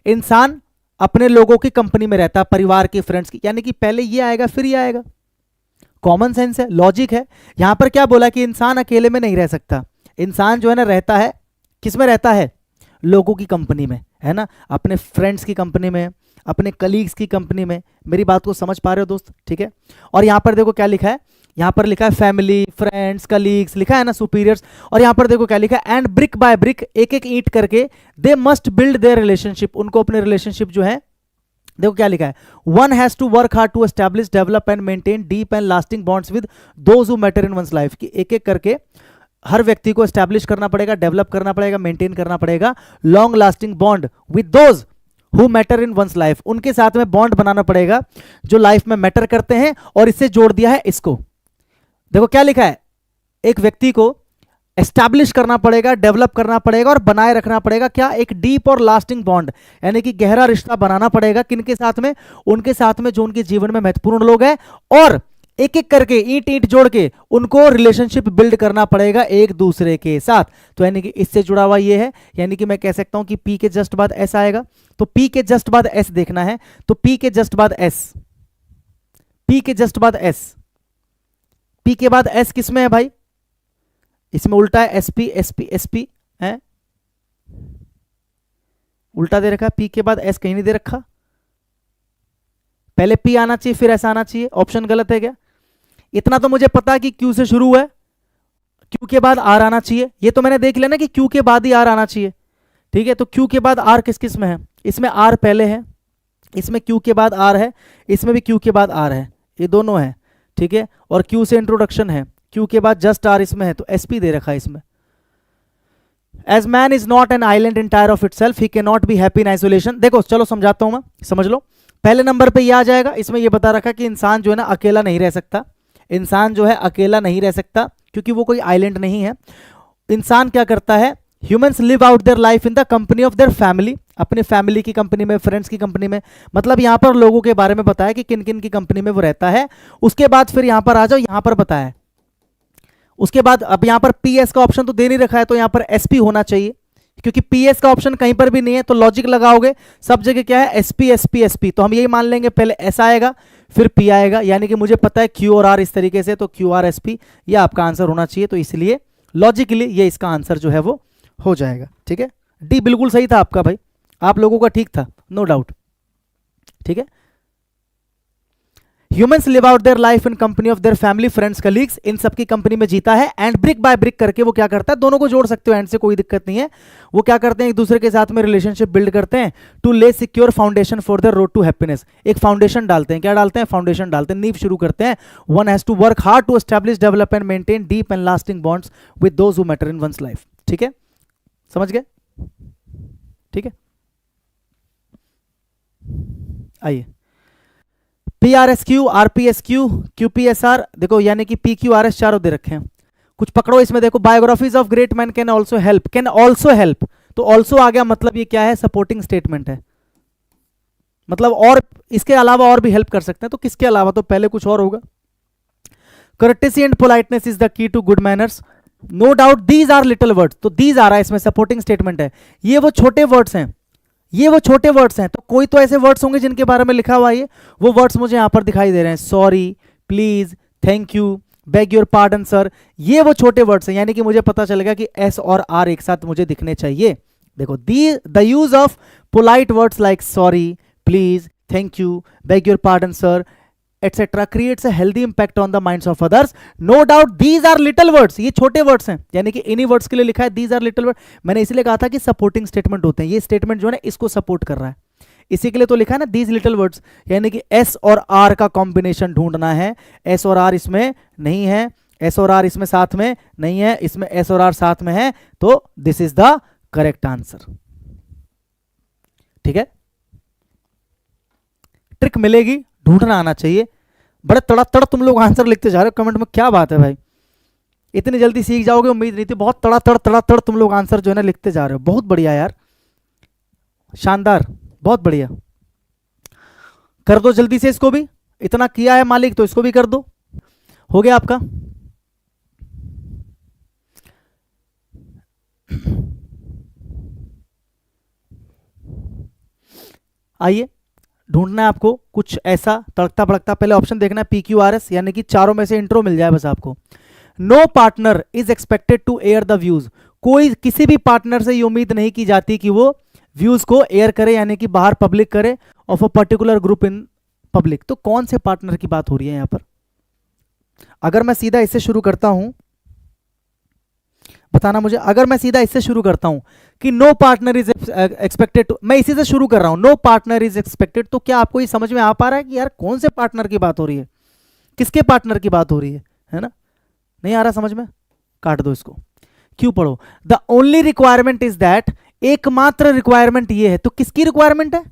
इंसान अपने लोगों की कंपनी में रहता, परिवार के, फ्रेंड्स की. यानी कि पहले ये आएगा फिर ये आएगा. कॉमन सेंस है, लॉजिक है. यहां पर क्या बोला कि इंसान अकेले में नहीं रह सकता. इंसान जो है ना, रहता है किस में? रहता है लोगों की कंपनी में, है ना, अपने फ्रेंड्स की कंपनी में, अपने कलीग्स की कंपनी में. मेरी बात को समझ पा रहे हो दोस्त? ठीक है, और यहां पर देखो क्या लिखा है, यहां पर लिखा है फैमिली, फ्रेंड्स, कलीग्स, लिखा है ना, सुपीरियर्स. और यहां पर देखो क्या लिखा है, एंड ब्रिक बाय ब्रिक, एक एक ईंट करके, they must build their relationship. उनको अपने रिलेशनशिप जो है, देखो क्या लिखा है, one has to work hard to establish, develop and maintain deep and lasting bonds with those who matter in one's life. कि एक एक करके हर व्यक्ति को एस्टैब्लिश करना पड़ेगा, डेवलप करना पड़ेगा, मेंटेन करना पड़ेगा long lasting bond with those who matter in one's life. उनके साथ में बॉन्ड बनाना पड़ेगा जो लाइफ में मैटर करते हैं. और इससे जोड़ दिया है इसको, देखो क्या लिखा है, एक व्यक्ति को एस्टैब्लिश करना पड़ेगा, डेवलप करना पड़ेगा और बनाए रखना पड़ेगा. क्या? एक डीप और लास्टिंग बॉन्ड, यानी कि गहरा रिश्ता बनाना पड़ेगा. किनके साथ में? उनके साथ में जो उनके जीवन में महत्वपूर्ण लोग हैं. और एक एक करके ईंट ईंट जोड़ के उनको रिलेशनशिप बिल्ड करना पड़ेगा एक दूसरे के साथ. तो यानी कि इससे जुड़ा हुआ ये है. यानी कि मैं कह सकता हूं कि पी के जस्ट बाद एस आएगा. तो पी के जस्ट बाद एस देखना है, तो पी के जस्ट बाद एस, पी के जस्ट बाद एस, पी के बाद एस किस में है भाई? इसमें उल्टा है, एसपी एसपी एसपी है, उल्टा दे रखा है. पी के बाद एस कहीं नहीं दे रखा, पहले पी आना चाहिए फिर एस आना चाहिए. ऑप्शन गलत है क्या? इतना तो मुझे पता है कि क्यू से शुरू है, क्यू के बाद आर आना चाहिए. ये तो मैंने देख लिया ना कि क्यू के बाद ही आर आना चाहिए. ठीक है, तो क्यू के बाद आर किस किस में है? इसमें आर पहले है, इसमें क्यू के बाद आर है, इसमें भी क्यू के बाद आर है, ये दोनों है. ठीक है, और क्यू से इंट्रोडक्शन है, क्यू के बाद जस्ट आर इसमें है, तो एसपी दे रखा है इसमें. As man is not an island entire of itself, he can not be happy in isolation. देखो चलो समझाता हूं मैं, समझ लो. पहले नंबर पे ये आ जाएगा, इसमें ये बता रखा कि इंसान जो है ना अकेला नहीं रह सकता. इंसान जो है अकेला नहीं रह सकता क्योंकि वो कोई आइलैंड नहीं है. इंसान क्या करता है? Humans live out their life in the company of their family. अपने फैमिली की कंपनी में, फ्रेंड्स की कंपनी में. मतलब यहां पर लोगों के बारे में बताया कि किन किन की कंपनी में वो रहता है. उसके बाद फिर यहां पर आ जाओ, यहां पर बताया. उसके बाद अब यहां पर पीएस का ऑप्शन तो दे नहीं रखा है, तो यहां पर एसपी होना चाहिए. क्योंकि पीएस का ऑप्शन कहीं पर भी नहीं है, तो लॉजिक लगाओगे सब जगह क्या है? SP SP SP. तो हम यही मान लेंगे पहले एस आएगा फिर पी आएगा. यानी कि मुझे पता है क्यू और आर इस तरीके से, तो क्यू आर एस पी ये आपका आंसर होना चाहिए. तो इसलिए लॉजिकली ये इसका आंसर जो है वो हो जाएगा. ठीक है, डी बिल्कुल सही था आपका भाई, आप लोगों का ठीक था, नो डाउट. ठीक है, humans live out their life in company of their family, friends, colleagues. इन सबकी कंपनी में जीता है. एंड ब्रिक बाय ब्रिक करके वो क्या करता है? दोनों को जोड़ सकते हो एंड से, कोई दिक्कत नहीं है. वो क्या करते हैं? एक दूसरे के साथ में रिलेशनशिप बिल्ड करते हैं to lay secure foundation for the road to happiness. एक फाउंडेशन डालते हैं. क्या डालते हैं? फाउंडेशन डालते हैं, नींव शुरू करते हैं. One has to work hard to establish, develop and maintain deep and lasting bonds with those who matter in one's life. ठीक है, समझ गए? ठीक है, आइए. P R S Q, R P S Q, Q P S R. देखो यानी कि पी क्यू आर एस चारों दे रखे हैं. कुछ पकड़ो इसमें, देखो biographies of great man can also help, can also help, तो ऑल्सो आ गया, मतलब ये क्या है, सपोर्टिंग स्टेटमेंट है, मतलब और इसके अलावा और भी हेल्प कर सकते हैं, तो किसके अलावा, तो पहले कुछ और होगा। courtesy and politeness is the key to good manners, no doubt these are little words, तो these आ रहा है इसमें, सपोर्टिंग स्टेटमेंट है, ये वो छोटे वर्ड्स हैं, ये वो छोटे वर्ड्स हैं, तो कोई तो ऐसे वर्ड्स होंगे जिनके बारे में लिखा हुआ है, वो वर्ड्स मुझे यहां पर दिखाई दे रहे हैं, sorry, please, thank you, bag your pardon sir, ये वो छोटे वर्ड्स हैं, यानी कि मुझे पता चलेगा कि एस और आर एक साथ मुझे दिखने चाहिए। देखो the use of polite words like sorry, please, thank you, bag your pardon sir etc creates a healthy impact on the minds of others, no doubt these are little words, ये छोटे words हैं, यानी कि इन्हीं words के लिए लिखा है these are little words, मैंने इसलिए कहा था कि सपोर्टिंग स्टेटमेंट होते हैं, ये स्टेटमेंट जो है ना इसको सपोर्ट कर रहा है, इसी के लिए तो लिखा है ना these little words, यानी कि एस और आर का कॉम्बिनेशन ढूंढना है, एस और आर इसमें नहीं है, एस और आर इसमें साथ में नहीं है, इसमें एस और आर साथ में है, तो this is the correct answer. ठीक है, ट्रिक मिलेगी, ढूंढना आना चाहिए। बड़े तड़ातड़ तुम लोग आंसर लिखते जा रहे हो कमेंट में, क्या बात है भाई, इतनी जल्दी सीख जाओगे उम्मीद नहीं थी, बहुत तड़ातड़ तुम लोग आंसर जो है ना लिखते जा रहे हो, बहुत बढ़िया यार, शानदार, बहुत बढ़िया। कर दो जल्दी से इसको भी, इतना किया है मालिक तो इसको भी कर दो, हो गया आपका। आइए ढूंढना है आपको कुछ ऐसा तड़कता भड़कता, पहले ऑप्शन देखना है PQRS, यानी कि चारों में से इंट्रो मिल जाए बस आपको। No partner is expected to air the views, कोई किसी भी पार्टनर से ये उम्मीद नहीं की जाती कि वो व्यूज को एयर करे, यानी कि बाहर पब्लिक करे, of a particular group in public, तो कौन से पार्टनर की बात हो रही है यहां पर। अगर मैं सीधा इससे शुरू करता हूं, बताना मुझे, अगर मैं सीधा इससे शुरू करता हूं कि no partner is expected to, मैं इसी से शुरू कर रहा हूं, नो पार्टनर इज एक्सपेक्टेड, तो क्या आपको ये समझ में आ पा रहा है कि यार कौन से पार्टनर की बात हो रही है, किसके पार्टनर की बात हो रही है ना, नहीं आ रहा समझ में, काट दो इसको, क्यों पढ़ो। The only requirement is that, एकमात्र रिक्वायरमेंट ये है, तो किसकी रिक्वायरमेंट है,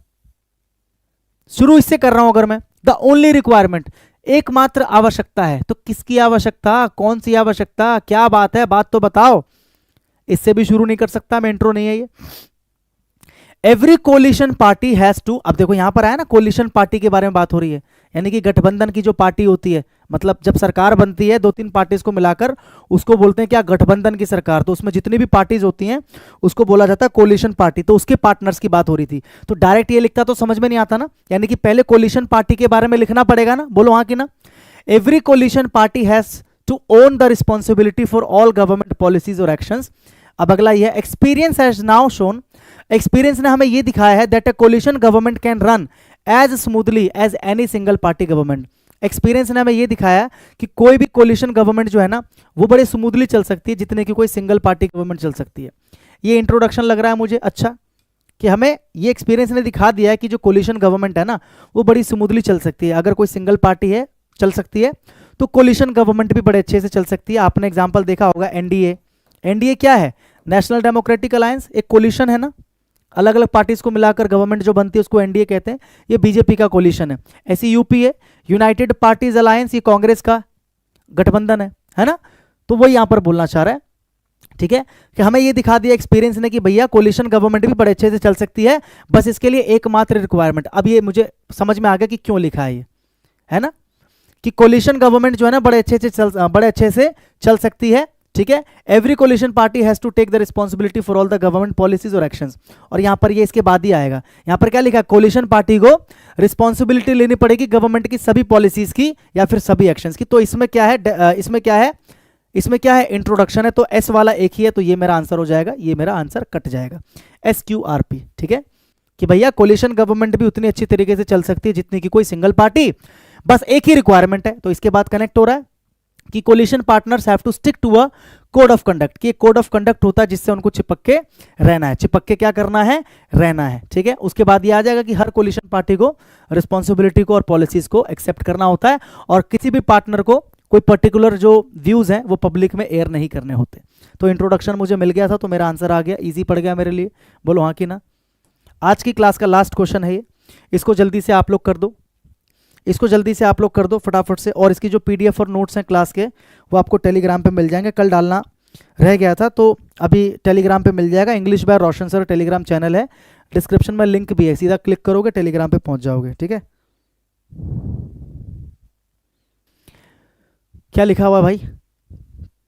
शुरू इससे कर रहा हूं अगर मैं, द ओनली रिक्वायरमेंट, एकमात्र आवश्यकता है, तो किसकी आवश्यकता, कौन सी आवश्यकता, क्या बात है, बात तो बताओ, इससे भी शुरू नहीं कर सकता मैं, इंट्रो नहीं है ये। Every coalition party has to, अब देखो यहां पर आया ना कोलिशन पार्टी के बारे में बात हो रही है, यानी कि गठबंधन की जो पार्टी होती है, मतलब जब सरकार बनती है दो तीन पार्टीज को मिलाकर, उसको बोलते हैं क्या, गठबंधन की सरकार, तो उसमें जितनी भी पार्टीज होती हैं उसको बोला जाता है कोलिशन पार्टी, तो उसके पार्टनर्स की बात हो रही थी, तो डायरेक्ट ये लिखता तो समझ में नहीं आता ना, यानी कि पहले कोलिशन पार्टी के बारे में लिखना पड़ेगा ना, बोलो हाँ कि ना। Every coalition party has to own the responsibility for all government policies और एक्शंस। अब अगला ये experience has now shown, experience ने हमें ये दिखाया है that a coalition government can run as smoothly as any single party government. Experience ने हमें ये दिखाया कि कोई भी कोलिशन गवर्नमेंट जो है ना वो बड़े स्मूथली चल सकती है जितने की कोई सिंगल पार्टी गवर्नमेंट चल सकती है। ये इंट्रोडक्शन लग रहा है मुझे अच्छा, कि हमें ये एक्सपीरियंस ने दिखा दिया है कि जो कोलिशन गवर्नमेंट है ना वो बड़ी स्मूथली चल सकती है, अगर कोई सिंगल पार्टी है चल सकती है तो कोलिशन गवर्नमेंट भी बड़े अच्छे से चल सकती है। आपने एग्जाम्पल देखा होगा एनडीए, एनडीए क्या है, नेशनल डेमोक्रेटिक अलायंस, एक कोलिशन है ना, अलग अलग पार्टीज को मिलाकर गवर्नमेंट जो बनती है उसको एनडीए कहते हैं, ये बीजेपी का कोलिशन है। ऐसी यूपीए, यूनाइटेड पार्टीज अलायंस, ये कांग्रेस का गठबंधन है ना, तो वही यहां पर बोलना चाह रहा है, ठीक है, कि हमें ये दिखा दिया एक्सपीरियंस ने कि भैया कोलिशन गवर्नमेंट भी बड़े अच्छे से चल सकती है, बस इसके लिए एकमात्र रिक्वायरमेंट। अब ये मुझे समझ में आ गया कि क्यों लिखा है ये, है ना, कि कोलिशन गवर्नमेंट जो है ना बड़े अच्छे से चल सकती है, ठीक है। Every coalition party has to take the responsibility for all the government policies और एक्शंस, और यहां पर ये इसके बाद ही आएगा, यहां पर क्या लिखा है, कोलिशन पार्टी को रिस्पॉन्सिबिलिटी लेनी पड़ेगी गवर्नमेंट की सभी पॉलिसीज की या फिर सभी एक्शंस की। तो इसमें क्या है, इसमें क्या है इंट्रोडक्शन है, तो एस वाला एक ही है, तो ये मेरा आंसर हो जाएगा, ये मेरा आंसर कट जाएगा, SQRP, ठीक है, कि भैया कोलिशन गवर्नमेंट भी उतनी अच्छी तरीके से चल सकती है जितनी की कोई सिंगल पार्टी, बस एक ही रिक्वायरमेंट है। तो इसके बाद कनेक्ट हो रहा है कि coalition partners have to stick to a code of conduct, कि एक कोड ऑफ कंडक्ट होता है जिससे उनको चिपक के रहना है, चिपक के क्या करना है, रहना है, ठीक है। उसके बाद ये आ जाएगा कि हर कोलिशन पार्टी को रिस्पॉन्सिबिलिटी को और पॉलिसीज को एक्सेप्ट करना होता है, और किसी भी पार्टनर को कोई पर्टिकुलर जो व्यूज हैं वो पब्लिक में एयर नहीं करने होते। तो इंट्रोडक्शन मुझे मिल गया था, तो मेरा आंसर आ गया, इजी पड़ गया मेरे लिए, बोलो हाँ कि ना। आज की क्लास का लास्ट क्वेश्चन है ये, इसको जल्दी से आप लोग कर दो, इसको जल्दी से आप लोग कर दो फटाफट से, और इसकी जो पीडीएफ और नोट्स हैं क्लास के वो आपको टेलीग्राम पे मिल जाएंगे। कल डालना रह गया था तो अभी टेलीग्राम पे मिल जाएगा। English by Roshan sir Telegram channel है, डिस्क्रिप्शन में लिंक भी है, सीधा क्लिक करोगे टेलीग्राम पे पहुंच जाओगे। ठीक है, क्या लिखा हुआ भाई,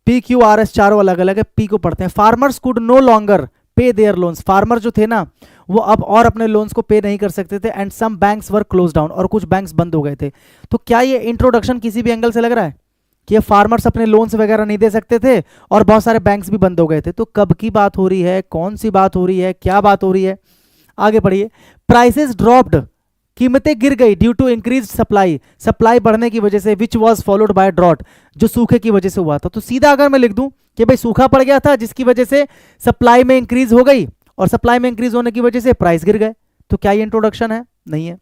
पी क्यू आर एस चारों अलग अलग है, पी को पढ़ते हैं। फार्मर्स कुड नो लॉन्गर पे देयर लोन्स, फार्मर जो थे ना वो अब और अपने लोन्स को पे नहीं कर सकते थे। And some banks were close down, और कुछ बैंक्स बंद हो गए थे। तो क्या ये इंट्रोडक्शन किसी भी एंगल से लग रहा है कि ये फार्मर्स अपने लोन्स वगैरह नहीं दे सकते थे और बहुत सारे बैंक्स भी बंद हो गए थे? तो कब की बात हो रही है, कौन सी बात हो रही है, क्या बात हो रही है, आगे पढ़िए। प्राइसेस ड्रॉप्ड, कीमतें गिर गई due to increase supply, supply बढ़ने की वजह से, which was followed by drought, जो सूखे की वजह से हुआ था। तो सीधा अगर मैं लिख दूं कि भाई सूखा पड़ गया था जिसकी वजह से सप्लाई में इंक्रीज हो गई, और सप्लाई में इंक्रीज होने की वजह से प्राइस गिर गए, तो क्या ये इंट्रोडक्शन है? नहीं है।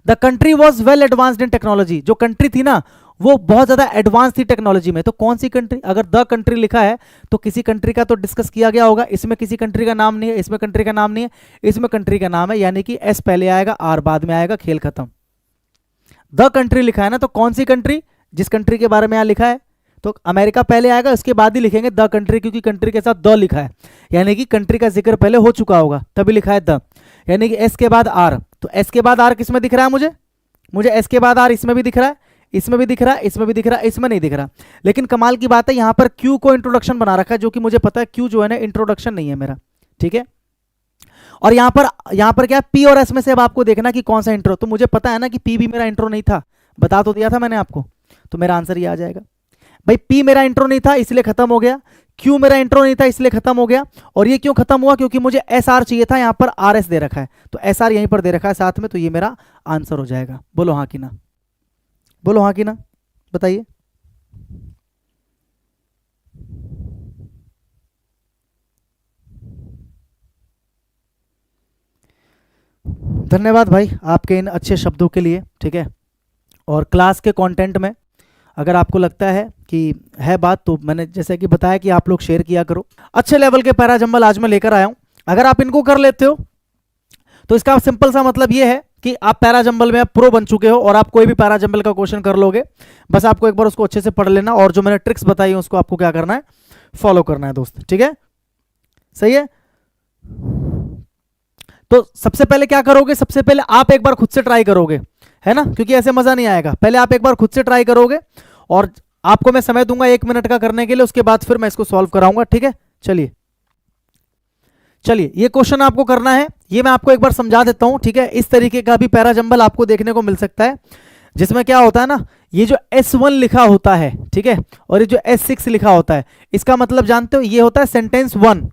The country was well advanced in technology, जो कंट्री थी ना वो बहुत ज्यादा एडवांस थी टेक्नोलॉजी में। तो कौन सी कंट्री? अगर द कंट्री लिखा है तो किसी कंट्री का तो डिस्कस किया गया होगा। इसमें किसी कंट्री का नाम नहीं है, इसमें कंट्री का नाम नहीं है, इसमें कंट्री का नाम है, यानी कि एस पहले आएगा, आर बाद में आएगा, खेल खत्म। द कंट्री लिखा है ना, तो कौन सी कंट्री? जिस कंट्री के बारे में यहां लिखा है तो अमेरिका पहले आएगा, उसके बाद ही लिखेंगे द कंट्री, क्योंकि कंट्री के साथ द लिखा है, यानी कि कंट्री का जिक्र पहले हो चुका होगा, तभी लिखा है द, यानी कि एस के बाद आर। तो एस के बाद आर किसमें दिख रहा है? मुझे एस के बाद आर इसमें भी दिख रहा है, इसमें भी दिख रहा है, इसमें भी दिख रहा है, इसमें नहीं दिख रहा। लेकिन कमाल की बात है यहां पर क्यू को इंट्रोडक्शन बना रखा है, जो कि मुझे पता है क्यू जो है ना इंट्रोडक्शन नहीं है मेरा। ठीक है, और यहां पर क्या पी और एस में से अब आपको देखना कि कौन सा इंट्रो। तो मुझे पता है ना कि पी भी मेरा इंट्रो नहीं था, बता तो दिया था मैंने आपको, तो मेरा आंसर ये आ जाएगा भाई। पी मेरा इंट्रो नहीं था इसलिए खत्म हो गया, क्यू मेरा इंट्रो नहीं था इसलिए खत्म हो गया, और ये क्यों खत्म हुआ? क्योंकि मुझे एस आर चाहिए था, यहां पर आर एस दे रखा है, तो एस आर यहीं पर दे रखा है साथ में, तो ये मेरा आंसर हो जाएगा। बोलो हाँ कि ना, बोलो हाँ कि ना, बताइए। धन्यवाद भाई आपके इन अच्छे शब्दों के लिए। ठीक है, और क्लास के कंटेंट में अगर आपको लगता है कि है बात, तो मैंने जैसे कि बताया कि आप लोग शेयर किया करो। अच्छे लेवल के पैराजंबल आज मैं लेकर आया हूं, अगर आप इनको कर लेते हो तो इसका सिंपल सा मतलब ये है कि आप पैराजंबल में आप प्रो बन चुके हो, और आप कोई भी पैराजंबल का क्वेश्चन कर लोगे। बस आपको एक बार उसको अच्छे से पढ़ लेना, और जो मैंने ट्रिक्स बताई है उसको आपको क्या करना है, फॉलो करना है दोस्त। ठीक है, सही है। तो सबसे पहले क्या करोगे, सबसे पहले आप एक बार खुद से ट्राई करोगे, है ना, क्योंकि ऐसे मजा नहीं आएगा। पहले आप एक बार खुद से ट्राई करोगे, और आपको मैं समय दूंगा 1 मिनट का करने के लिए, उसके बाद फिर मैं इसको सॉल्व कराऊंगा। ठीक है, चलिए ये क्वेश्चन आपको करना है, ये मैं आपको एक बार समझा देता हूं। ठीक है, इस तरीके का भी पैराजंबल आपको देखने को मिल सकता है, जिसमें क्या होता है ना, ये जो S1 लिखा होता है, ठीक है, और ये जो S6 लिखा होता है, इसका मतलब जानते हो, ये होता है सेंटेंस 1।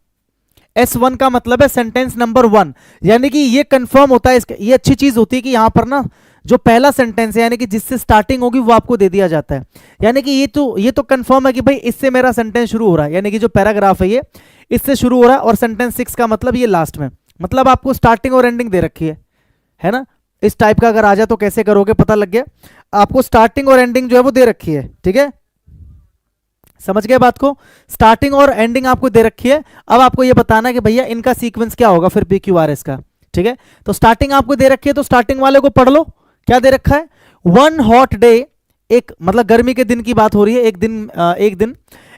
S1 का मतलब है सेंटेंस नंबर 1, यानी कि ये कंफर्म होता है। ये अच्छी चीज होती है कि यहां पर ना जो पहला सेंटेंस है, यानी कि जिससे स्टार्टिंग होगी वो आपको दे दिया जाता है, यानी कि ये तो कंफर्म है कि भाई इससे मेरा सेंटेंस शुरू हो रहा है, यानी कि जो पैराग्राफ है ये इससे शुरू हो रहा है, और सेंटेंस 6 का मतलब ये लास्ट में, मतलब आपको स्टार्टिंग और एंडिंग दे रखी है ना। इस टाइप का अगर आ जाए तो कैसे करोगे, पता लग गया आपको। स्टार्टिंग और एंडिंग जो है वो दे रखी है। ठीक है, समझ गए बात को, स्टार्टिंग और एंडिंग आपको दे रखी है। अब आपको ये बताना है कि भैया इनका सीक्वेंस क्या होगा फिर PQRS का। ठीक है, तो स्टार्टिंग आपको दे रखी है, तो स्टार्टिंग वाले को पढ़ लो। क्या दे रखा है? 1 हॉट डे, एक मतलब गर्मी के दिन की बात हो रही है, एक दिन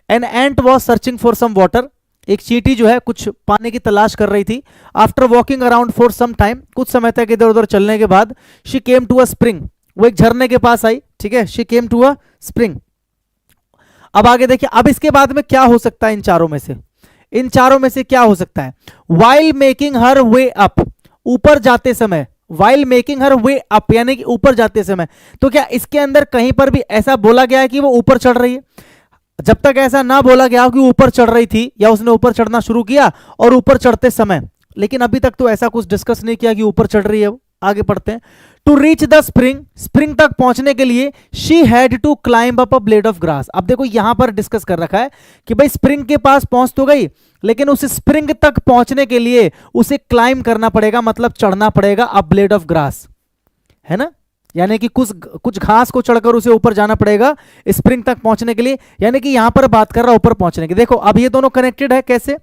an ant was searching for some water, एक चींटी जो है कुछ पानी की तलाश कर रही थी। After walking around for some time, कुछ समय तक इधर उधर चलने के बाद, she came to a spring, वो एक झरने के पास आई। ठीक है, she came to a spring. अब आगे देखिए, अब इसके बाद में क्या हो सकता है, इन चारों में से क्या हो सकता है? वाइल मेकिंग हर वे अप, ऊपर जाते समय, वाइल मेकिंग हर वे अप यानी कि ऊपर जाते समय। तो क्या इसके अंदर कहीं पर भी ऐसा बोला गया है कि वो ऊपर चढ़ रही है? जब तक ऐसा ना बोला गया कि ऊपर चढ़ रही थी या उसने ऊपर चढ़ना शुरू किया और ऊपर चढ़ते समय, लेकिन अभी तक तो ऐसा कुछ डिस्कस नहीं किया कि ऊपर चढ़ रही है वो। आगे पढ़ते हैं। To reach the spring, spring तक पहुंचने के लिए she had to climb up a blade of grass. अब देखो यहां पर डिस्कस कर रखा है कि भाई स्प्रिंग के पास पहुंच तो गई, लेकिन उस स्प्रिंग तक पहुंचने के लिए उसे क्लाइंब करना पड़ेगा, मतलब चढ़ना पड़ेगा अ ब्लेड ऑफ ग्रास, है ना, यानी कि कुछ घास को चढ़कर उसे ऊपर जाना पड़ेगा स्प्रिंग तक पहुंचने के लिए, यानी कि यहां पर बात कर रहा ऊपर पहुंचने की। देखो अब ये दोनों कनेक्टेड है कैसे,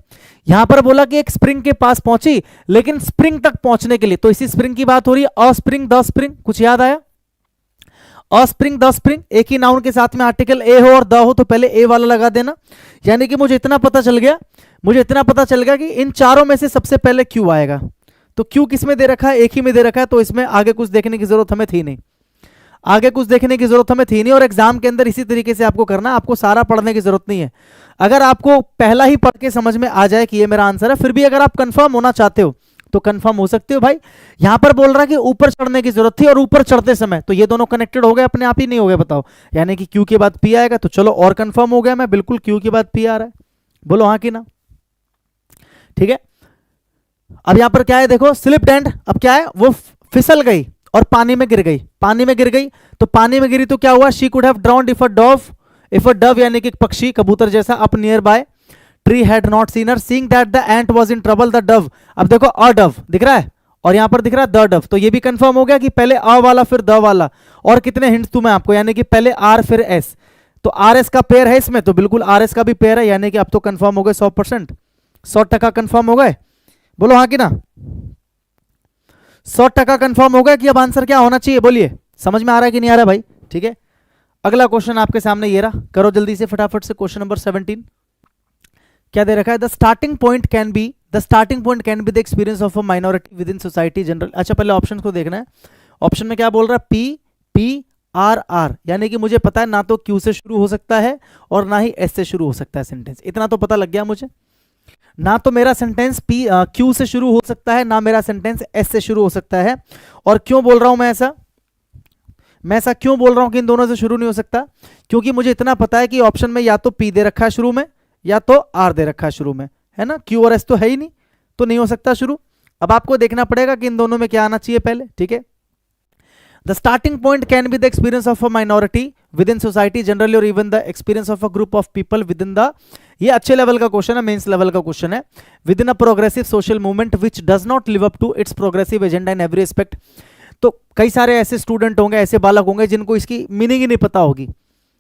यहां पर बोला कि एक स्प्रिंग के पास पहुंची, लेकिन स्प्रिंग तक पहुंचने के लिए, तो इसी स्प्रिंग की बात हो रही है। अ स्प्रिंग, द स्प्रिंग, कुछ याद आया? अ स्प्रिंग, द स्प्रिंग, एक ही नाउन के साथ में आर्टिकल ए हो और द हो तो पहले ए वाला लगा देना। यानी कि मुझे इतना पता चल गया कि इन चारों में से सबसे पहले क्यू आएगा। तो क्यू किस में दे रखा है? एक ही में दे रखा है, तो इसमें आगे कुछ देखने की जरूरत हमें थी नहीं, और एग्जाम के अंदर इसी तरीके से आपको करना, आपको सारा पढ़ने की जरूरत नहीं है। अगर आपको पहला ही पढ़ के समझ में आ जाए कि ये मेरा आंसर है, फिर भी अगर आप कंफर्म होना चाहते हो तो कंफर्म हो सकते हो भाई। यहां पर बोल रहा है कि ऊपर चढ़ने की जरूरत थी, और ऊपर चढ़ते समय तो ये दोनों कनेक्टेड हो गए अपने आप ही, नहीं हो गए बताओ? यानी कि क्यू के बाद पी आएगा, तो चलो और कंफर्म हो गया मैं, बिल्कुल क्यू के बाद पी आ रहा है, बोलो हाँ कि ना? ठीक है। अब यहां पर क्या है देखो, स्लिप्ड एंड, अब क्या है, वो फिसल गई और पानी में गिर गई। तो पानी में गिरी तो क्या हुआ? She could have ड्राउन्ड if a Dove यानी कि पक्षी, कबूतर जैसा, up near by tree had not seen her, seeing that the ant was in trouble the Dove. अब देखो अ डव दिख रहा है और यहां पर दिख रहा है द डव, तो ये भी कंफर्म हो गया कि पहले अ वाला फिर द वाला। और कितने हिंट्स दूं मैं आपको, यानी कि पहले आर फिर एस, तो आर एस का पेयर है इसमें, तो बिल्कुल आर एस का भी पेयर है, यानी कि अब तो कंफर्म हो गए 100%, 100% कंफर्म हो गए, बोलो हाँ कि ना? 100% कंफर्म हो गया कि अब आंसर क्या होना चाहिए, बोलिए। समझ में आ रहा है कि नहीं आ रहा है भाई? ठीक है, अगला क्वेश्चन आपके सामने ये रहा, करो जल्दी से फटाफट से। क्वेश्चन नंबर 17 क्या दे रखा है? The starting point can be the experience of a minority within society general. अच्छा, पहले ऑप्शन को देखना है। ऑप्शन में क्या बोल रहा है? पी आर आर, यानी कि मुझे पता है ना तो क्यू से शुरू हो सकता है और ना ही एस से शुरू हो सकता है सेंटेंस, इतना तो पता लग गया मुझे। ना तो मेरा सेंटेंस क्यू से शुरू हो सकता है, ना मेरा सेंटेंस एस से शुरू हो सकता है। और क्यों बोल रहा हूं मैं ऐसा क्यों बोल रहा हूं कि इन दोनों से शुरू नहीं हो सकता? क्योंकि मुझे इतना पता है कि ऑप्शन में या तो पी दे रखा है शुरू में, या तो आर दे रखा है शुरू में, है ना? क्यू और एस तो है ही नहीं, तो नहीं हो सकता शुरू। अब आपको देखना पड़ेगा कि इन दोनों में क्या आना चाहिए पहले, ठीक है। The starting point can be the experience of a minority within society generally, और even the experience of a group of people within the, ये अच्छे लेवल का क्वेश्चन है, मेंस लेवल का क्वेश्चन है। Within a progressive social movement which does not live up to its progressive agenda in every aspect. तो कई सारे ऐसे स्टूडेंट होंगे, ऐसे बालक होंगे जिनको इसकी मीनिंग ही नहीं पता होगी,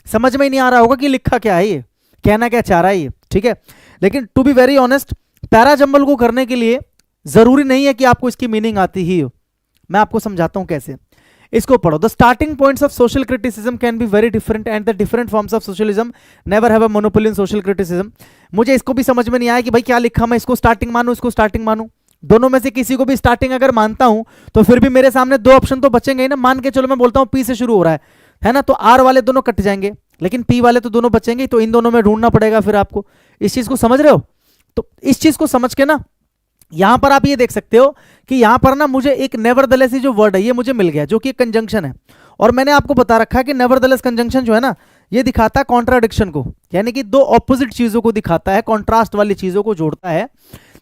समझ में ही नहीं आ रहा होगा कि लिखा क्या है, ये कहना क्या चाह रहा है ये, ठीक है। लेकिन to be very honest, para jumble को करने के लिए जरूरी नहीं है कि आपको इसकी मीनिंग आती ही हो। मैं आपको समझाता हूं कैसे, इसको पढ़ो। The starting points of social criticism can be very different and the different forms of socialism never have a monopoly in social criticism. मुझे इसको भी समझ में नहीं आया कि भाई क्या लिखा, मैं इसको स्टार्टिंग मानूं, इसको स्टार्टिंग मानूं। दोनों में से किसी को भी स्टार्टिंग अगर मानता हूं तो फिर भी मेरे सामने दो ऑप्शन तो बचेंगे ही ना। मान के चलो मैं बोलता हूं पी से शुरू हो रहा है ना, तो आर वाले दोनों कट जाएंगे, लेकिन पी वाले तो दोनों बचेंगे, तो इन दोनों में ढूंढना पड़ेगा फिर आपको। इस चीज को समझ रहे हो? तो इस चीज को समझ के ना यहां पर आप ये देख सकते हो कि यहां पर ना मुझे एक नेवरदलेस जो वर्ड है ये मुझे मिल गया, जो कि कंजंक्शन है। और मैंने आपको बता रखा है कि नेवरदलेस कंजंक्शन जो है ना, ये दिखाता है कॉन्ट्राडिक्शन को, यानी कि दो ऑपोजिट चीजों को दिखाता है, कॉन्ट्रास्ट वाली चीजों को जोड़ता है।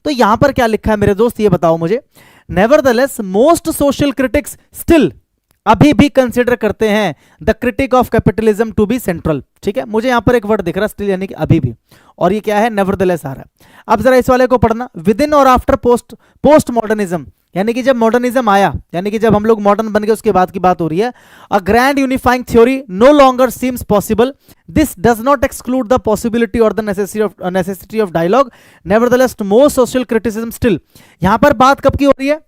तो यहां पर क्या लिखा है मेरे दोस्त, ये बताओ मुझे। Nevertheless most social critics still, अभी भी कंसिडर करते हैं the critique of capitalism to be central. ठीक है, मुझे यहां पर एक वर्ड दिख रहा है स्टिल, यानी कि अभी भी, और ये क्या है? नेवरदलेस आ रहा है। अब जरा इस वाले को पढ़ना, विद इन और आफ्टर पोस्ट मॉडर्निज्म, यानी कि जब मॉडर्निज्म आया, यानी कि जब हम लोग मॉडर्न बन गए उसके बाद की बात हो रही है। A grand unifying theory no longer seems possible, this does not exclude the possibility और the necessity of dialogue, nevertheless most social criticism still. यहां पर बात कब की हो रही है?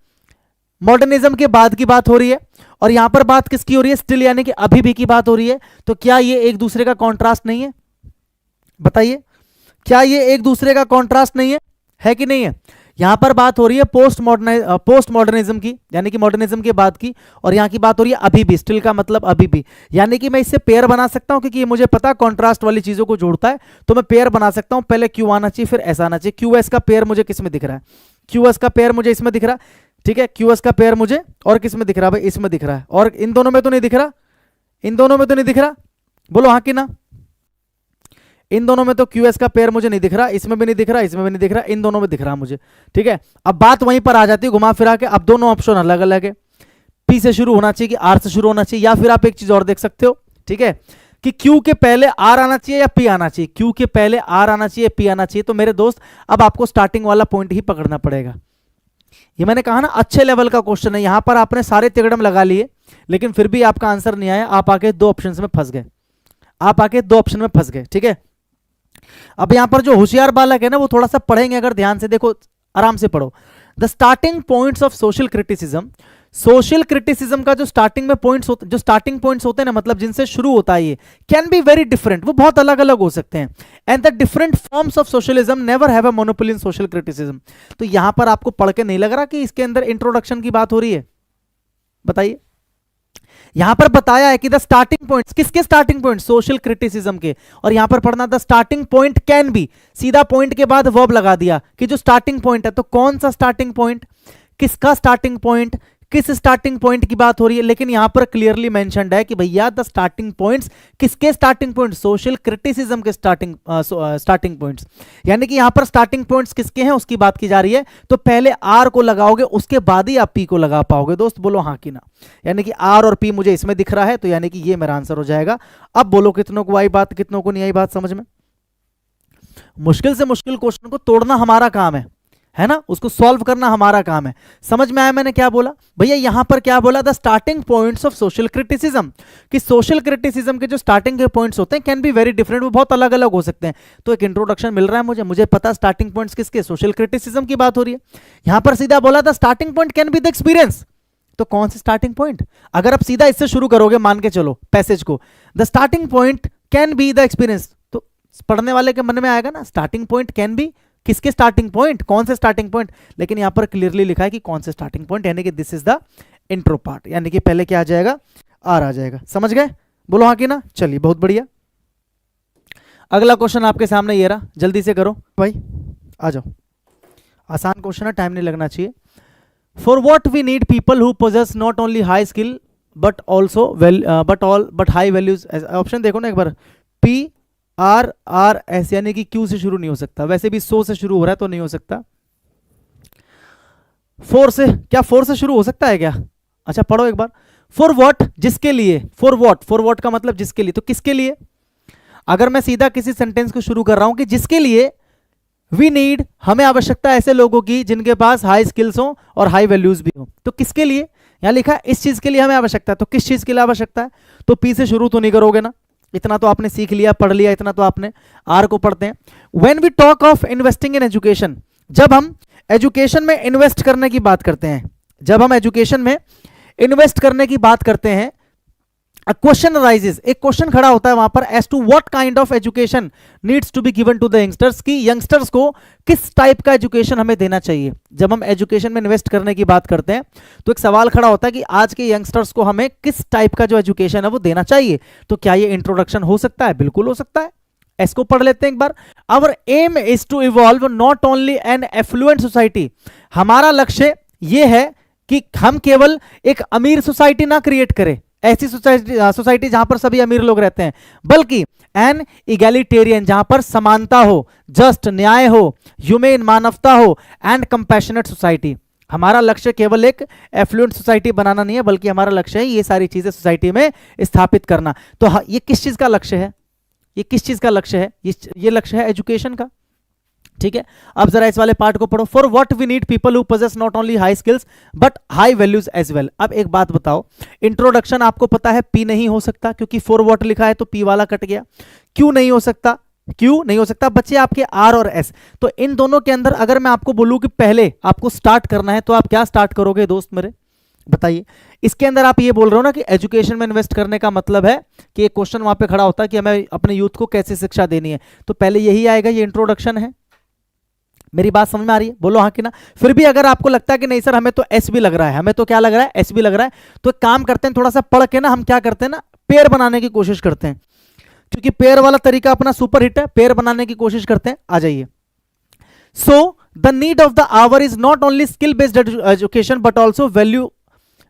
मॉडर्निज्म के बाद की बात हो रही है, और यहां पर बात किसकी हो रही है? स्टिल, यानी कि अभी भी की बात हो रही है। तो क्या ये एक दूसरे का कॉन्ट्रास्ट नहीं है? बताइए, क्या ये एक दूसरे का कॉन्ट्रास्ट नहीं है कि नहीं है? यहां पर बात हो रही है पोस्ट मॉडर्निज्म की, यानी कि मॉडर्निज्म के बाद की, और यहां की बात हो रही है अभी भी, स्टिल का मतलब अभी भी। यानी कि मैं इससे पेयर बना सकता हूं, क्योंकि ये मुझे पता कॉन्ट्रास्ट वाली चीजों को जोड़ता है, तो मैं पेयर बना सकता हूं। पहले क्यू आना चाहिए, फिर एस आना चाहिए। क्यू एस का पेयर मुझे किस में दिख रहा है? क्यू एस का पेयर मुझे इसमें दिख रहा है, ठीक है। क्यू एस का पेयर मुझे और किस में दिख रहा है भाई? इसमें दिख रहा है, और इन दोनों में तो नहीं दिख रहा, इन दोनों में तो नहीं दिख रहा, बोलो हाँ कि ना? इन दोनों में तो क्यूएस का पेयर मुझे नहीं दिख रहा, इसमें भी नहीं दिख रहा, इसमें भी नहीं दिख रहा, इन दोनों में दिख रहा मुझे, ठीक है। अब बात वहीं पर आ जाती है घुमा फिरा के, अब दोनों ऑप्शन अलग अलग है, पी से शुरू होना चाहिए कि आर से शुरू होना चाहिए, या फिर आप एक चीज और देख सकते हो, ठीक है, कि क्यू के पहले आर आना चाहिए या पी आना चाहिए। क्यू के पहले आर आना चाहिए, पी आना चाहिए। तो मेरे दोस्त अब आपको स्टार्टिंग वाला पॉइंट ही पकड़ना पड़ेगा। ये मैंने कहा ना अच्छे लेवल का क्वेश्चन है, यहां पर आपने सारे तिगड़म लगा लिए लेकिन फिर भी आपका आंसर नहीं आया, आप आके दो ऑप्शन में फंस गए, आप आके दो ऑप्शन में फंस गए, ठीक है। अब यहां पर जो होशियार बालक है ना वो थोड़ा सा पढ़ेंगे, अगर ध्यान से देखो, आराम से पढ़ो। The starting points of social criticism social criticism का जो स्टार्टिंग में पॉइंट्स होते, जो स्टार्टिंग पॉइंट्स होते हैं ना, मतलब जिनसे शुरू होता है, ये कैन बी वेरी डिफरेंट, वो बहुत अलग अलग हो सकते हैं। And the different forms of socialism never have a monopoly in social criticism. तो यहां पर आपको पढ़ के नहीं लग रहा कि इसके अंदर इंट्रोडक्शन की बात हो रही है? बताइए, यहां पर बताया है कि द स्टार्टिंग पॉइंट्स, किसके स्टार्टिंग पॉइंट? सोशल क्रिटिसिज्म के। और यहां पर पढ़ना the starting point can B, सीधा पॉइंट के बाद वर्ब लगा दिया कि जो स्टार्टिंग पॉइंट है, तो कौन सा स्टार्टिंग पॉइंट, किसका स्टार्टिंग पॉइंट, किस स्टार्टिंग पॉइंट की बात हो रही है? लेकिन यहां पर क्लियरली मेंशन्ड है कि भैया द स्टार्टिंग पॉइंट्स, किसके स्टार्टिंग पॉइंट? सोशल क्रिटिसिज्म के स्टार्टिंग पॉइंट्स। यानी कि यहां पर स्टार्टिंग पॉइंट्स किसके हैं उसकी बात की जा रही है। तो पहले आर को लगाओगे, उसके बाद ही आप पी को लगा पाओगे। दोस्त बोलो हाँ कि ना? यानी कि आर और पी मुझे इसमें दिख रहा है, तो यानी कि ये मेरा आंसर हो जाएगा। अब बोलो कितनों को आई बात, कितनों को नहीं आई बात समझ में? मुश्किल से मुश्किल क्वेश्चन को तोड़ना हमारा काम है ना, उसको सॉल्व करना हमारा काम है। समझ में आया मैंने क्या बोला? भैया यहां पर क्या बोला? The starting points of social criticism, कि सोशल क्रिटिसिज्म के जो स्टार्टिंग के पॉइंट्स होते हैं कैन बी वेरी डिफरेंट, वो बहुत अलग अलग हो सकते हैं। तो एक इंट्रोडक्शन मिल रहा है मुझे पता स्टार्टिंग पॉइंट्स किसके? सोशल क्रिटिसिज्म की बात हो रही है। यहां पर सीधा बोला the starting point can be the experience. तो कौन सी स्टार्टिंग पॉइंट? अगर आप सीधा इससे शुरू करोगे, मान के चलो पैसेज को, the starting point can be the experience, तो पढ़ने वाले के मन में आएगा ना स्टार्टिंग पॉइंट कैन बी, किसके स्टार्टिंग पॉइंट, कौन से स्टार्टिंग पॉइंट? लेकिन यहां पर क्लियरली लिखा है कि कौन से स्टार्टिंग पॉइंट, यानी कि this is the intro part, यानी कि पहले क्या आ जाएगा? आर आ जाएगा। समझ गए? बोलो हाँ कि ना? चलिए बहुत बढ़िया। अगला क्वेश्चन आपके सामने ये रहा, जल्दी से करो भाई, आ जाओ। आसान क्वेश्चन है, टाइम नहीं लगना चाहिए। For what we need people who possess not only high skill but also but high values. Option देखो ना एक बार, पी आर आर एस, यानी कि क्यू से शुरू नहीं हो सकता, वैसे भी सो से शुरू हो रहा है तो नहीं हो सकता। फोर से, क्या फोर से शुरू हो सकता है क्या? अच्छा पढ़ो एक बार। फॉर व्हाट, जिसके लिए, फॉर व्हाट का मतलब जिसके लिए, तो किसके लिए? अगर मैं सीधा किसी सेंटेंस को शुरू कर रहा हूं कि जिसके लिए वी नीड, हमें आवश्यकता ऐसे लोगों की जिनके पास हाई स्किल्स हो और हाई वैल्यूज भी हो, तो किसके लिए? यहां लिखा है इस चीज के लिए हमें आवश्यकता है, तो किस चीज के लिए आवश्यकता है? तो पी से शुरू तो नहीं करोगे ना, इतना तो आपने सीख लिया, पढ़ लिया, इतना तो आपने। आर को पढ़ते हैं। When we talk of investing in education, जब हम एजुकेशन में इन्वेस्ट करने की बात करते हैं, जब हम एजुकेशन में इन्वेस्ट करने की बात करते हैं, a question arises, एक क्वेश्चन खड़ा होता है वहां पर, as to what kind of education needs to be given to the youngsters, कि यंगस्टर्स को किस टाइप का एजुकेशन हमें देना चाहिए। जब हम एजुकेशन में इन्वेस्ट करने की बात करते हैं तो एक सवाल खड़ा होता है कि आज के यंगस्टर्स को हमें किस टाइप का जो एजुकेशन है वो देना चाहिए। तो क्या ये इंट्रोडक्शन हो सकता है? बिल्कुल हो सकता है। इसको पढ़ लेते हैं एक बार। Our aim is to evolve not only an affluent society, हमारा लक्ष्य ये है कि हम केवल एक अमीर सोसाइटी ना क्रिएट करें, ऐसी सोसाइटी जहां पर सभी अमीर लोग रहते हैं, बल्कि एन इगैलिटेरियन, जहां पर समानता हो, जस्ट न्याय हो, ह्यूमेन मानवता हो, एंड कंपैशनेट सोसाइटी। हमारा लक्ष्य केवल एक एफ्लुएंट सोसाइटी बनाना नहीं है, बल्कि हमारा लक्ष्य है ये सारी चीजें सोसाइटी में स्थापित करना। तो ये किस चीज का लक्ष्य है? ये किस चीज का लक्ष्य है? ये लक्ष्य है एजुकेशन का। ठीक है, अब जरा इस वाले पार्ट को पढ़ो। For what we need people who possess not only high skills but high values as well. अब एक बात बताओ, इंट्रोडक्शन आपको पता है पी नहीं हो सकता क्योंकि फॉर व्हाट लिखा है तो पी वाला कट गया। क्यों नहीं हो सकता? क्यों नहीं हो सकता? बच्चे आपके आर और एस। तो इन दोनों के अंदर अगर मैं आपको बोलूं कि पहले आपको स्टार्ट करना है, तो आप क्या स्टार्ट करोगे दोस्त मेरे? बताइए। इसके अंदर आप ये बोल रहे हो ना कि एजुकेशन में इन्वेस्ट करने का मतलब है कि एक क्वेश्चन वहां पे खड़ा होता है कि हमें अपने यूथ को कैसे शिक्षा देनी है, तो पहले यही आएगा, ये इंट्रोडक्शन है। मेरी बात समझ में आ रही है? बोलो हाँ कि ना? फिर भी अगर आपको लगता है कि नहीं सर हमें तो एस भी लग रहा है, हमें तो क्या लग रहा है? एस भी लग रहा है, तो एक काम करते हैं, थोड़ा सा पढ़ के ना हम क्या करते हैं ना, पेयर बनाने की कोशिश करते हैं, क्योंकि पेयर वाला तरीका अपना सुपर हिट है। पेयर बनाने की कोशिश करते हैं, आ जाइए। So the need of the our is not only skill based education but also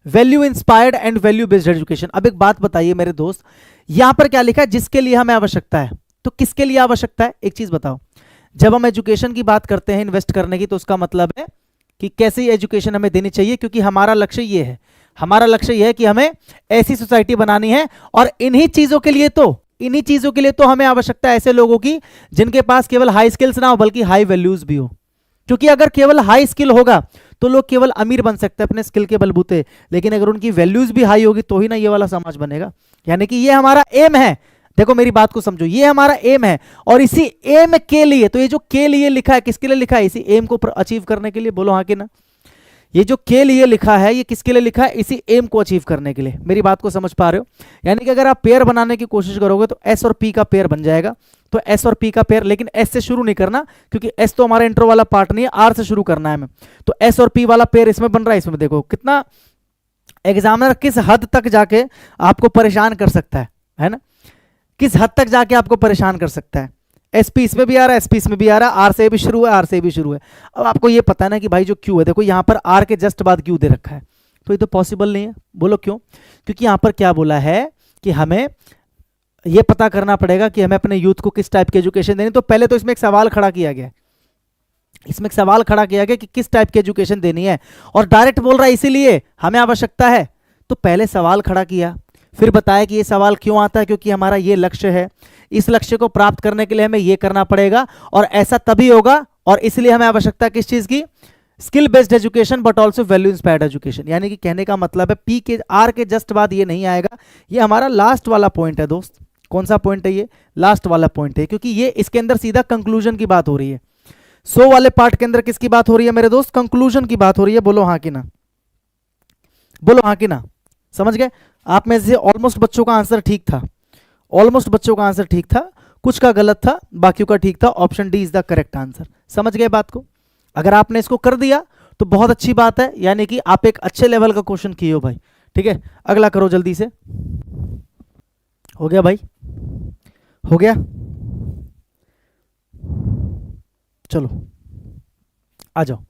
value inspired and value based education. अब एक बात बताइए मेरे दोस्त, यहां पर क्या लिखा है? जिसके लिए हमें आवश्यकता है, तो किसके लिए आवश्यकता है? एक चीज बताओ, जब हम एजुकेशन की बात करते हैं इन्वेस्ट करने की, तो उसका मतलब है कि कैसी एजुकेशन हमें देनी चाहिए, क्योंकि हमारा लक्ष्य ये है, हमारा लक्ष्य ये है कि हमें ऐसी सोसाइटी बनानी है। और इन्हीं चीजों के लिए तो हमें आवश्यकता है ऐसे लोगों की जिनके पास केवल हाई स्किल्स ना हो बल्कि हाई वैल्यूज भी हो। क्योंकि अगर केवल हाई स्किल होगा तो लोग केवल अमीर बन सकते हैं अपने स्किल के बलबूते, लेकिन अगर उनकी वैल्यूज भी हाई होगी तो ही ना ये वाला समाज बनेगा। यानी कि ये हमारा एम है। देखो मेरी बात को समझो, ये हमारा एम है, और इसी एम के लिए, तो ये जो के लिए लिखा है किसके लिए लिखा है? इसी एम को अचीव करने के लिए। बोलो हाँ कि ना? ये जो के लिए लिखा है ये किसके लिए लिखा है, इसी एम को अचीव करने के लिए। मेरी बात को समझ पा रहे हो? यानी कि अगर आप पेयर बनाने की कोशिश करोगे तो एस और पी का पेयर बन जाएगा, तो एस और पी का पेयर, लेकिन एस से शुरू नहीं करना क्योंकि एस तो हमारा इंट्रो वाला पार्ट नहीं है, आर से शुरू करना है हमें। तो एस और पी वाला पेयर इसमें बन रहा है। इसमें देखो कितना एग्जामिनर किस हद तक जाके आपको परेशान कर सकता है ना, किस हद तक जाके आपको परेशान कर सकता है। एसपी इसमें भी आ रहा है, एसपी इसमें भी आ रहा है, आर से भी शुरू है, आर से भी शुरू है। अब आपको ये पता है ना कि भाई जो क्यू है, देखो यहाँ पर आर के जस्ट बाद क्यू दे रखा है, तो ये तो पॉसिबल नहीं है। बोलो क्यों? क्योंकि यहाँ पर क्या बोला है कि हमें ये पता करना पड़ेगा कि हमें अपने यूथ को किस टाइप की एजुकेशन देनी। तो पहले तो इसमें एक सवाल खड़ा किया गया, इसमें एक सवाल खड़ा किया गया कि किस टाइप की एजुकेशन देनी है, और डायरेक्ट बोल रहा है इसीलिए हमें आवश्यकता है। तो पहले सवाल खड़ा किया, फिर बताया कि ये सवाल क्यों आता है, क्योंकि हमारा ये लक्ष्य है, इस लक्ष्य को प्राप्त करने के लिए हमें ये करना पड़ेगा, और ऐसा तभी होगा, और इसलिए हमें आवश्यकता किस चीज की, skill based education but also value inspired education. यानी कि कहने का मतलब है पी के आर के जस्ट बाद ये नहीं आएगा, ये हमारा लास्ट वाला पॉइंट है दोस्त। कौन सा पॉइंट है? ये लास्ट वाला पॉइंट है, क्योंकि ये इसके अंदर सीधा कंक्लूजन की बात हो रही है। 100 वाले पार्ट के अंदर किसकी बात हो रही है मेरे दोस्त? कंक्लूजन की बात हो रही है। बोलो हाँ कि ना, बोलो हाँ कि ना। समझ गए? आप में से ऑलमोस्ट बच्चों का आंसर ठीक था, ऑलमोस्ट बच्चों का आंसर ठीक था, कुछ का गलत था, बाकियों का ठीक था। Option D is the correct answer. समझ गए बात को? अगर आपने इसको कर दिया तो बहुत अच्छी बात है, यानी कि आप एक अच्छे लेवल का क्वेश्चन किए हो भाई। ठीक है, अगला करो जल्दी से। हो गया भाई? हो गया? चलो आ जाओ।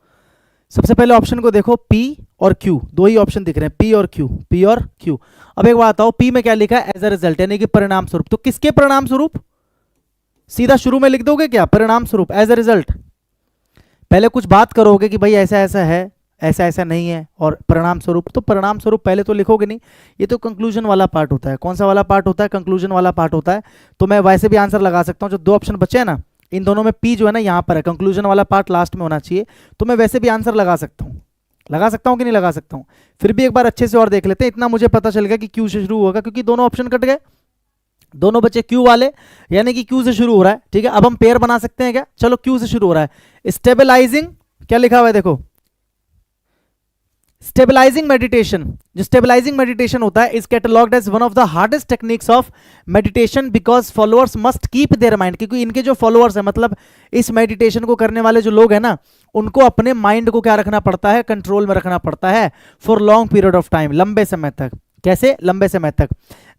सबसे पहले ऑप्शन को देखो, पी और क्यू, दो ही ऑप्शन दिख रहे हैं, पी और क्यू, पी और क्यू। अब एक बात आओ, पी में क्या लिखा है? एज अ रिजल्ट, यानी कि परिणाम स्वरूप। तो किसके परिणाम स्वरूप? सीधा शुरू में लिख दोगे क्या? परिणाम स्वरूप, एज अ रिजल्ट। पहले कुछ बात करोगे कि भाई ऐसा ऐसा है, ऐसा ऐसा नहीं है, और परिणाम स्वरूप, तो परिणाम स्वरूप पहले तो लिखोगे नहीं। ये तो कंक्लूजन वाला पार्ट होता है। कौन सा वाला पार्ट होता है? कंक्लूजन वाला पार्ट होता है। तो मैं वैसे भी आंसर लगा सकता हूँ, जो दो ऑप्शन बचे हैं ना, इन दोनों में पी जो है ना यहाँ पर है, कंक्लूजन वाला पार्ट लास्ट में होना चाहिए, तो मैं वैसे भी आंसर लगा सकता हूँ। लगा सकता हूँ कि नहीं लगा सकता हूँ? फिर भी एक बार अच्छे से और देख लेते हैं। इतना मुझे पता चल गया कि क्यू से शुरू होगा, क्योंकि दोनों ऑप्शन कट गए, दोनों बचे क्यू वाले, यानी कि क्यू से शुरू हो रहा है। ठीक है, अब हम पेयर बना सकते हैं क्या? चलो क्यू से शुरू हो रहा है। स्टेबलाइजिंग, क्या लिखा हुआ है देखो, स्टेबलाइजिंग मेडिटेशन। जो स्टेबलाइजिंग मेडिटेशन होता है is catalogued as one of the hardest techniques of meditation because followers must keep their mind, क्योंकि इनके जो फॉलोअर्स है, मतलब इस मेडिटेशन को करने वाले जो लोग हैं ना, उनको अपने माइंड को क्या रखना पड़ता है? कंट्रोल में रखना पड़ता है for long period of time, लंबे समय तक। कैसे? लंबे समय तक।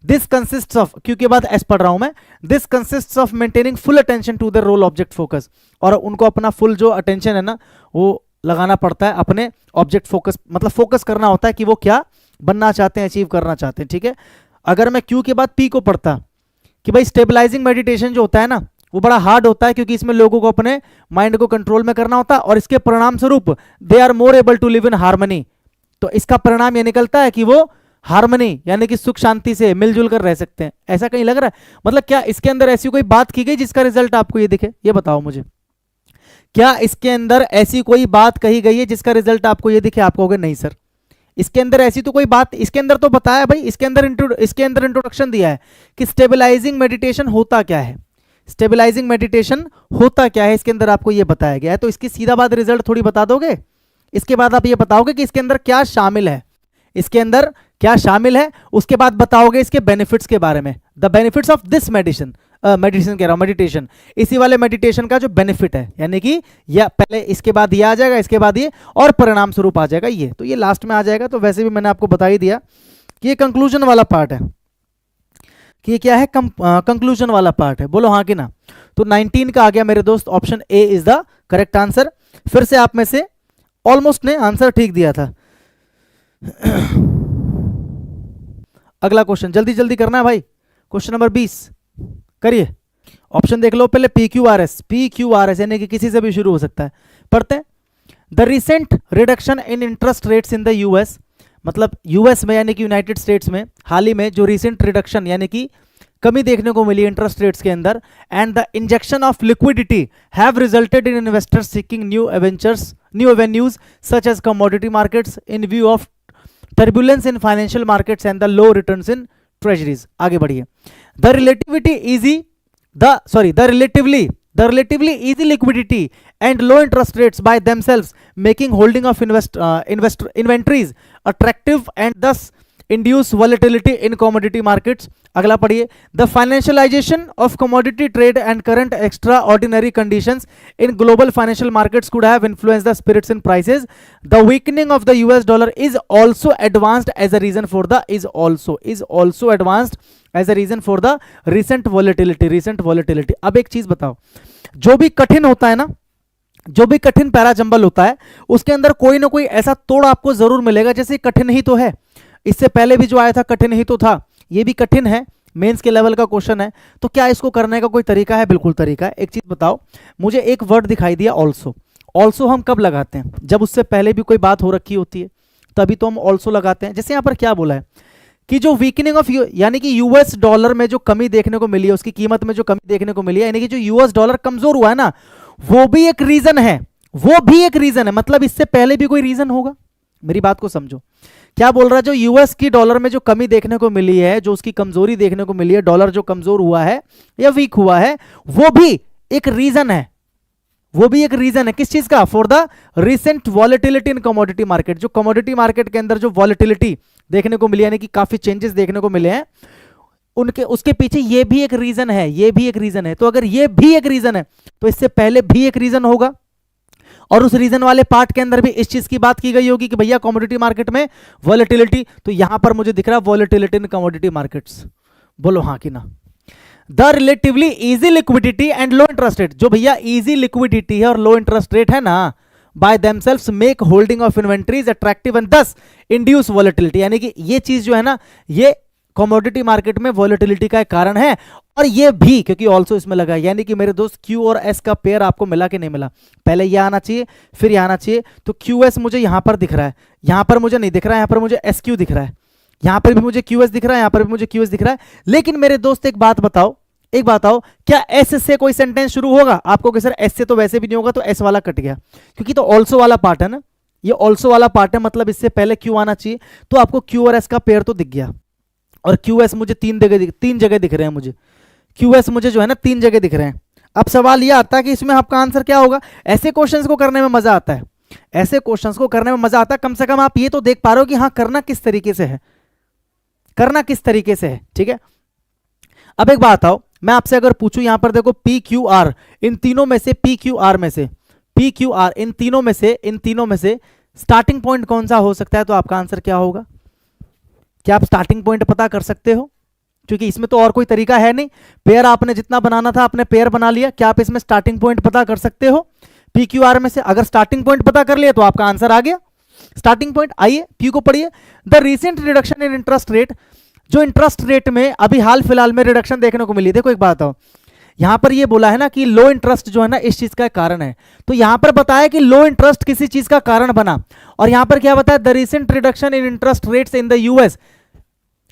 दिस कंसिस्ट्स ऑफ, क्योंकि बाद एस पढ़ रहा हूं मैं, this consists of maintaining full attention to the role object focus, और उनको अपना फुल जो अटेंशन है ना वो लगाना पड़ता है अपने ऑब्जेक्ट फोकस, मतलब फोकस करना होता है कि वो क्या बनना चाहते हैं, अचीव करना चाहते हैं। ठीक है, अगर मैं क्यू के बाद पी को पढ़ता कि भाई स्टेबलाइजिंग मेडिटेशन जो होता है ना वो बड़ा हार्ड होता है, क्योंकि इसमें लोगों को अपने माइंड को कंट्रोल में करना होता है, और इसके परिणाम स्वरूप they are more able to live in harmony. तो इसका परिणाम ये निकलता है कि वो हार्मनी, यानी कि सुख शांति से मिलजुल कर रह सकते हैं। ऐसा कहीं लग रहा है? मतलब क्या इसके अंदर ऐसी कोई बात की गई जिसका रिजल्ट आपको ये दिखे? ये बताओ मुझे, क्या इसके अंदर ऐसी कोई बात कही गई है जिसका रिजल्ट आपको ये दिखे? आप कहोगे नहीं सर, इसके अंदर ऐसी तो कोई बात, इसके अंदर तो बताया भाई, इसके अंदर इंट्रोडक्शन दिया है कि स्टेबलाइजिंग मेडिटेशन होता क्या है, स्टेबलाइजिंग मेडिटेशन होता क्या है, इसके अंदर आपको ये बताया गया है। तो इसकी सीधा बात रिजल्ट थोड़ी बता दोगे, इसके बाद आप ये बताओगे कि इसके अंदर क्या शामिल है, इसके अंदर क्या शामिल है, उसके बाद बताओगे इसके बेनिफिट्स के बारे में, the benefits of this medicine, medicine कह रहा हूं, मेडिटेशन, इसी वाले मेडिटेशन का जो बेनिफिट है, यानी कि या पहले इसके बाद ये आ जाएगा, इसके बाद ये, और परिणाम स्वरूप आ जाएगा ये, तो ये लास्ट में आ जाएगा। तो वैसे भी मैंने आपको बता ही दिया कि ये कंक्लूजन वाला पार्ट है, कि ये क्या है? कंक्लूजन वाला पार्ट है। बोलो हाँ कि ना? तो 19 का आ गया मेरे दोस्त, option A is the correct answer. फिर से आप में से ऑलमोस्ट ने आंसर ठीक दिया था। अगला क्वेश्चन जल्दी जल्दी करना है भाई, क्वेश्चन नंबर 20 करिए। ऑप्शन देख लो पहले, पी क्यू आर एस, यानी कि किसी से भी शुरू हो सकता है। पढ़ते हैं, the recent reduction in interest rates in the US, मतलब यूएस में यानी कि यूनाइटेड स्टेट्स में हाल ही में जो रिसेंट रिडक्शन यानी कि कमी देखने को मिली इंटरेस्ट रेट्स के अंदर, and the injection of liquidity have resulted in investors seeking new avenues such as commodity markets in view of turbulence in financial markets and the low returns in treasuries. आगे बढ़िए। The relatively easy liquidity and low interest rates by themselves, making holding of inventories attractive and thus induce volatility in commodity markets. अगला पढ़िए, the financialization of commodity trade and current extraordinary conditions in global financial markets could have influenced the spirits in prices. The weakening of the US dollar is also advanced as a reason for the advanced as a reason for the recent volatility. अब एक चीज बताओ, जो भी कठिन होता है ना, जो भी कठिन पैराजंबल होता है उसके अंदर कोई ना कोई ऐसा तोड़ आपको जरूर मिलेगा। जैसे कठिन ही तो है, इससे पहले भी जो आया था कठिन ही तो था, ये भी कठिन है, मेंस के लेवल का क्वेश्चन है। तो क्या इसको करने का कोई तरीका है? बिल्कुल तरीका है। एक चीज बताओ, मुझे एक वर्ड दिखाई दिया ऑल्सो हम कब लगाते हैं? जब उससे पहले भी कोई बात हो रखी होती है तभी तो हम ऑल्सो लगाते हैं। जैसे यहां पर क्या बोला है कि जो वीकनिंग ऑफ यानी कि यूएस डॉलर में जो कमी देखने को मिली है, उसकी कीमत में जो कमी देखने को मिली है, यानी कि जो यूएस डॉलर कमजोर हुआ है ना, वो भी एक रीजन है। मतलब इससे पहले भी कोई रीजन होगा। मेरी बात को समझो, क्या बोल रहा है? जो यूएस की डॉलर में जो कमी देखने को मिली है, जो उसकी कमजोरी देखने को मिली है, डॉलर जो कमजोर हुआ है या वीक हुआ है, वो भी एक रीजन है। किस चीज का? For the recent volatility in commodity market. जो कमोडिटी मार्केट के अंदर जो वॉलेटिलिटी देखने को मिली, यानी कि काफी चेंजेस देखने को मिले हैं, उसके पीछे ये भी एक रीजन है। तो अगर ये भी एक रीजन है तो इससे पहले भी एक रीजन होगा, और उस रीजन वाले पार्ट के अंदर भी इस चीज की बात की गई होगी कि भैया कमोडिटी मार्केट में वॉलेटिलिटी। तो यहां पर मुझे दिख रहा है वॉलेटिलिटी इन कमोडिटी मार्केट्स। बोलो हाँ कि ना? The relatively easy liquidity and low interest rate, जो भैया इजी लिक्विडिटी है और लो इंटरेस्ट रेट है ना, by themselves make holding of inventories attractive and thus induce volatility. यानी कि ये चीज जो है ना, ये कमोडिटी मार्केट में वॉलेटिलिटी का एक कारण है। और ये भी क्योंकि ऑल्सो इसमें लगा है, यानी कि मेरे दोस्त क्यू और एस का पेयर आपको मिला कि नहीं मिला? पहले ये आना चाहिए, फिर ये आना चाहिए। तो क्यू एस मुझे यहां पर दिख रहा है, यहां पर मुझे नहीं दिख रहा है, यहां पर मुझे एस क्यू दिख रहा है, यहां पर भी मुझे क्यू एस दिख रहा है, यहां पर भी मुझे क्यू एस दिख रहा है। लेकिन मेरे दोस्त एक बात बताओ, क्या एस से कोई सेंटेंस शुरू होगा? आपको सर एस से तो वैसे भी नहीं होगा, तो एस वाला कट गया, क्योंकि तो ऑल्सो वाला पार्ट है ना, ये ऑल्सो वाला पार्ट है, मतलब इससे पहले क्यू आना चाहिए। तो आपको क्यू और एस का पेयर तो दिख गया, और क्यू एस मुझे तीन जगह दिख रहे हैं। मुझे क्यू एस मुझे जो है ना 3 जगह दिख रहे हैं। अब सवाल यह आता है कि इसमें आपका आंसर क्या होगा? ऐसे क्वेश्चंस को करने में मजा आता है, कम से कम आप ये तो देख पा रहे हो कि हाँ करना किस तरीके से है, ठीक है। अब एक बात आओ, मैं आपसे अगर पूछूं यहां पर देखो पी क्यू आर, इन तीनों में से इन तीनों में से स्टार्टिंग पॉइंट कौन सा हो सकता है? तो आपका आंसर क्या होगा? क्या आप स्टार्टिंग पॉइंट पता कर सकते हो? क्योंकि इसमें तो और कोई तरीका है नहीं, पेयर आपने जितना बनाना था आपने पेयर बना लिया। क्या आप इसमें स्टार्टिंग पॉइंट पता कर सकते हो? पी क्यू आर में से अगर स्टार्टिंग पॉइंट पता कर लिया तो आपका आंसर आ गया। स्टार्टिंग पॉइंट, आइए पी को पढ़िए। The recent reduction in interest rate, जो इंटरेस्ट रेट में अभी हाल फिलहाल में रिडक्शन देखने को मिली। देखो एक बात हो, यहां पर ये बोला है ना कि लो इंटरेस्ट जो है ना इस चीज का कारण है, तो यहां पर बताया कि लो इंटरेस्ट किसी चीज का कारण बना, और यहां पर क्या बताया? The recent reduction in interest rates in the US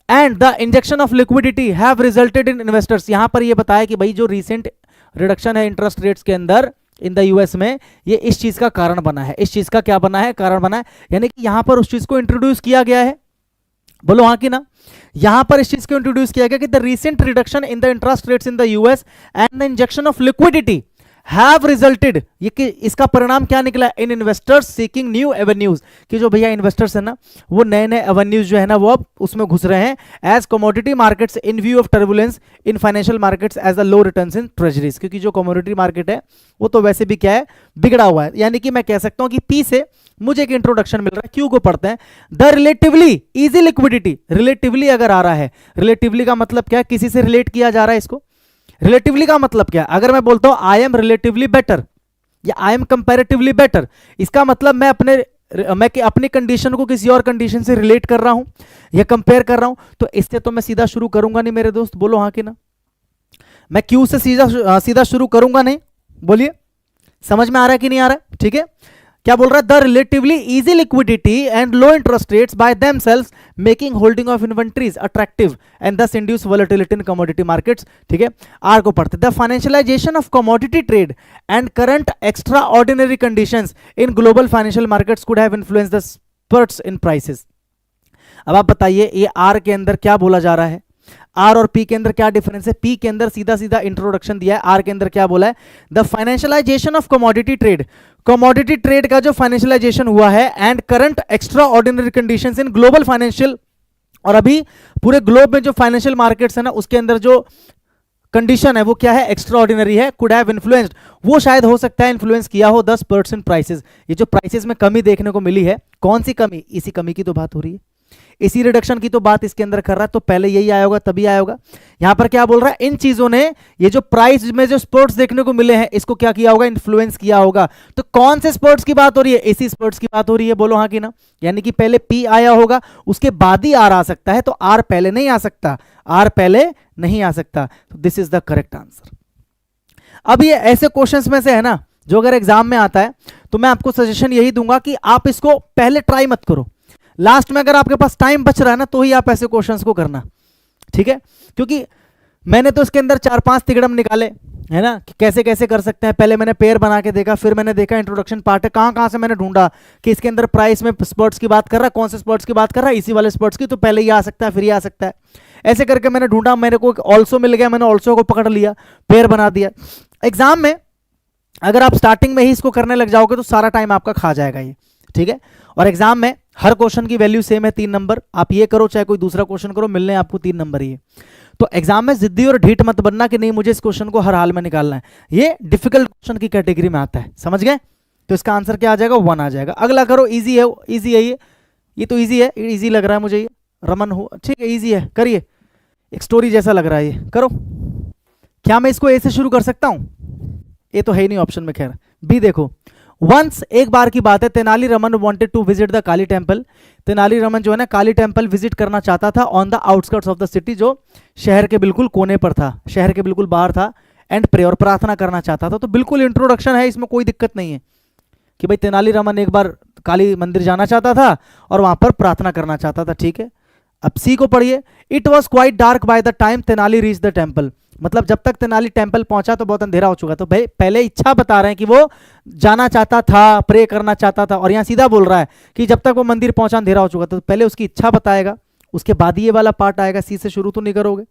and the injection of liquidity have resulted in investors. यहां पर ये बताया कि भाई जो रिसेंट रिडक्शन है इंटरेस्ट रेट्स के अंदर इन द यूएस में, ये इस चीज का कारण बना है। इस चीज का क्या बना है? कारण बना है, यानी कि यहां पर उस चीज को इंट्रोड्यूस किया गया है। बोलो हाँ कि ना? यहां पर इस चीज को इंट्रोड्यूस किया गया कि the recent reduction in the interest rates in the US and the injection of liquidity have resulted, ये कि इसका परिणाम क्या निकला? इन इन्वेस्टर्स सीकिंग न्यू एवेन्यूज, कि जो भैया इन्वेस्टर्स है ना वो नए नए एवेन्यूज जो है ना वो अब उसमें घुस रहे हैं। As commodity markets in view of turbulence in financial markets as the low returns in treasuries, क्योंकि जो कमोडिटी मार्केट है वो तो वैसे भी क्या है? बिगड़ा हुआ है। यानी कि मैं कह सकता हूं कि पी से मुझे एक इंट्रोडक्शन मिल रहा है। क्यू को पढ़ते हैं। The relatively easy liquidity, relatively अगर आ रहा है, रिलेटिवली का मतलब क्या है? किसी से रिलेट किया जा रहा है इसको। रिलेटिवली का मतलब क्या है? अगर मैं बोलता हूं आई एम रिलेटिवली बेटर या आई एम कंपैरेटिवली बेटर, इसका मतलब मैं अपनी कंडीशन को किसी और कंडीशन से रिलेट कर रहा हूं या कंपेयर कर रहा हूं। तो इससे तो मैं सीधा शुरू करूंगा नहीं मेरे दोस्त, बोलो हाँ कि ना? मैं क्यू से सीधा शुरू करूंगा नहीं। बोलिए समझ में आ रहा है कि नहीं आ रहा है? ठीक है, क्या बोल रहा है? The relatively easy liquidity and low interest rates by themselves making holding of inventories attractive and thus induce volatility in commodity markets. ठीक है, आर को पढ़ते। The financialisation of commodity trade and current extraordinary conditions in global financial markets could have influenced the spurts in prices. अब आप बताइए ये are के अंदर क्या बोला जा रहा है? आर और पी के अंदर क्या डिफरेंस है? पी के अंदर सीधा सीधा इंट्रोडक्शन दिया है, आर के अंदर क्या बोला है? The financialisation of commodity trade, commodity trade का जो फाइनेंशियलाइजेशन हुआ है and current extraordinary conditions in global financial, और अभी पूरे ग्लोब में जो फाइनेंशियल मार्केट्स है ना उसके अंदर जो कंडीशन है वो क्या है? एक्स्ट्रा ऑर्डिनरी है। कुड हैव इन्फ्लुएंस्ड, वो शायद हो सकता है इन्फ्लुएंस किया हो 10% प्राइसेस। ये जो प्राइसेस में कमी देखने को मिली है, कौन सी कमी? इसी कमी की तो बात हो रही है, इसी रिडक्शन की तो बात इसके अंदर कर रहा है। तो पहले यही आया होगा तभी आया होगा। यहां पर क्या बोल रहा है? इन चीजों ने ये जो प्राइस में जो स्पर्ट्स देखने को मिले हैं इसको क्या किया होगा? इन्फ्लुएंस किया होगा। तो कौन से स्पर्ट्स की बात हो रही है? इसी स्पर्ट्स की बात हो रही है, बोलो हाँ कि ना। यानी कि पहले पी आया होगा, उसके बाद ही आर आ सकता है, तो आर पहले नहीं आ सकता, आर पहले नहीं आ सकता। तो this is the correct answer. अब ये ऐसे क्वेश्चंस में से है ना जो अगर एग्जाम में आता है तो मैं आपको सजेशन यही दूंगा कि आप इसको पहले ट्राई मत करो, लास्ट में अगर आपके पास टाइम बच रहा है ना तो ही आप ऐसे क्वेश्चंस को करना, ठीक है? क्योंकि मैंने तो इसके अंदर 4-5 तिगड़म निकाले है ना कि कैसे कैसे कर सकते हैं। पहले मैंने पेयर बना के देखा, फिर मैंने देखा इंट्रोडक्शन पार्ट है, कहां कहां से मैंने ढूंढा कि इसके अंदर प्राइस में स्पर्ट्स की बात कर रहा है, कौन से स्पर्ट्स की बात कर रहा है? इसी वाले स्पर्ट्स की, तो पहले ये आ सकता है फिर ये आ सकता है। ऐसे करके मैंने ढूंढा, मेरे को ऑल्सो मिल गया, मैंने ऑल्सो को पकड़ लिया, पेयर बना दिया। एग्जाम में अगर आप स्टार्टिंग में ही इसको करने लग जाओगे तो सारा टाइम आपका खा जाएगा ये, ठीक है? और एग्जाम में हर क्वेश्चन की वैल्यू सेम है 3 नंबर। आप ये करो चाहे कोई दूसरा क्वेश्चन करो, मिलने आपको 3 नंबर ही है। तो एग्जाम में जिद्दी और ढीठ मत बनना कि नहीं मुझे इस क्वेश्चन को हर हाल में निकालना है। ये डिफिकल्ट क्वेश्चन की कैटेगरी में आता है, समझ गए? तो इसका आंसर क्या आ जाएगा? 1 आ जाएगा। अगला करो, इजी है, इजी है ये तो इजी है, इजी लग रहा है मुझे ये। रमन हो, ठीक है, इजी है, करिए। एक स्टोरी जैसा लग रहा है ये, करो। क्या मैं इसको ए से शुरू कर सकता हूं? ए तो है ही नहीं ऑप्शन में, खैर बी देखो। वंस, एक बार की बात है, Tenali Raman wanted to visit the Kali temple. Tenali Raman जो है ना काली टेम्पल विजिट करना चाहता था on the outskirts of the city, जो शहर के बिल्कुल कोने पर था, शहर के बिल्कुल बाहर था। एंड प्रे, और प्रार्थना करना चाहता था। तो बिल्कुल इंट्रोडक्शन है, इसमें कोई दिक्कत नहीं है कि भाई तेनाली रमन एक बार काली मंदिर जाना चाहता था और वहां पर प्रार्थना करना चाहता था, ठीक है? अब सी को पढ़िए। It was quite dark by the time Tenali reach the temple, मतलब जब तक तेनाली टेम्पल पहुंचा तो बहुत अंधेरा हो चुका। तो भाई पहले इच्छा बता रहे हैं कि वो जाना चाहता था, प्रे करना चाहता था, और यहां सीधा बोल रहा है कि जब तक वो मंदिर पहुंचा अंधेरा हो चुका। तो पहले उसकी इच्छा बताएगा, उसके बाद ही ये वाला पार्ट आएगा। सी से शुरू तो नहीं करोगे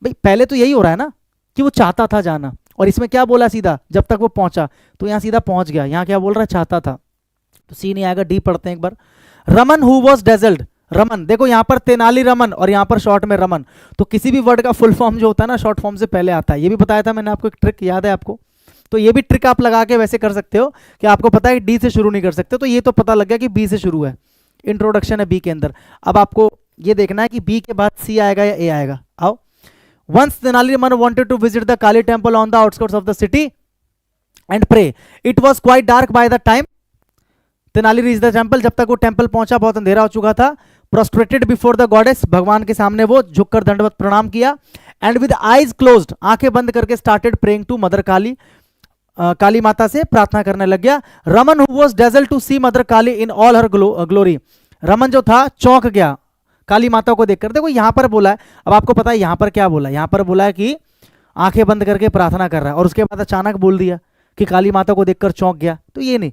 भाई, पहले तो यही हो रहा है ना कि वो चाहता था जाना, और इसमें क्या बोला सीधा? जब तक वो पहुंचा। तो यहां सीधा पहुंच गया, यहां क्या बोल रहा है? चाहता था। तो सी नहीं आएगा, डी पढ़ते हैं एक बार। Raman who was dazzled, Raman देखो यहां पर तेनाली रमन और यहां पर शॉर्ट में रमन। तो किसी भी वर्ड का फुल फॉर्म जो होता है ना शॉर्ट फॉर्म से पहले आता है। ये भी बताया था मैंने आपको, एक ट्रिक याद है आपको? तो ये भी ट्रिक आप लगा के वैसे कर सकते हो कि आपको पता है डी से शुरू नहीं कर सकते। तो ये तो पता लग गया कि बी से शुरू है, इंट्रोडक्शन है बी के अंदर। अब आपको ये देखना है कि बी के बाद सी आएगा या ए आएगा। आओ। Once Tenali Raman wanted to visit the Kali temple on the outskirts of the city and pray, it was quite dark by the time Tenali reach the temple, जब तक वो टेम्पल पहुंचा बहुत अंधेरा हो चुका था। प्रोस्ट्रेटेड बिफोर द गॉडेस, भगवान के सामने वो झुककर दंडवत प्रणाम किया। एंड विद आईज क्लोज्ड, आंखें बंद करके started praying to mother Kali, Kali माता से प्रार्थना करने लग गया। Raman who was dazzled to see mother Kali in all her glory, Raman जो था चौंक गया काली माता को देखकर। देखो यहां पर बोला है, अब आपको पता है यहां पर क्या बोला है? यहां पर बोला है कि आंखें बंद करके प्रार्थना कर रहा है, और उसके बाद अचानक बोल दिया कि काली माता को देखकर चौंक गया। तो ये नहीं,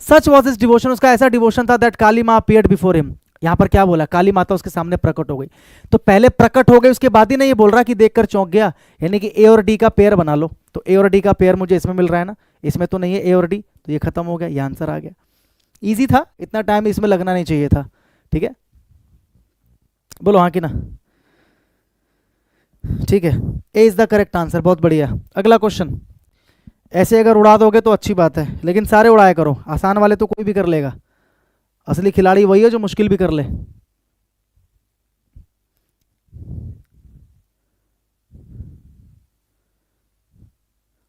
सच वॉज इज डिवोशन, उसका ऐसा डिवोशन था दैट काली माँ अपीयर्ड बिफोर हिम। यहां पर क्या बोला? काली माता उसके सामने प्रकट हो गई। तो पहले प्रकट हो गई, उसके बाद ही नहीं ये बोल रहा कि देखकर चौंक गया। यानी कि ए और डी का पेयर बना लो। तो ए और डी का पेयर मुझे इसमें मिल रहा है ना, इसमें तो नहीं है ए और डी, तो ये खत्म हो गया, ये आंसर आ गया। इजी था, इतना टाइम इसमें लगना नहीं चाहिए था, ठीक है? बोलो हाँ कि ना? ठीक है, ए इज द करेक्ट आंसर। बहुत बढ़िया। अगला क्वेश्चन। ऐसे अगर उड़ा दोगे तो अच्छी बात है, लेकिन सारे उड़ाया करो, आसान वाले तो कोई भी कर लेगा। असली खिलाड़ी वही है जो मुश्किल भी कर ले।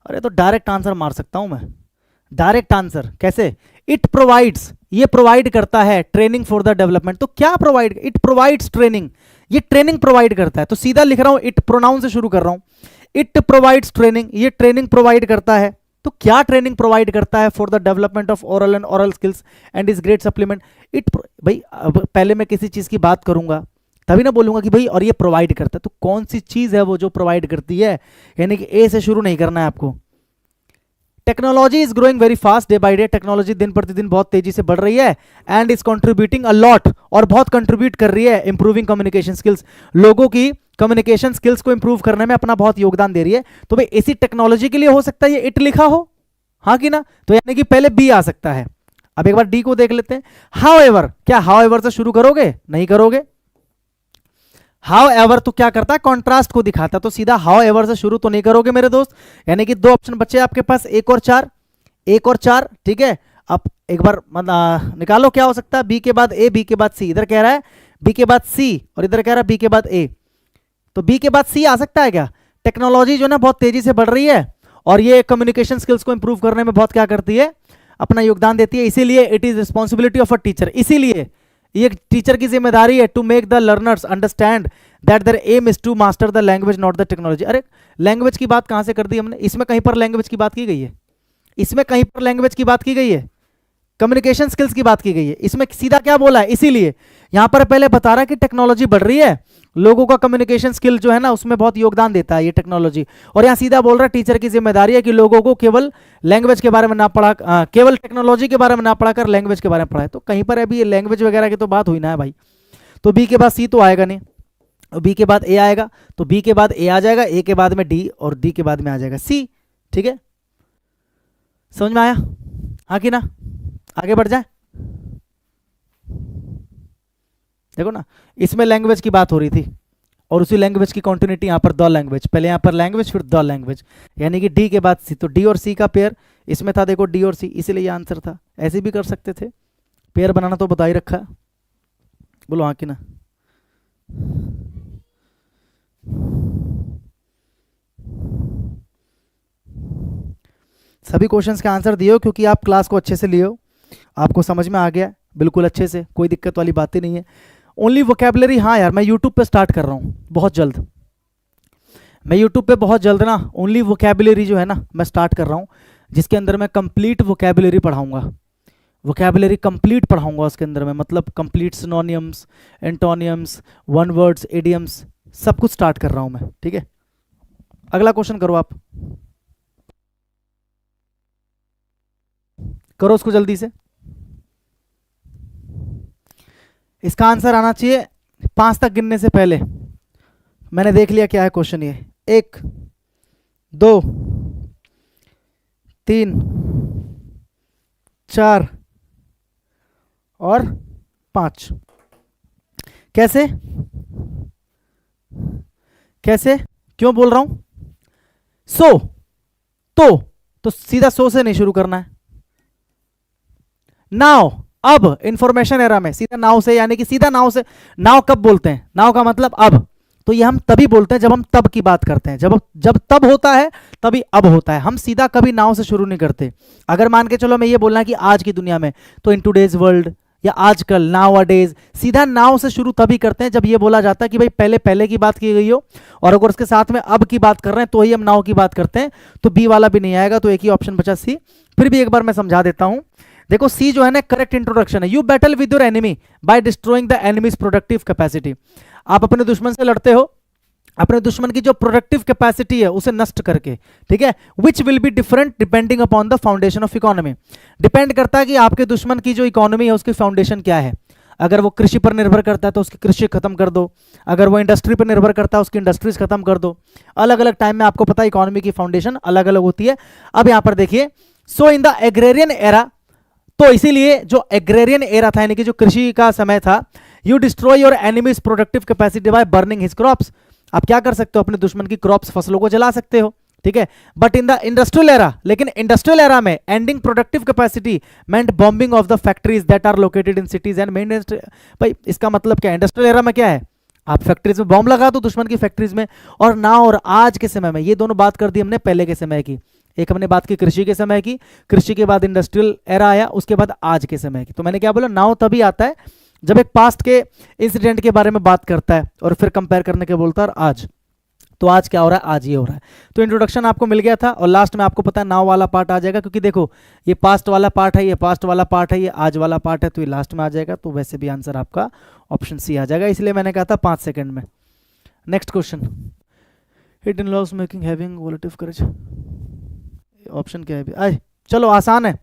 अरे तो डायरेक्ट आंसर मार सकता हूं मैं। डायरेक्ट आंसर कैसे? इट प्रोवाइड्स, ये प्रोवाइड करता है ट्रेनिंग फॉर द डेवलपमेंट। तो क्या प्रोवाइड? इट प्रोवाइड्स ट्रेनिंग, ये ट्रेनिंग प्रोवाइड करता है। तो सीधा लिख रहा हूं, इट प्रोनाउन से शुरू कर रहा हूं। इट प्रोवाइड्स ट्रेनिंग, ये ट्रेनिंग प्रोवाइड करता है। तो क्या ट्रेनिंग प्रोवाइड करता है? For the development of oral and oral skills and is great supplement. It भाई अब पहले मैं किसी चीज की बात करूंगा तभी ना बोलूंगा कि भाई और ये प्रोवाइड करता है। तो कौन सी चीज है वो जो प्रोवाइड करती है? यानी कि ए से शुरू नहीं करना है आपको। Technology is growing very fast day by day, technology दिन प्रतिदिन बहुत तेजी से बढ़ रही है। And is contributing a lot, और बहुत कंट्रीब्यूट कर रही है इंप्रूविंग कम्युनिकेशन स्किल्स, लोगों की कम्युनिकेशन स्किल्स को इंप्रूव करने में अपना बहुत योगदान दे रही है। तो भाई इसी टेक्नोलॉजी के लिए हो सकता है ये इट लिखा हो, हाँ कि ना, तो यानी कि पहले बी आ सकता है। अब एक बार डी को देख लेते हैं। हाउएवर, क्या हाउएवर से शुरू करोगे? नहीं करोगे। हाउएवर तो क्या करता है, कॉन्ट्रास्ट को दिखाता है, तो सीधा हाउएवर से शुरू तो नहीं करोगे मेरे दोस्त। यानी कि दो ऑप्शन बचे आपके पास, एक और चार, एक और चार, ठीक है। अब एक बार निकालो क्या हो सकता है, बी के बाद ए, बी के बाद सी, इधर कह रहा है बी के बाद सी और इधर कह रहा है बी के बाद ए, तो बी के बाद सी आ सकता है क्या? टेक्नोलॉजी जो ना बहुत तेजी से बढ़ रही है और ये कम्युनिकेशन स्किल्स को इंप्रूव करने में बहुत क्या करती है, अपना योगदान देती है, इसीलिए it is responsibility of a teacher, इसीलिए ये टीचर की जिम्मेदारी है to make the learners understand that their aim is to master the language not the technology. अरे लैंग्वेज की बात कहां से कर दी हमने? इसमें कहीं पर लैंग्वेज की बात की गई है? इसमें कहीं पर लैंग्वेज की बात की गई है? कम्युनिकेशन स्किल्स की बात की गई है। इसमें सीधा क्या बोला है, इसीलिए यहां पर पहले बता रहा है कि टेक्नोलॉजी बढ़ रही है, लोगों का कम्युनिकेशन स्किल जो है ना उसमें बहुत योगदान देता है ये टेक्नोलॉजी, और यहां सीधा बोल रहा है टीचर की जिम्मेदारी है कि लोगों को केवल लैंग्वेज के बारे में ना पढ़ा, केवल टेक्नोलॉजी के बारे में ना पढ़ाकर लैंग्वेज के बारे में पढ़ाए। तो कहीं पर अभी ये लैंग्वेज वगैरह की तो बात हुई ना है भाई। तो बी के बाद सी तो आएगा नहीं, बी के बाद ए आएगा, तो बी के बाद ए आ जाएगा, ए के बाद में डी और डी के बाद में आ जाएगा सी। ठीक है, समझ में आया? हाँ कि ना? आगे बढ़ जाए। देखो ना, इसमें लैंग्वेज की बात हो रही थी और उसी लैंग्वेज की कंटिन्यूटी यहाँ पर द लैंग्वेज, पहले यहाँ पर लैंग्वेज फिर द लैंग्वेज, यानी कि डी के बाद सी, तो डी और सी का पेयर इसमें था, देखो डी और सी, इसीलिए ये आंसर था। ऐसे भी कर सकते थे, पेयर बनाना तो बता ही रखा है। बोलो हाँ कि ना? सभी क्वेश्चंस के आंसर दिए हो क्योंकि आप क्लास को अच्छे से लिए हो, आपको समझ में आ गया बिल्कुल अच्छे से, कोई दिक्कत वाली बात ही नहीं है। ओनली वोकेबलरी, हाँ यार मैं यूट्यूब पे स्टार्ट कर रहा हूँ बहुत जल्द, मैं यूट्यूब पे बहुत जल्द ना ओनली वोकेबलरी जो है ना मैं स्टार्ट कर रहा हूँ, जिसके अंदर मैं कंप्लीट वोकेबलरी पढ़ाऊँगा, वोकेबलरी कंप्लीट पढ़ाऊँगा उसके अंदर में, मतलब complete synonyms, एंटोनियम्स, one words, idioms, सब कुछ स्टार्ट कर रहा हूँ मैं। ठीक है, अगला क्वेश्चन करो आप, करो उसको जल्दी से। इसका आंसर आना चाहिए 5 तक गिनने से पहले। मैंने देख लिया क्या है क्वेश्चन, ये 1 2 3 4 और 5। कैसे कैसे क्यों बोल रहा हूं? सो तो सीधा सो से नहीं शुरू करना है, नाउ, अब इंफॉर्मेशन एरा में सीधा नाउ से, यानी कि सीधा नाउ से। नाउ कब बोलते हैं? नाउ का मतलब अब, तो ये हम तभी बोलते हैं जब हम तब की बात करते हैं, जब तब होता है तभी अब होता है, हम सीधा कभी नाउ से शुरू नहीं करते। अगर मान के चलो मैं ये बोलना कि आज की दुनिया में, तो इन टूडेज वर्ल्ड या आजकल, नाउ अ डेज, सीधा नाउ से शुरू तभी करते हैं जब ये बोला जाता है कि भाई पहले की बात की गई हो, और अगर उसके साथ में अब की बात कर रहे हैं तो ही हम नाउ की बात करते हैं। तो बी वाला भी नहीं आएगा, तो एक ही ऑप्शन बचा सी। फिर भी एक बार मैं समझा देता हूं, देखो सी जो है ना करेक्ट इंट्रोडक्शन है। You battle with your enemy by destroying the enemy's productive capacity. आप अपने दुश्मन से लड़ते हो अपने दुश्मन की जो प्रोडक्टिव कैपेसिटी है उसे नष्ट करके। ठीक है, which will be different depending upon the foundation of economy. Depend करता है कि आपके दुश्मन की जो इकोनॉमी है उसकी फाउंडेशन क्या है। अगर वो कृषि पर निर्भर करता है तो उसकी कृषि खत्म कर दो, अगर वो इंडस्ट्री पर निर्भर करता है उसकी इंडस्ट्रीज खत्म कर दो। अलग अलग टाइम में आपको पता है इकोनॉमी की फाउंडेशन अलग अलग होती है। अब यहां पर देखिए, सो इन द एग्रेरियन एरा, तो इसीलिए जो एग्रेरियन एरा था यानी कि जो कृषि का समय था, you destroy your enemies productive capacity by burning his crops. आप क्या कर सकते हो, अपने दुश्मन की क्रॉप्स, फसलों को जला सकते हो। ठीक है, but in the industrial era, लेकिन इंडस्ट्रियल एरा में ending productive capacity meant bombing of the factories that are located in cities and men. भाई इसका मतलब क्या है, इंडस्ट्रियल एरा में क्या है, आप फैक्ट्रीज में बॉम्ब लगा दो दुश्मन की फैक्ट्रीज में। और ना और आज के समय में, ये दोनों बात कर दी हमने पहले के समय की, एक हमने बात की कृषि के समय की, कृषि के बाद इंडस्ट्रियल एरा आया, उसके बाद आज के समय की। तो मैंने क्या बोला, नाउ तभी आता है जब एक पास्ट के इंसिडेंट के बारे में बात करता है और फिर कंपेयर करने के बोलता है और आज। तो आज क्या हो रहा है, आज ये हो रहा है। तो इंट्रोडक्शन आपको मिल गया था और लास्ट में आपको पता है नाउ वाला पार्ट आ जाएगा, क्योंकि देखो ये पास्ट वाला पार्ट है, ये पास्ट वाला पार्ट है, ये आज वाला पार्ट है, तो ये लास्ट में आ जाएगा। तो वैसे भी आंसर आपका ऑप्शन सी आ जाएगा, इसलिए मैंने कहा था 5 सेकंड में। Next question, it involves making having volitive courage. Option क्या है भाई? चलो आसान है,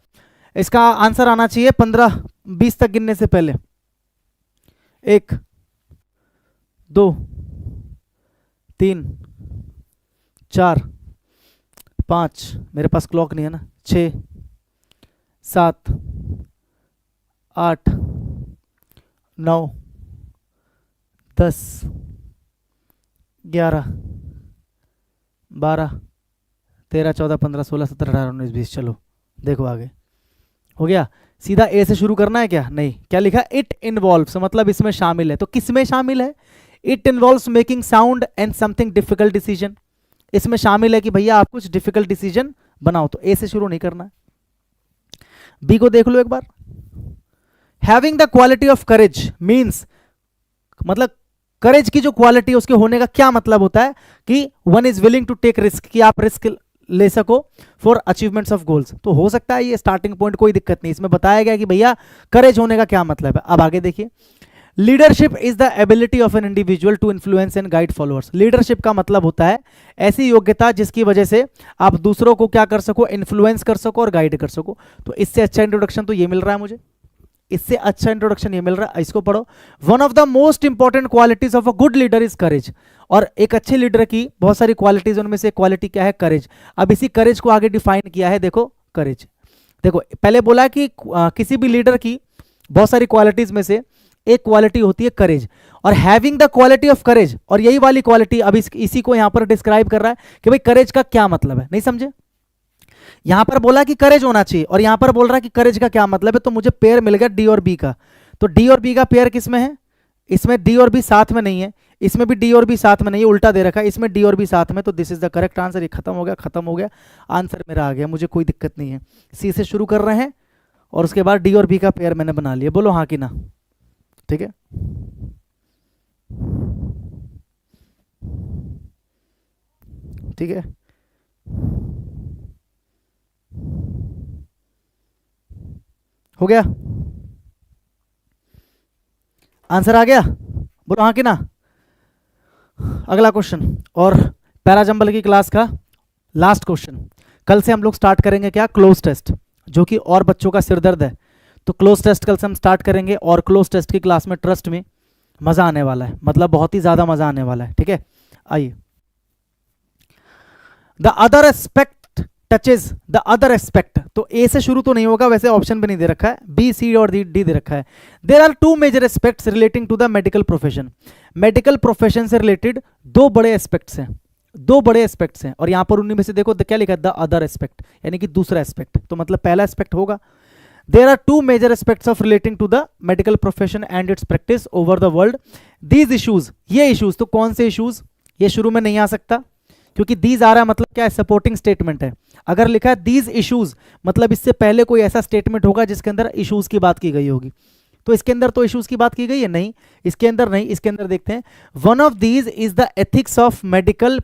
इसका आंसर आना चाहिए 15-20 तक गिनने से पहले। 1 2 3 4 5, मेरे पास क्लॉक नहीं है ना, 6 7 8 9 10 11 12 13 14 15 16 17 18 19 20। चलो देखो आगे हो गया। सीधा ए से शुरू करना है क्या? नहीं, क्या लिखा? इट इन्वॉल्व्स, मतलब इसमें शामिल है। तो किसमें शामिल है? It involves making sound and something difficult decision. इसमें शामिल है कि भैया आप कुछ डिफिकल्ट डिसीजन बनाओ। तो ए से शुरू नहीं करना है। बी को देख लो एक बार। Having the quality of courage means, मतलब करेज की जो क्वालिटी है उसके होने का क्या मतलब होता है कि one is willing to take risk, कि आप रिस्क ले सको फॉर अचीवमेंट्स ऑफ गोल्स। तो हो सकता है ये स्टार्टिंग पॉइंट, कोई दिक्कत नहीं। इसमें बताया गया कि भैया करेज होने का क्या मतलब है। अब आगे देखिए, leadership is the ability of an individual to influence and guide followers. Leadership का मतलब होता है ऐसी योग्यता जिसकी वजह से आप दूसरों को क्या कर सको? इन्फ्लुएंस कर सको और गाइड कर सको। तो इससे अच्छा इंट्रोडक्शन तो ये मिल रहा है मुझे, इससे अच्छा इंट्रोडक्शन ये मिल रहा है। इसको पढ़ो। One of the most important qualities of a good leader is करेज। और एक अच्छे लीडर की बहुत सारी क्वालिटीज, उनमें से क्वालिटी क्या है? करेज। अब इसी करेज को आगे डिफाइन किया है, देखो करेज। देखो पहले बोला कि किसी भी लीडर की बहुत सारी क्वालिटीज में से एक क्वालिटी होती है करेज, और हैविंग द क्वालिटी ऑफ करेज, और यही वाली क्वालिटी अब इसी को यहां पर डिस्क्राइब कर रहा है कि भाई करेज का क्या मतलब है। नहीं समझे? यहां पर बोला कि करेज होना चाहिए और यहां पर बोल रहा है कि करेज का क्या मतलब है। तो मुझे पेयर मिल गया डी और बी का। तो डी और बी का पेयर किसमें है? इसमें डी और बी साथ में नहीं है, इसमें भी डी और बी साथ में नहीं है, उल्टा दे रखा है। इसमें डी और बी साथ में, तो this is the correct answer. ये खत्म हो गया, खत्म हो गया, आंसर मेरा आ गया, मुझे कोई दिक्कत नहीं है। सी से शुरू कर रहे हैं और उसके बाद डी और बी का पेयर मैंने बना लिया। बोलो हाँ कि ना? ठीक है, ठीक है। हो गया, आंसर आ गया? बोलो हाँ कि ना? अगला क्वेश्चन, और पैराजंबल की क्लास का लास्ट क्वेश्चन। कल से हम लोग स्टार्ट करेंगे क्या? क्लोज टेस्ट, जो कि और बच्चों का सिरदर्द है। तो क्लोज टेस्ट कल से हम स्टार्ट करेंगे, और क्लोज टेस्ट की क्लास में ट्रस्ट में मजा आने वाला है, मतलब बहुत ही ज्यादा मजा आने वाला है। ठीक है, आइए। The other aspect touches the other aspect. तो ए से शुरू तो नहीं होगा, वैसे ऑप्शन भी नहीं दे रखा है, बी सी और डी दे रखा है। There are two major aspects relating to the medical profession. Medical profession से रिलेटेड दो बड़े एस्पेक्ट्स हैं, दो बड़े एस्पेक्ट्स हैं, और यहां पर उन्हीं में से देखो क्या लिखा है? द अदर एस्पेक्ट, यानी कि दूसरा एस्पेक्ट। तो मतलब पहला एस्पेक्ट होगा। There are two major aspects of relating to the medical profession and its practice over the world. These issues, ये इश्यूज, तो कौन से इश्यूज? ये शुरू में नहीं आ सकता क्योंकि दीज आ रहा है, मतलब क्या है? सपोर्टिंग स्टेटमेंट है। अगर लिखा है दीज इश्यूज, मतलब इससे पहले कोई ऐसा स्टेटमेंट होगा जिसके अंदर इश्यूज की बात की गई होगी। तो इसके अंदर तो इश्यूज की बात की गई है नहीं, इसके अंदर नहीं। इसके अंदर देखते हैं, one of these is the ethics of medical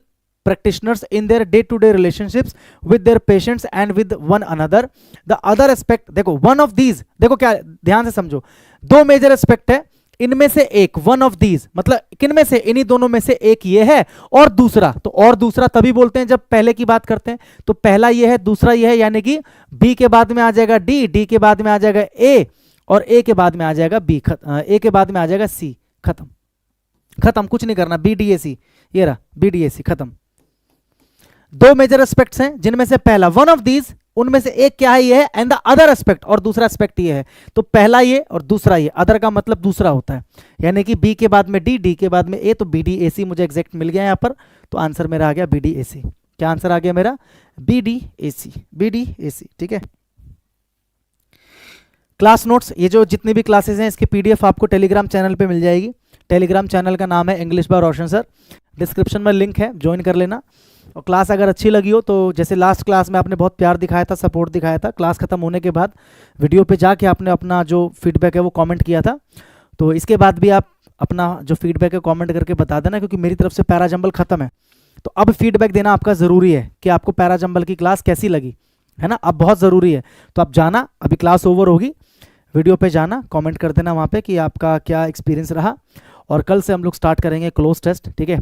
practitioners in their day-to-day relationships with their patients and with one another. The other aspect, देखो one of these, देखो क्या, ध्यान से समझो, दो मेजर एस्पेक्ट है, इनमें से एक, वन ऑफ दीज मतलब किनमें से? इन्हीं दोनों में से एक ये है, और दूसरा, तो और दूसरा तभी बोलते हैं जब पहले की बात करते हैं। तो पहला ये है, दूसरा ये है, यानी कि बी के बाद में आ जाएगा डी, डी के बाद में आ जाएगा ए, और ए के बाद में आ जाएगा बी, ए के बाद में आ जाएगा सी। खत्म, खत्म, कुछ नहीं करना। बी डी ए सी, ये रहा बी डी ए सी, खत्म। दो मेजर एस्पेक्ट्स हैं जिनमें से पहला वन ऑफ दीज, उनमें से एक क्या है? ये है, एंड द अदर एस्पेक्ट, और दूसरा एस्पेक्ट ये है। तो पहला ये और दूसरा ये, अदर का मतलब दूसरा होता है, यानी कि बी के बाद में डी, डी के बाद में ए, तो बी डी ए सी मुझे एग्जैक्ट मिल गया यहाँ पर। तो आंसर मेरा आ गया बी डी ए सी। क्या आंसर आ गया मेरा? B D A C, B D A C. ठीक है, क्लास नोट्स, ये जो जितनी भी क्लासेस हैं इसकी पीडीएफ आपको टेलीग्राम चैनल पे मिल जाएगी। टेलीग्राम चैनल का नाम है English by Roshan sir, description में लिंक है, ज्वाइन कर लेना। और क्लास अगर अच्छी लगी हो तो जैसे लास्ट क्लास में आपने बहुत प्यार दिखाया था, सपोर्ट दिखाया था, क्लास खत्म होने के बाद वीडियो पे जाके आपने अपना जो फीडबैक है वो कमेंट किया था, तो इसके बाद भी आप अपना जो फीडबैक है कमेंट करके बता देना, क्योंकि मेरी तरफ से पैराजंबल खत्म है। तो अब फीडबैक देना आपका ज़रूरी है कि आपको पैराजंबल की क्लास कैसी लगी, है ना, अब बहुत ज़रूरी है। तो आप जाना, अभी क्लास ओवर होगी, वीडियो पे जाना, कमेंट कर देना वहाँ पे कि आपका क्या एक्सपीरियंस रहा। और कल से हम लोग स्टार्ट करेंगे क्लोज टेस्ट। ठीक है,